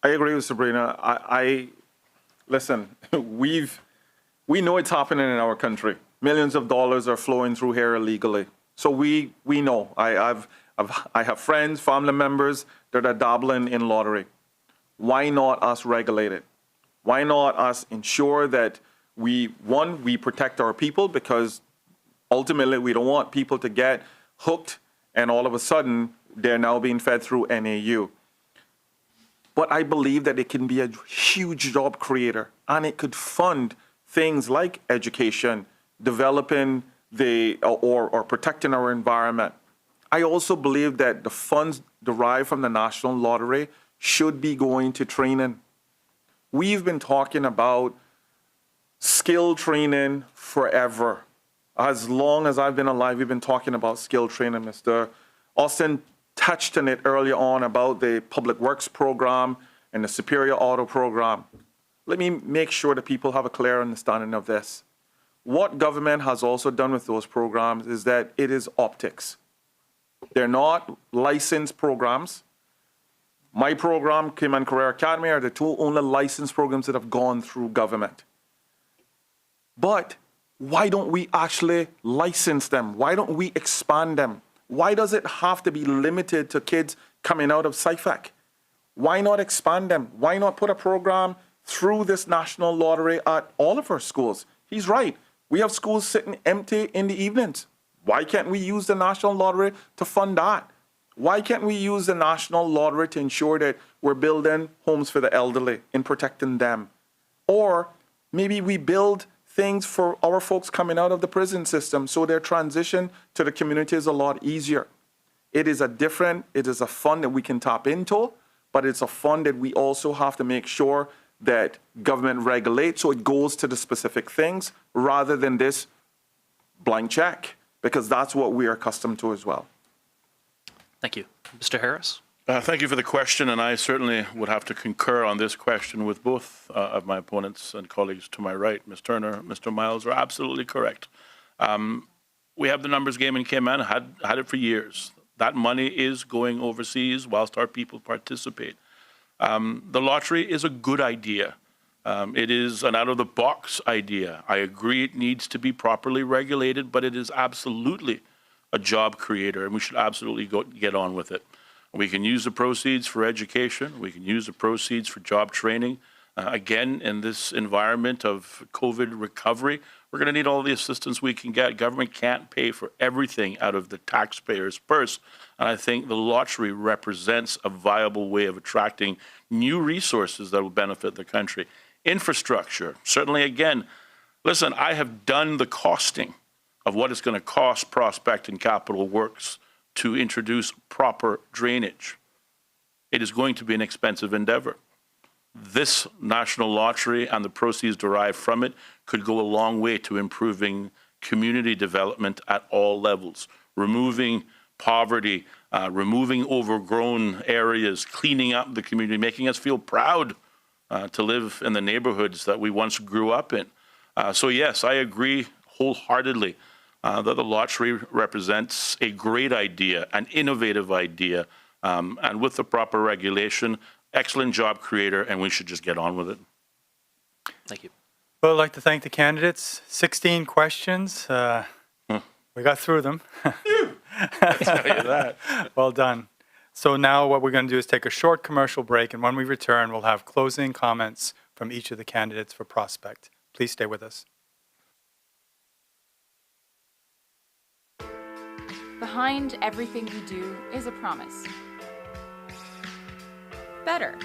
I agree with Sabrina. Listen, we've We know it's happening in our country. Millions of dollars are flowing through here illegally. So we know. I have friends, family members that are dabbling in lottery. Why not us regulate it? Why not us ensure that we protect our people, because ultimately we don't want people to get hooked and all of a sudden they're now being fed through NAU. But I believe that it can be a huge job creator, and it could fund things like education, developing or protecting our environment. I also believe that the funds derived from the National Lottery should be going to training. We've been talking about skill training forever. As long as I've been alive, we've been talking about skill training. Mr. Austin touched on it earlier on about the Public Works program and the Superior Auto program. Let me make sure that people have a clear understanding of this. What government has also done with those programs is that it is optics. They're not licensed programs. My program, Cayman Career Academy, are the two only licensed programs that have gone through government. But why don't we actually license them? Why don't we expand them? Why does it have to be limited to kids coming out of SIFAC? Why not expand them? Why not put a program through this national lottery at all of our schools? He's right. We have schools sitting empty in the evenings. Why can't we use the national lottery to fund that? Why can't we use the national lottery to ensure that we're building homes for the elderly and protecting them? Or maybe we build things for our folks coming out of the prison system so their transition to the community is a lot easier. It is a fund that we can tap into, but it's a fund that we also have to make sure that government regulates so it goes to the specific things rather than this blank check, because that's what we are accustomed to as well. Thank you. Mr. Harris? Thank you for the question, and I certainly would have to concur on this question with both of my opponents and colleagues to my right. Ms. Turner, Mr. Miles are absolutely correct. We have the numbers game in Cayman, had it for years. That money is going overseas whilst our people participate. The lottery is a good idea. It is an out-of-the-box idea. I agree it needs to be properly regulated, but it is absolutely a job creator, and we should absolutely get on with it. We can use the proceeds for education. We can use the proceeds for job training. Again, in this environment of COVID recovery, we're going to need all the assistance we can get. Government can't pay for everything out of the taxpayer's purse. And I think the lottery represents a viable way of attracting new resources that will benefit the country. Infrastructure, certainly, again, listen, I have done the costing of what it's going to cost Prospect and Capital Works to introduce proper drainage. It is going to be an expensive endeavor. This national lottery and the proceeds derived from it could go a long way to improving community development at all levels, removing poverty, removing overgrown areas, cleaning up the community, making us feel proud to live in the neighborhoods that we once grew up in. So yes, I agree wholeheartedly that the lottery represents a great idea, an innovative idea, and with the proper regulation, excellent job creator, and we should just get on with it. Thank you. Well, I'd like to thank the candidates. 16 questions. We got through them. I'll tell you that. Well done. So now what we're going to do is take a short commercial break, and when we return, we'll have closing comments from each of the candidates for Prospect. Please stay with us. Behind everything we do is a promise. Better.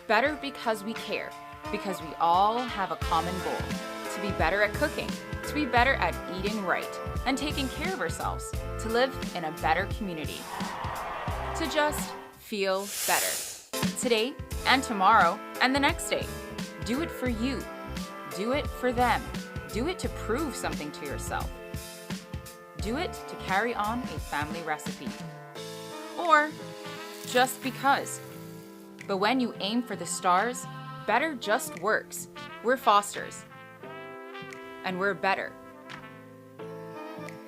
Better because we care, because we all have a common goal: to be better at cooking, to be better at eating right and taking care of ourselves, to live in a better community, to just feel better. Today and tomorrow and the next day. Do it for you. Do it for them. Do it to prove something to yourself. Do it to carry on a family recipe. Or just because. But when you aim for the stars, better just works. We're Fosters. And we're better.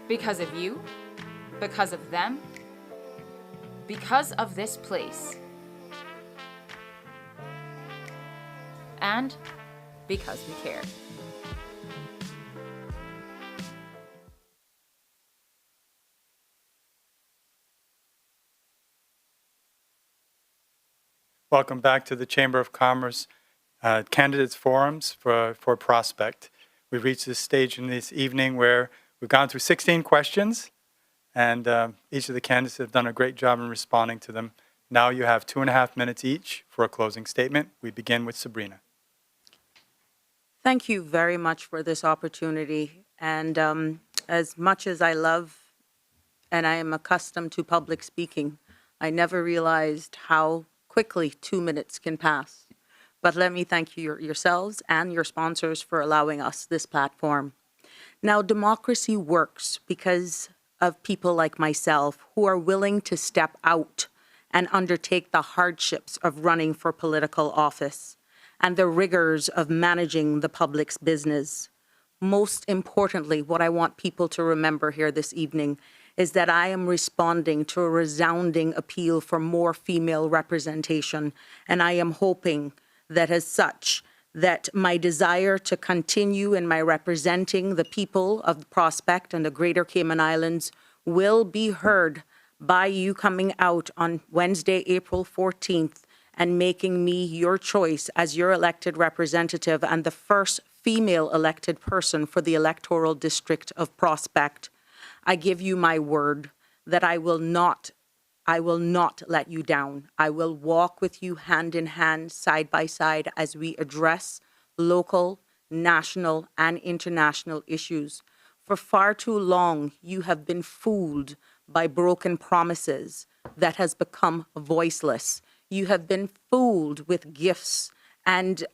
Because of you, because of them, because of this place. And because we care. Welcome back to the Chamber of Commerce Candidates Forums for Prospect. We've reached this stage in this evening where we've gone through 16 questions, and each of the candidates have done a great job in responding to them. Now you have 2.5 minutes each for a closing statement. We begin with Sabrina. Thank you very much for this opportunity. And as much as I love and I am accustomed to public speaking, I never realized how quickly 2 minutes can pass. But let me thank you yourselves and your sponsors for allowing us this platform. Now, democracy works because of people like myself who are willing to step out and undertake the hardships of running for political office and the rigors of managing the public's business. Most importantly, what I want people to remember here this evening is that I am responding to a resounding appeal for more female representation, and I am hoping that as such, that my desire to continue in my representing the people of the Prospect and the Greater Cayman Islands will be heard by you coming out on Wednesday, April 14th, and making me your choice as your elected representative and the first female elected person for the electoral district of Prospect. I give you my word that I will not let you down. I will walk with you hand in hand, side by side, as we address local, national, and international issues. For far too long, you have been fooled by broken promises that has become voiceless. You have been fooled with gifts and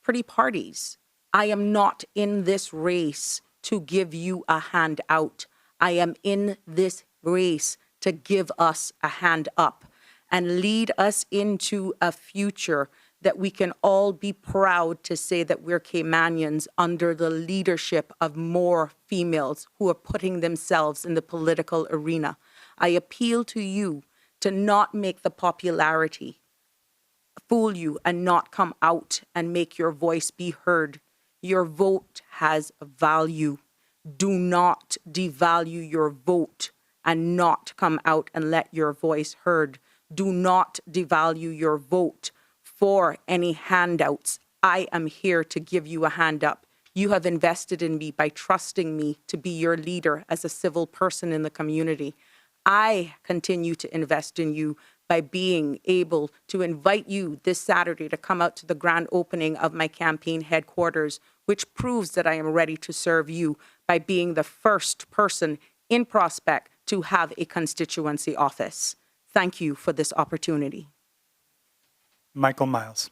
pretty parties. I am not in this race to give you a hand out. I am in this race to give us a hand up and lead us into a future that we can all be proud to say that we're Caymanians under the leadership of more females who are putting themselves in the political arena. I appeal to you to not make the popularity fool you and not come out and make your voice be heard. Your vote has value. Do not devalue your vote and not come out and let your voice heard. Do not devalue your vote for any handouts. I am here to give you a hand up. You have invested in me by trusting me to be your leader as a civil person in the community. I continue to invest in you by being able to invite you this Saturday to come out to the grand opening of my campaign headquarters, which proves that I am ready to serve you by being the first person in Prospect to have a constituency office. Thank you for this opportunity. Michael Miles.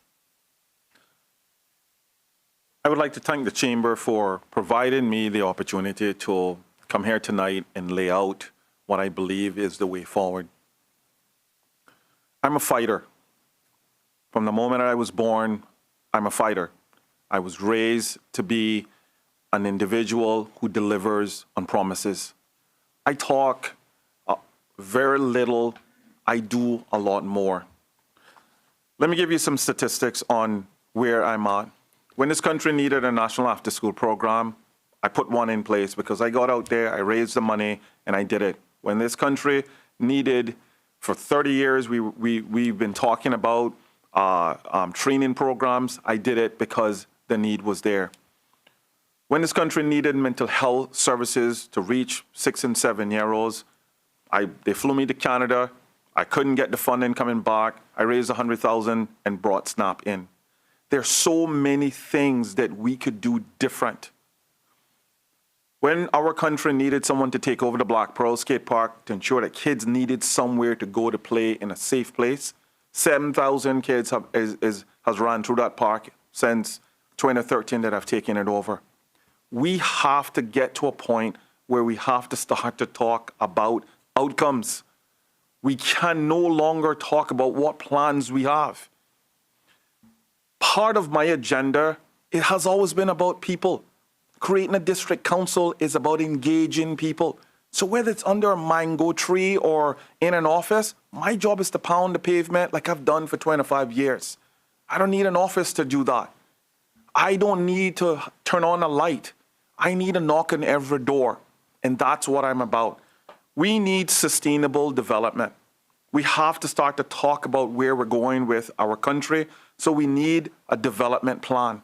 I would like to thank the Chamber for providing me the opportunity to come here tonight and lay out what I believe is the way forward. I'm a fighter. From the moment I was born, I'm a fighter. I was raised to be an individual who delivers on promises. I talk very little. I do a lot more. Let me give you some statistics on where I'm at. When this country needed a national after-school program, I put one in place because I got out there, I raised the money, and I did it. When this country needed, for 30 years, we've been talking about training programs, I did it because the need was there. When this country needed mental health services to reach 6 and 7-year-olds, they flew me to Canada. I couldn't get the funding coming back. I raised $100,000 and brought SNAP in. There's so many things that we could do different. When our country needed someone to take over the Black Pearl Skate Park to ensure that kids needed somewhere to go to play in a safe place, 7,000 kids has run through that park since 2013 that I've taken it over. We have to get to a point where we have to start to talk about outcomes. We can no longer talk about what plans we have. Part of my agenda, it has always been about people. Creating a district council is about engaging people. So whether it's under a mango tree or in an office, my job is to pound the pavement like I've done for 25 years. I don't need an office to do that. I don't need to turn on a light. I need a knock on every door. And that's what I'm about. We need sustainable development. We have to start to talk about where we're going with our country. So we need a development plan.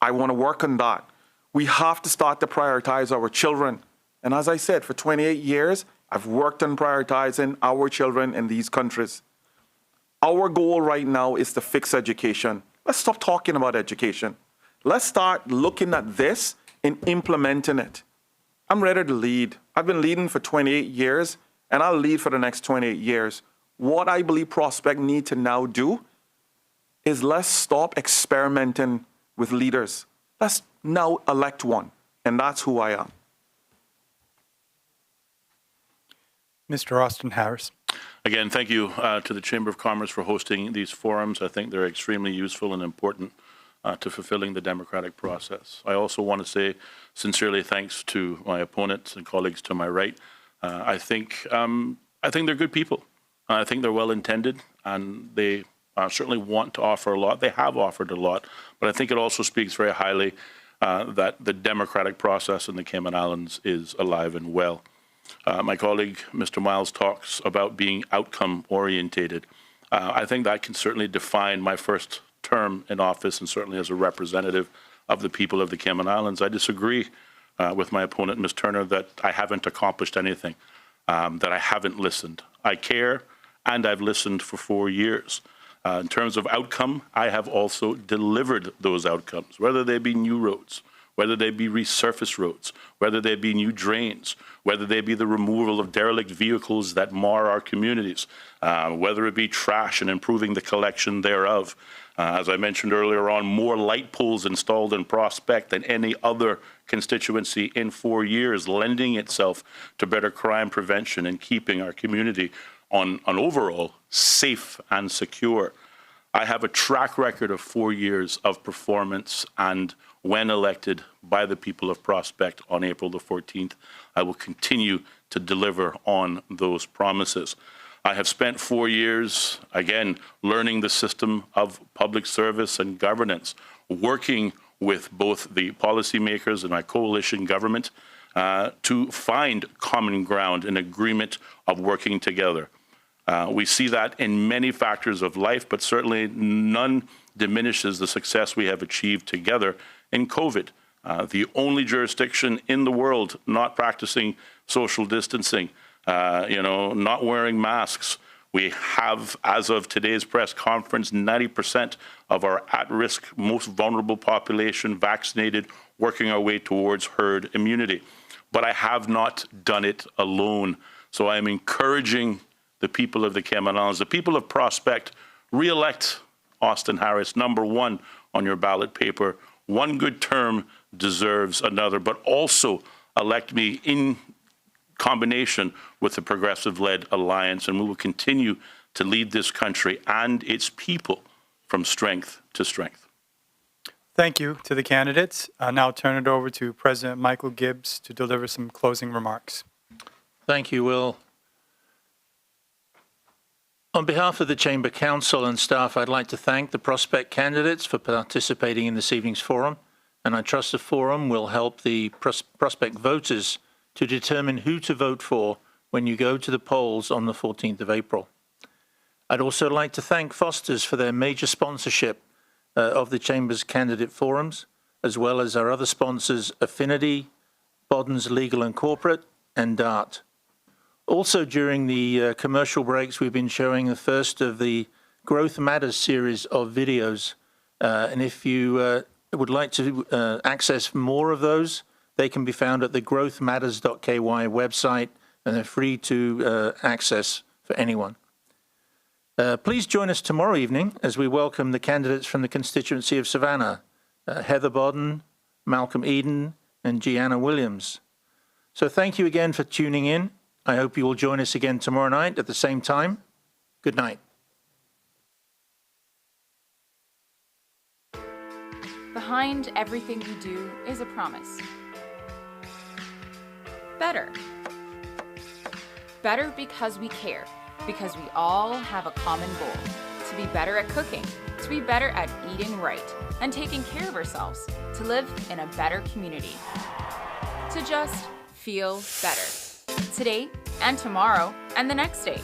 I want to work on that. We have to start to prioritize our children. And as I said, for 28 years, I've worked on prioritizing our children in these countries. Our goal right now is to fix education. Let's stop talking about education. Let's start looking at this and implementing it. I'm ready to lead. I've been leading for 28 years, and I'll lead for the next 28 years. What I believe Prospect need to now do is let's stop experimenting with leaders. Let's now elect one, and that's who I am. Mr. Austin Harris. Again, thank you to the Chamber of Commerce for hosting these forums. I think they're extremely useful and important to fulfilling the democratic process. I also want to say sincerely thanks to my opponents and colleagues to my right. I think they're good people. I think they're well-intended, and they certainly want to offer a lot. They have offered a lot, but I think it also speaks very highly that the democratic process in the Cayman Islands is alive and well. My colleague, Mr. Miles, talks about being outcome-orientated. I think that can certainly define my first term in office, and certainly as a representative of the people of the Cayman Islands. I disagree with my opponent, Ms. Turner, that I haven't accomplished anything, that I haven't listened. I care, and I've listened for 4 years. In terms of outcome, I have also delivered those outcomes, whether they be new roads, whether they be resurfaced roads, whether they be new drains, whether they be the removal of derelict vehicles that mar our communities, whether it be trash and improving the collection thereof. As I mentioned earlier on, more light poles installed in Prospect than any other constituency in 4 years, lending itself to better crime prevention and keeping our community on overall safe and secure. I have a track record of 4 years of performance, and when elected by the people of Prospect on April the 14th, I will continue to deliver on those promises. I have spent 4 years, again, learning the system of public service and governance, working with both the policymakers and my coalition government to find common ground and agreement of working together. We see that in many factors of life, but certainly none diminishes the success we have achieved together in COVID. The only jurisdiction in the world not practicing social distancing, not wearing masks. We have, as of today's press conference, 90% of our at-risk, most vulnerable population vaccinated, working our way towards herd immunity. But I have not done it alone. So I am encouraging the people of the Cayman Islands, the people of Prospect, re-elect Austin Harris, #1 on your ballot paper. One good term deserves another, but also elect me in combination with the Progressive-led Alliance, and we will continue to lead this country and its people from strength to strength. Thank you to the candidates. I'll now turn it over to President Michael Gibbs to deliver some closing remarks. Thank you, Will. On behalf of the Chamber Council and staff, I'd like to thank the Prospect candidates for participating in this evening's forum, and I trust the forum will help the Prospect voters to determine who to vote for when you go to the polls on the 14th of April. I'd also like to thank Foster's for their major sponsorship of the Chamber's candidate forums, as well as our other sponsors, Affinity, Bodden's Legal and Corporate, and DART. Also, during the commercial breaks, we've been showing the first of the Growth Matters series of videos. And if you would like to access more of those, they can be found at the growthmatters.ky website, and they're free to access for anyone. Please join us tomorrow evening as we welcome the candidates from the constituency of Savannah, Heather Bodden, Malcolm Eden, and Gianna Williams. So thank you again for tuning in. I hope you will join us again tomorrow night at the same time. Good night. Behind everything we do is a promise. Better. Better because we care, because we all have a common goal, to be better at cooking, to be better at eating right and taking care of ourselves, to live in a better community, to just feel better. Today and tomorrow and the next day.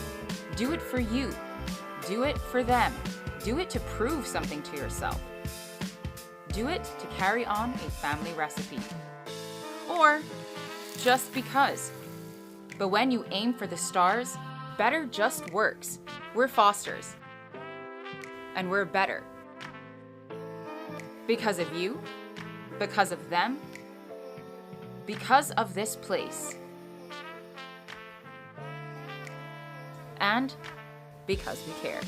Do it for you. Do it for them. Do it to prove something to yourself. Do it to carry on a family recipe. Or just because. But when you aim for the stars, better just works. We're Fosters. And we're better. Because of you, because of them, because of this place. And because we care.